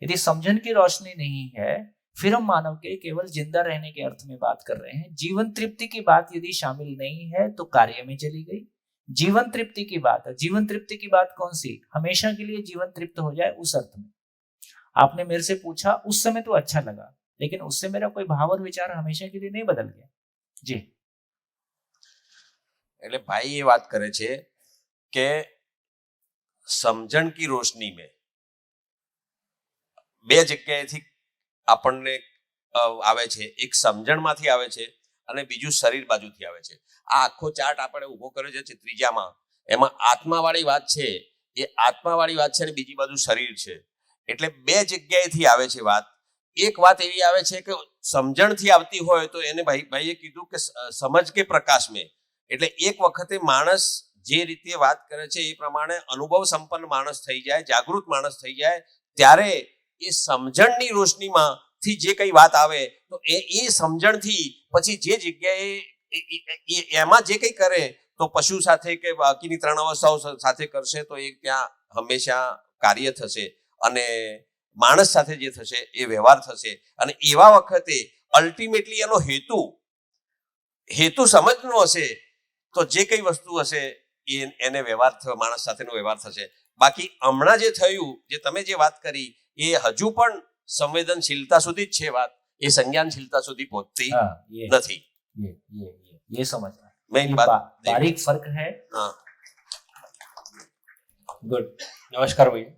यदि समझण की रोशनी नहीं है फिर हम मानव के केवल जिंदा रहने के अर्थ में बात कर रहे हैं. जीवन तृप्ति की बात यदि शामिल नहीं है तो कार्य में चली गई. जीवन तृप्ति की बात है. जीवन तृप्ति की बात कौन सी, हमेशा के लिए जीवन तृप्त हो जाए उस अर्थ में. आपने मेरे से पूछा उस समय तो अच्छा लगा, लेकिन उससे मेरा कोई भाव और विचार हमेशा के लिए नहीं बदल गया. जी એટલે ભાઈ એ વાત કરે છે કે સમજણ की રોશની में બે જગ્યાએથી આપણને આવે છે. એક સમજણમાંથી આવે છે અને બીજું શરીર બાજુથી આવે છે. આ આખો ચાર્ટ આપણે ઊભો કર્યો છે ત્રીજામાં, એમાં આત્માવાળી વાત છે, એ આત્માવાળી વાત છે અને બીજી બાજુ શરીર છે. એટલે બે જગ્યાએથી આવે છે વાત. એક વાત એવી આવે છે કે સમજણથી આવતી હોય તો એને ભાઈએ કીધું કે સમજ કે પ્રકાશ में, એટલે એક વખતે માણસ જે રીતે વાત કરે છે એ પ્રમાણે અનુભવ સંપન્ન માણસ થઈ જાય, જાગૃત માણસ થઈ જાય, ત્યારે એ સમજણની રોશનીમાંથી જે કઈ વાત આવે તો એ સમજણથી પછી જે જગ્યાએ એમાં જે કઈ કરે તો પશુ સાથે કે બાકીની ત્રણ અવસ્થાઓ સાથે કરશે તો એ ત્યાં હંમેશા કાર્ય થશે અને માણસ સાથે જે થશે એ વ્યવહાર થશે. અને એવા વખતે અલ્ટિમેટલી એનો હેતુ સમજનો હશે તો જે કઈ વસ્તુ હશે એને વ્યવહાર માણસ સાથેનો વ્યવહાર થશે. બાકી હમણાં જે થયું, જે તમે જે વાત કરી એ હજુ પણ સંવેદનશીલતા સુધી જ છે વાત, એ સંज्ञानशीलता સુધી પહોંચતી નથી. ये समझना मेन बात बारीक फर्क है. गुड. नमस्कार भैया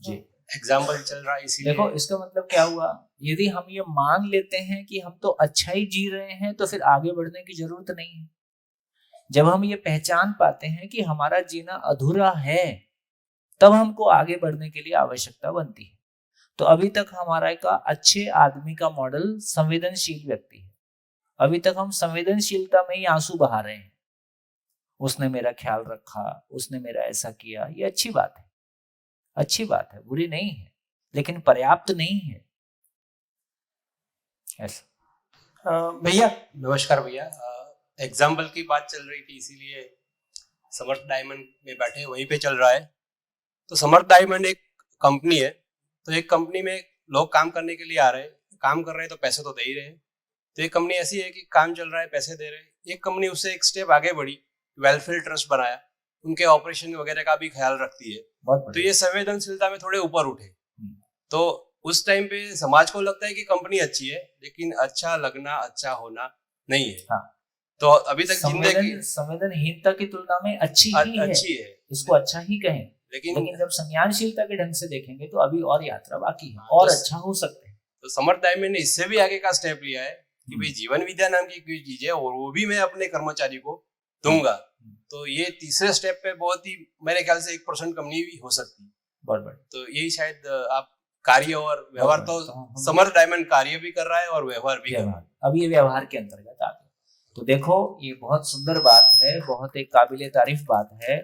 जी. एग्जाम्पल चल रहा है इसीलिए. देखो इसका मतलब क्या हुआ, यदि हम ये मान लेते हैं कि हम तो अच्छा ही जी रहे हैं तो फिर आगे बढ़ने की जरूरत नहीं है. जब हम ये पहचान पाते हैं कि हमारा जीना अधूरा है तब हमको आगे बढ़ने के लिए आवश्यकता बनती है. तो अभी तक हमारा का अच्छे आदमी का मॉडल संवेदनशील व्यक्ति है. अभी तक हम संवेदनशीलता में ही आंसू बहा रहे हैं. उसने मेरा ख्याल रखा, उसने मेरा ऐसा किया, ये अच्छी बात है, अच्छी बात है, बुरी नहीं है, लेकिन पर्याप्त नहीं है. ऐसा भैया नमस्कार भैया. एग्जाम्पल की बात चल रही थी इसीलिए समर्थ डायमंड में बैठे वहीं पे चल रहा है. तो समर्थ डायमंड एक कंपनी है, तो एक कंपनी में लोग काम करने के लिए आ रहे हैं, काम कर रहे हैं तो पैसे तो दे ही रहे हैं. तो एक कंपनी ऐसी है कि काम चल रहा है, पैसे दे रहे हैं. एक कंपनी उससे एक स्टेप आगे बढ़ी, वेलफेयर ट्रस्ट बनाया, उनके ऑपरेशन वगैरह का भी ख्याल रखती है. तो ये संवेदनशीलता में थोड़े ऊपर उठे. तो उस टाइम पे समाज को लगता है कि कंपनी अच्छी है, लेकिन अच्छा लगना, अच्छा होना नहीं है. हाँ. तो अभी तक जिंदगी संवेदनहीनता की तुलना में अच्छी ही है, इसको अच्छा ही कहें. लेकिन जब संज्ञानशीलता के ढंग से देखेंगे तो अभी और यात्रा बाकी है, और अच्छा हो सकते हैं. तो समर्थ डायमंड ने इससे भी आगे का स्टेप लिया है कि भाई जीवन विद्या नाम की कोई चीज है और वो भी मैं अपने कर्मचारी को दूंगा. तो ये तीसरे स्टेप पे बहुत ही मेरे ख्याल से 1% कंपनी भी हो सकती है. बहुत. तो यही शायद आप कार्य और व्यवहार तो समर्थ डायमंड कार्य भी कर रहा है और व्यवहार भी कर रहा है। अब ये व्यवहार के अंतर्गत आ गया। तो देखो ये बहुत सुंदर बात है, बहुत एक काबिले तारीफ बात है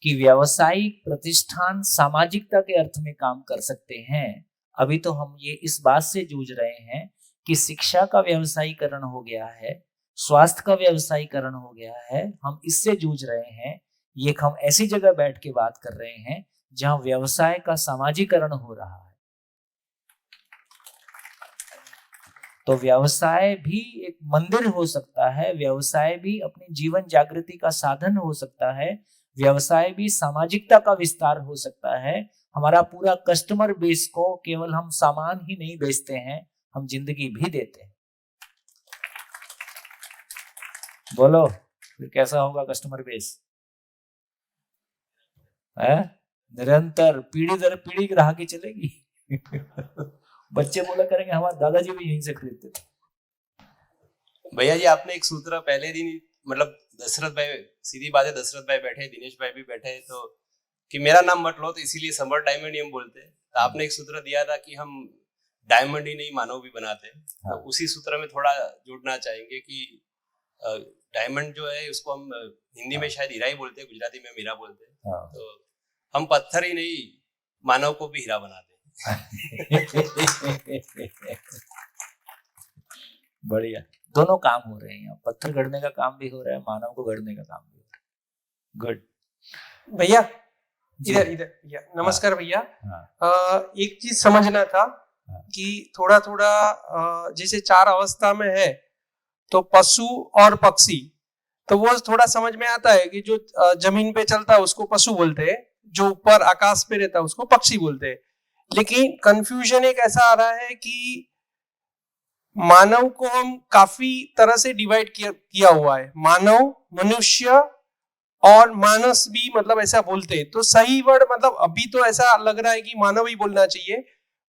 कि व्यावसायिक प्रतिष्ठान सामाजिकता के अर्थ में काम कर सकते हैं। अभी तो हम ये इस बात से जूझ रहे हैं कि शिक्षा का व्यवसायीकरण हो गया है, स्वास्थ्य का व्यवसायीकरण हो गया है, हम इससे जूझ रहे हैं। ये हम ऐसी जगह बैठ के बात कर रहे हैं जहां व्यवसाय का सामाजिकरण हो रहा है। तो व्यवसाय भी एक मंदिर हो सकता है, व्यवसाय भी अपनी जीवन जागृति का साधन हो सकता है, व्यवसाय भी सामाजिकता का विस्तार हो सकता है। हमारा पूरा कस्टमर बेस को केवल हम सामान ही नहीं बेचते हैं, हम जिंदगी भी देते हैं। बोलो फिर कैसा होगा कस्टमर बेस? है निरंतर पीढ़ी दर पीढ़ी ग्राहकी चलेगी। बच्चे बोला करेंगे हमारे दादाजी भी यहीं से खरीदते थे। भैया जी आपने एक सूत्र पहले दिन मतलब दशरथ भाई, सीधी बात है, दशरथ भाई बैठे, दिनेश भाई भी बैठे, तो कि मेरा नाम मत लो, तो इसीलिए समर डायमंड ही हम बोलते हैं। तो आपने एक सूत्र दिया था कि हम डायमंड ही नहीं मानव भी बनाते हैं। हाँ। तो उसी सूत्र में थोड़ा जुड़ना चाहेंगे कि डायमंड जो है उसको हम हिंदी में शायद हीरा ही बोलते हैं, गुजराती में हीरा बोलते हैं। हाँ। तो हम पत्थर ही नहीं मानव को भी हीरा बनाते बढ़िया, दोनों काम हो रहे हैं यहाँ, पत्थर गढ़ने का काम भी हो रहा है, मानव को गढ़ने का काम भी हो रहा है। गुड भैया जी। इधर इधर भैया, नमस्कार भैया। हाँ। एक चीज समझना था कि थोड़ा थोड़ा जैसे 4 अवस्था में है तो पशु और पक्षी, तो वो थोड़ा समझ में आता है कि जो जमीन पे चलता है उसको पशु बोलते हैं, जो ऊपर आकाश पे रहता है उसको पक्षी बोलते हैं। लेकिन कंफ्यूजन एक ऐसा आ रहा है कि मानव को हम काफी तरह से डिवाइड किया हुआ है, मानव, मनुष्य और मानस भी मतलब ऐसा बोलते हैं। तो सही वर्ड मतलब अभी तो ऐसा लग रहा है कि मानव ही बोलना चाहिए,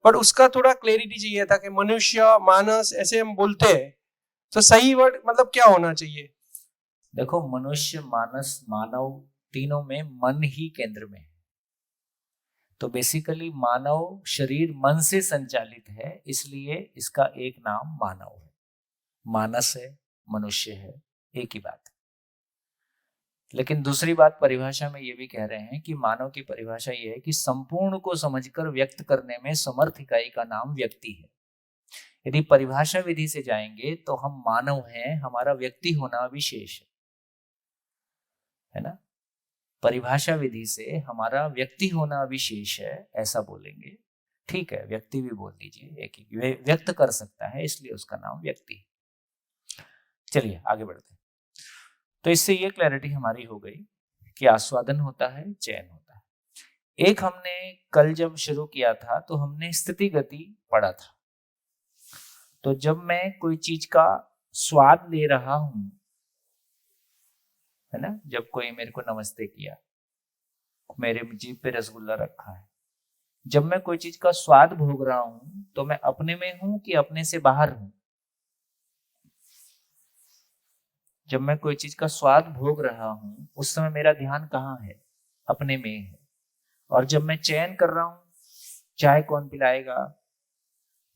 पर उसका थोड़ा क्लैरिटी चाहिए था कि मनुष्य, मानस ऐसे हम बोलते हैं, तो सही वर्ड मतलब क्या होना चाहिए? देखो मनुष्य, मानस, मानव तीनों में मन ही केंद्र में है। तो बेसिकली मानव शरीर मन से संचालित है, इसलिए इसका एक नाम मानव है। मानस है, मनुष्य है, एक ही बात है। लेकिन दूसरी बात परिभाषा में ये भी कह रहे हैं कि मानव की परिभाषा ये है कि संपूर्ण को समझकर व्यक्त करने में समर्थ इकाई का नाम व्यक्ति है। यदि परिभाषा विधि से जाएंगे तो हम मानव हैं, हमारा व्यक्ति होना विशेष है ना। परिभाषा विधि से हमारा व्यक्ति होना विशेष है, ऐसा बोलेंगे। ठीक है, व्यक्ति भी बोल दीजिए, एक ही व्यक्त कर सकता है, इसलिए उसका नाम व्यक्ति है। चलिए आगे बढ़ते हैं। तो इससे ये क्लैरिटी हमारी हो गई कि आस्वादन होता है, चयन होता है। एक हमने कल जब शुरू किया था तो हमने स्थिति गति पढ़ा था। तो जब मैं कोई चीज का स्वाद ले रहा हूं, है ना, जब कोई मेरे को नमस्ते किया, मेरे जीभ पे रसगुल्ला रखा है, जब मैं कोई चीज का स्वाद भोग रहा हूं तो मैं अपने में हूं कि अपने से बाहर हूं? जब मैं कोई चीज का स्वाद भोग रहा हूं उस समय मेरा ध्यान कहाँ है? अपने में है। और जब मैं चयन कर रहा हूं, चाय कौन पिलाएगा,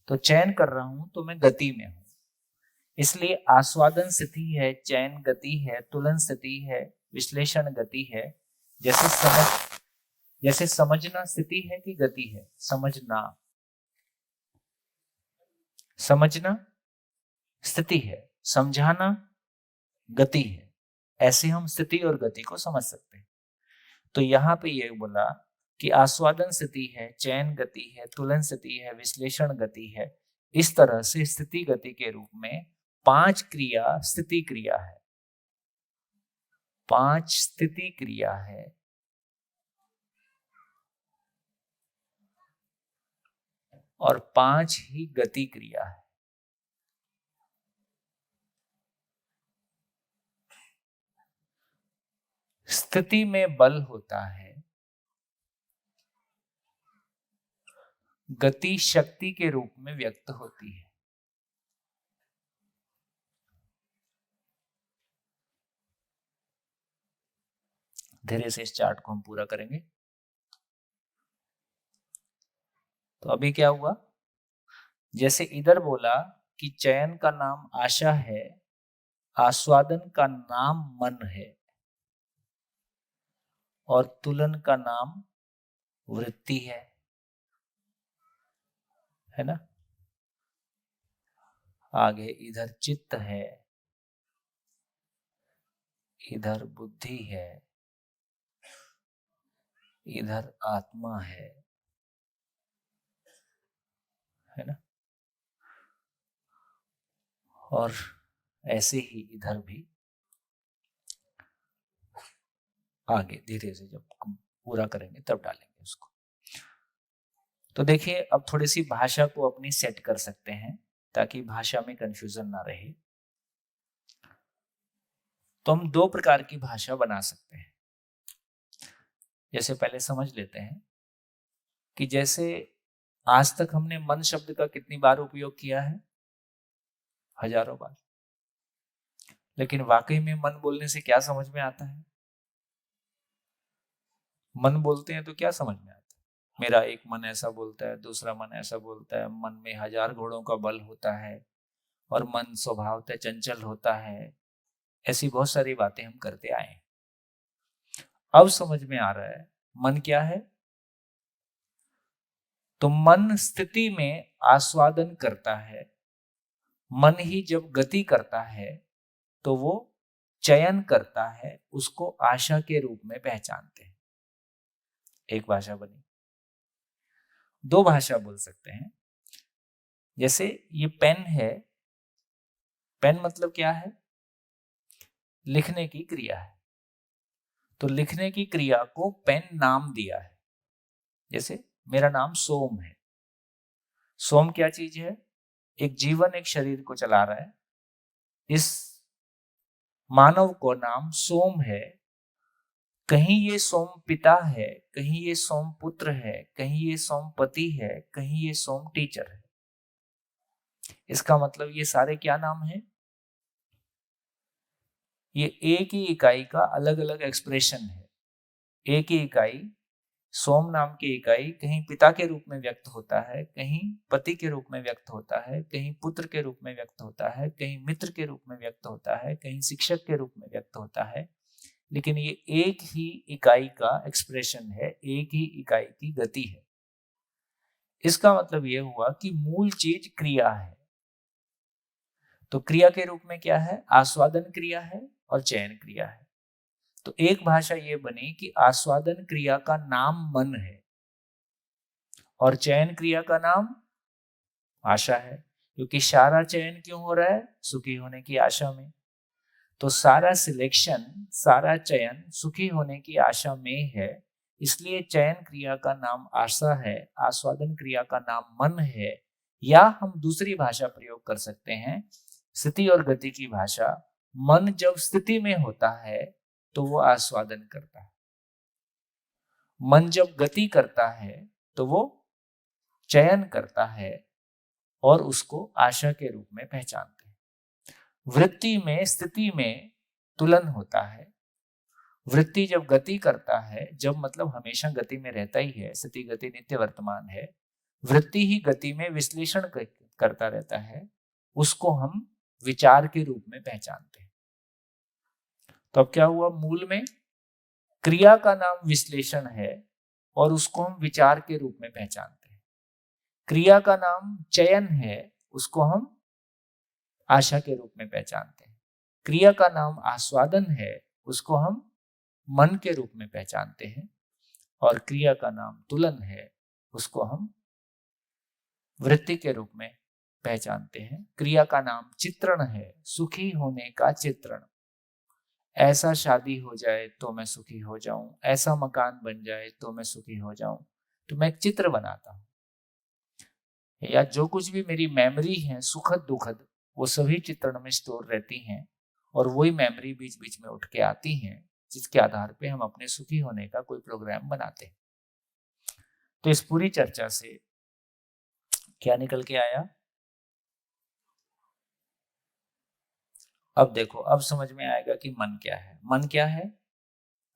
तो चयन कर रहा हूं तो मैं गति में हूं। इसलिए आस्वादन स्थिति है, चयन गति है, तुलन स्थिति है, विश्लेषण गति है। जैसे समझना स्थिति है कि गति है? समझना स्थिति है, समझाना गति है। ऐसे हम स्थिति और गति को समझ सकते हैं। तो यहाँ पे ये बोला कि आस्वादन स्थिति है, चयन गति है, तुलन स्थिति है, विश्लेषण गति है। इस तरह से स्थिति गति के रूप में 5 क्रिया स्थिति क्रिया है, 5 स्थिति क्रिया है और 5 ही गति क्रिया है। स्थिति में बल होता है, गति शक्ति के रूप में व्यक्त होती है। धीरे से इस चार्ट को हम पूरा करेंगे। तो अभी क्या हुआ, जैसे इधर बोला कि चयन का नाम आशा है, आस्वादन का नाम मन है, और तुलन का नाम वृत्ति है ना। आगे इधर चित्त है, इधर बुद्धि है, इधर आत्मा है ना। और ऐसे ही इधर भी आगे धीरे से जब पूरा करेंगे तब डालेंगे उसको। तो देखिए अब थोड़ी सी भाषा को अपनी सेट कर सकते हैं ताकि भाषा में कंफ्यूजन ना रहे। तो हम दो प्रकार की भाषा बना सकते हैं। जैसे पहले समझ लेते हैं कि जैसे आज तक हमने मन शब्द का कितनी बार उपयोग किया है, हजारों बार। लेकिन वाकई में मन बोलने से क्या समझ में आता है? मन बोलते हैं तो क्या समझ में आता है? मेरा एक मन ऐसा बोलता है, दूसरा मन ऐसा बोलता है, मन में 1000 घोड़ों का बल होता है, और मन स्वभावतः चंचल होता है। ऐसी बहुत सारी बातें हम करते आए हैं। अब समझ में आ रहा है मन क्या है। तो मन स्थिति में आस्वादन करता है। मन ही जब गति करता है तो वो चयन करता है, उसको आशा के रूप में पहचानते हैं। एक भाषा बनी। दो भाषा बोल सकते हैं। जैसे ये पेन है, पेन मतलब क्या है? लिखने की क्रिया है। तो लिखने की क्रिया को पेन नाम दिया है। जैसे मेरा नाम सोम है। सोम क्या चीज है? एक जीवन एक शरीर को चला रहा है। इस मानव को नाम सोम है। कहीं ये सोम पिता है, कहीं ये सोम पुत्र है, कहीं ये सोम पति है, कहीं ये सोम टीचर है। इसका मतलब ये सारे क्या नाम हैं? ये एक ही इकाई का अलग अलग एक्सप्रेशन है। एक ही इकाई, सोम नाम की इकाई कहीं पिता के रूप में व्यक्त होता है, कहीं पति के रूप में व्यक्त होता है, कहीं पुत्र के रूप में व्यक्त होता है, कहीं मित्र के रूप में व्यक्त होता है, कहीं शिक्षक के रूप में व्यक्त होता है। लेकिन ये एक ही इकाई का एक्सप्रेशन है, एक ही इकाई की गति है। इसका मतलब ये हुआ कि मूल चीज क्रिया है। तो क्रिया के रूप में क्या है? आस्वादन क्रिया है और चयन क्रिया है। तो एक भाषा ये बनी कि आस्वादन क्रिया का नाम मन है और चयन क्रिया का नाम आशा है। क्योंकि सारा चयन क्यों हो रहा है? सुखी होने की आशा में। तो सारा सिलेक्शन, सारा चयन सुखी होने की आशा में है। इसलिए चयन क्रिया का नाम आशा है, आस्वादन क्रिया का नाम मन है। या हम दूसरी भाषा प्रयोग कर सकते हैं, स्थिति और गति की भाषा। मन जब स्थिति में होता है तो वो आस्वादन करता है। मन जब गति करता है तो वो चयन करता है और उसको आशा के रूप में पहचानते हैं। वृत्ति में, स्थिति में तुलन होता है। वृत्ति जब गति करता है, जब मतलब हमेशा गति में रहता ही है, स्थिति गति नित्य वर्तमान है, वृत्ति ही गति में विश्लेषण करता रहता है, उसको हम विचार के रूप में पहचानते हैं। तो अब क्या हुआ? मूल में क्रिया का नाम विश्लेषण है और उसको हम विचार के रूप में पहचानते हैं। क्रिया का नाम चयन है, उसको हम आशा के रूप में पहचानते हैं। क्रिया का नाम आस्वादन है, उसको हम मन के रूप में पहचानते हैं। और क्रिया का नाम तुलन है, उसको हम वृत्ति के रूप में पहचानते हैं। क्रिया का नाम चित्रण है, सुखी होने का चित्रण। ऐसा शादी हो जाए तो मैं सुखी हो जाऊं, ऐसा मकान बन जाए तो मैं सुखी हो जाऊं। तो मैं एक चित्र बनाता हूं, या जो कुछ भी मेरी मेमोरी है सुखद दुखद, वो सभी चित्रण में स्टोर रहती हैं और वही मेमोरी बीच बीच में उठ के आती हैं, जिसके आधार पे हम अपने सुखी होने का कोई प्रोग्राम बनाते हैं। तो इस पूरी चर्चा से क्या निकल के आया? अब देखो, अब समझ में आएगा कि मन क्या है। मन क्या है?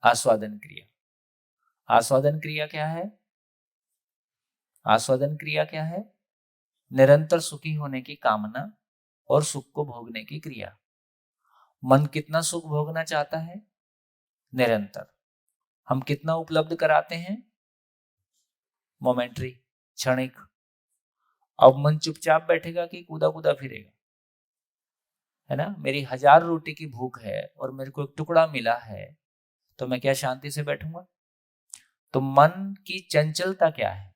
आस्वादन क्रिया। आस्वादन क्रिया क्या है? आस्वादन क्रिया क्या है? निरंतर सुखी होने की कामना और सुख को भोगने की क्रिया। मन कितना सुख भोगना चाहता है? निरंतर। हम कितना उपलब्ध कराते हैं? मोमेंट्री, क्षणिक। अब मन चुपचाप बैठेगा कि कूदा कूदा फिरेगा? है ना? मेरी 1000 रोटी की भूख है और मेरे को एक टुकड़ा मिला है, तो मैं क्या शांति से बैठूंगा? तो मन की चंचलता क्या है?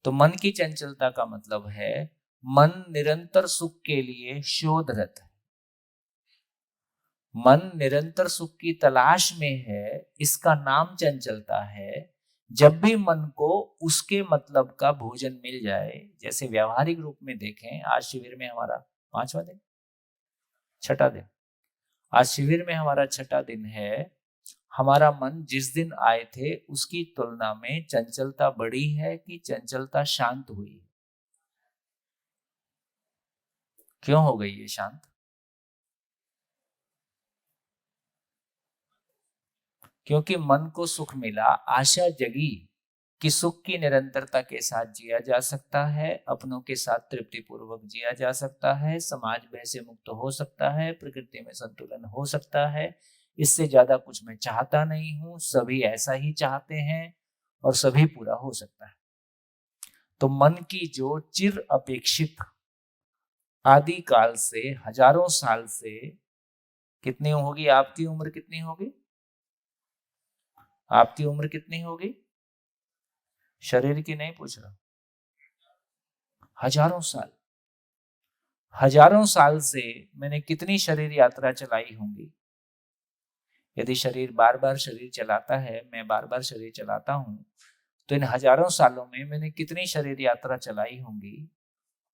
तो मन की चंचलता का मतलब है मन निरंतर सुख के लिए शोधरत है। मन निरंतर सुख की तलाश में है, इसका नाम चंचलता है। जब भी मन को उसके मतलब का भोजन मिल जाए, जैसे व्यावहारिक रूप में देखें, आज शिविर में हमारा 5वां दिन, 6ठा दिन, आज शिविर में हमारा 6ठा दिन है। हमारा मन जिस दिन आए थे उसकी तुलना में चंचलता बढ़ी है कि चंचलता शांत हुई है? क्यों हो गई ये शांत? क्योंकि मन को सुख मिला, आशा जगी कि सुख की निरंतरता के साथ जिया जा सकता है, अपनों के साथ तृप्ति पूर्वक जिया जा सकता है, समाज भय से मुक्त हो सकता है, प्रकृति में संतुलन हो सकता है। इससे ज्यादा कुछ मैं चाहता नहीं हूं, सभी ऐसा ही चाहते हैं और सभी पूरा हो सकता है। तो मन की जो चिर अपेक्षित आदि काल से, हजारों साल से, कितनी होगी आपकी उम्र? कितनी होगी आपकी उम्र? कितनी होगी? शरीर की नहीं पूछ रहा, हजारों साल। हजारों साल से मैंने कितनी शरीर यात्रा चलाई होंगी? यदि शरीर बार बार शरीर चलाता है, मैं बार बार शरीर चलाता हूं, तो इन हजारों सालों में मैंने कितनी शरीर यात्रा चलाई होंगी?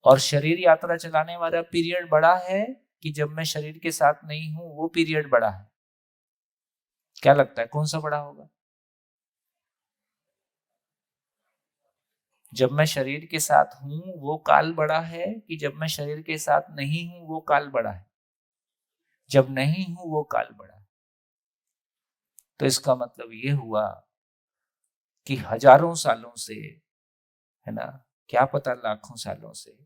और शरीर यात्रा चलाने वाला पीरियड बड़ा है कि जब मैं शरीर के साथ नहीं हूं वो पीरियड बड़ा है? क्या लगता है कौन सा बड़ा होगा? जब मैं शरीर के साथ हूं वो काल बड़ा है कि जब मैं शरीर के साथ नहीं हूं वो काल बड़ा है? जब नहीं हूं वो काल बड़ा है। तो इसका मतलब ये हुआ कि हजारों सालों से, है ना, क्या पता लाखों सालों से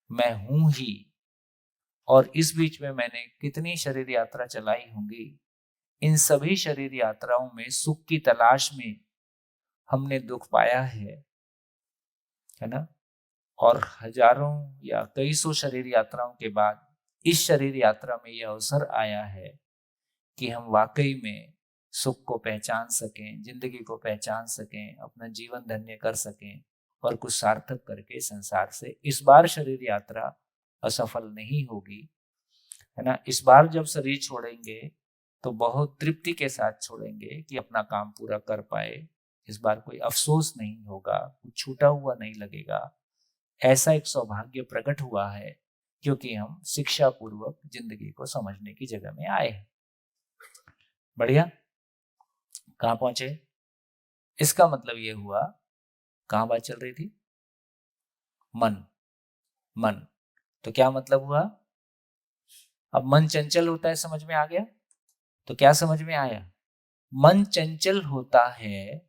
मैं हूं ही, और इस बीच में मैंने कितनी शरीर यात्रा चलाई होंगी। इन सभी शरीर यात्राओं में सुख की तलाश में हमने दुख पाया है ना? और हजारों या कई सौ शरीर यात्राओं के बाद इस शरीर यात्रा में यह अवसर आया है कि हम वाकई में सुख को पहचान सकें, जिंदगी को पहचान सकें, अपना जीवन धन्य कर सकें और कुछ सार्थक करके संसार से। इस बार शरीर यात्रा असफल नहीं होगी, है ना? इस बार जब शरीर छोड़ेंगे तो बहुत तृप्ति के साथ छोड़ेंगे कि अपना काम पूरा कर पाए। इस बार कोई अफसोस नहीं होगा, कुछ छूटा हुआ नहीं लगेगा। ऐसा एक सौभाग्य प्रकट हुआ है क्योंकि हम शिक्षा पूर्वक जिंदगी को समझने की जगह में आए हैं। बढ़िया, कहां पहुंचे? इसका मतलब ये हुआ, कहां बात चल रही थी? मन। मन तो क्या मतलब हुआ? अब मन चंचल होता है, समझ में आ गया? तो क्या समझ में आया? मन चंचल होता है,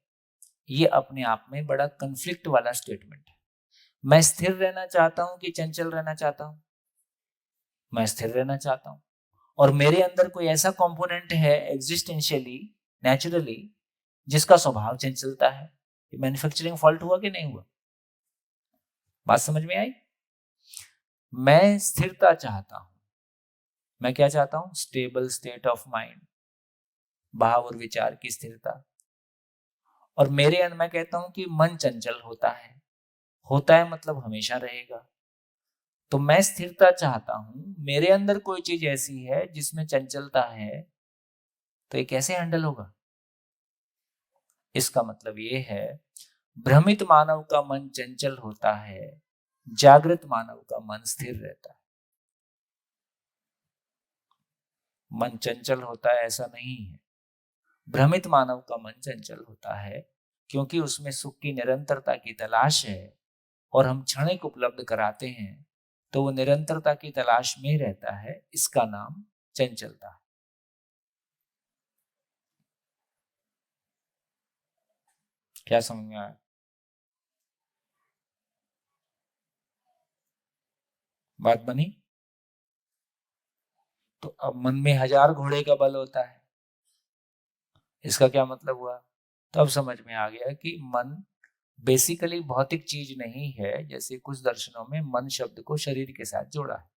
ये अपने आप में बड़ा कन्फ्लिक्ट वाला स्टेटमेंट है। मैं स्थिर रहना चाहता हूं कि चंचल रहना चाहता हूं? मैं स्थिर रहना चाहता हूं, और मेरे अंदर कोई ऐसा कंपोनेंट है एग्जिस्टेंशियली, नेचुरली, जिसका स्वभाव चंचलता है। मैन्युफैक्चरिंग फॉल्ट हुआ कि नहीं हुआ? बात समझ में आई? मैं स्थिरता चाहता हूं। मैं क्या चाहता हूं? स्टेबल स्टेट ऑफ माइंड, भाव और विचार की स्थिरता। और मेरे अंदर मैं कहता हूं कि मन चंचल होता है। होता है मतलब हमेशा रहेगा। तो मैं स्थिरता चाहता हूं, मेरे अंदर कोई चीज ऐसी है जिसमें चंचलता है, तो ये कैसे हैंडल होगा? इसका मतलब ये है, भ्रमित मानव का मन चंचल होता है, जागृत मानव का मन स्थिर रहता है। मन चंचल होता है ऐसा नहीं है। भ्रमित मानव का मन चंचल होता है क्योंकि उसमें सुख की निरंतरता की तलाश है और हम क्षणिक उपलब्ध कराते हैं, तो वो निरंतरता की तलाश में रहता है। इसका नाम चंचलता है। क्या समझ में आया? बात बनी? तो अब मन में 1000 घोड़े का बल होता है, इसका क्या मतलब हुआ? तो अब समझ में आ गया कि मन बेसिकली भौतिक चीज नहीं है। जैसे कुछ दर्शनों में मन शब्द को शरीर के साथ जोड़ा है,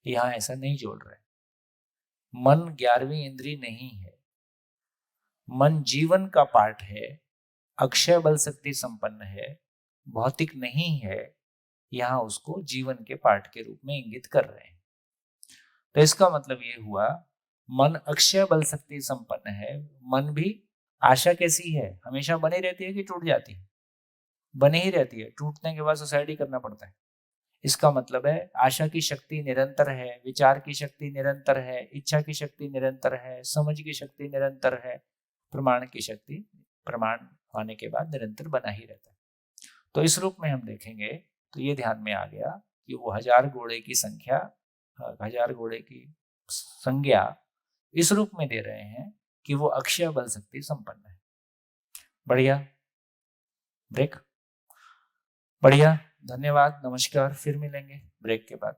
यहाँ ऐसा नहीं जोड़ रहे। मन 11वीं इंद्री नहीं है, मन जीवन का पार्ट है, अक्षय बल शक्ति संपन्न है, भौतिक नहीं है। यहाँ उसको जीवन के पार्ट के रूप में इंगित कर रहे हैं। तो इसका मतलब ये हुआ मन अक्षय बल शक्ति संपन्न है। मन भी आशा कैसी है? हमेशा बनी रहती है कि टूट जाती है? बनी ही रहती है, टूटने के बाद सुसाइड करना पड़ता है। इसका मतलब है आशा की शक्ति निरंतर है, विचार की शक्ति निरंतर है, इच्छा की शक्ति निरंतर है, समझ की शक्ति निरंतर है, प्रमाण की शक्ति प्रमाण होने के बाद निरंतर बना ही रहता है। तो इस रूप में हम देखेंगे तो ये ध्यान में आ गया कि वो 1000 घोड़े की संख्या, 1000 घोड़े की संज्ञा इस रूप में दे रहे हैं कि वो अक्षय बल शक्ति संपन्न है। बढ़िया, ब्रेक। बढ़िया, धन्यवाद, नमस्कार। फिर मिलेंगे ब्रेक के बाद।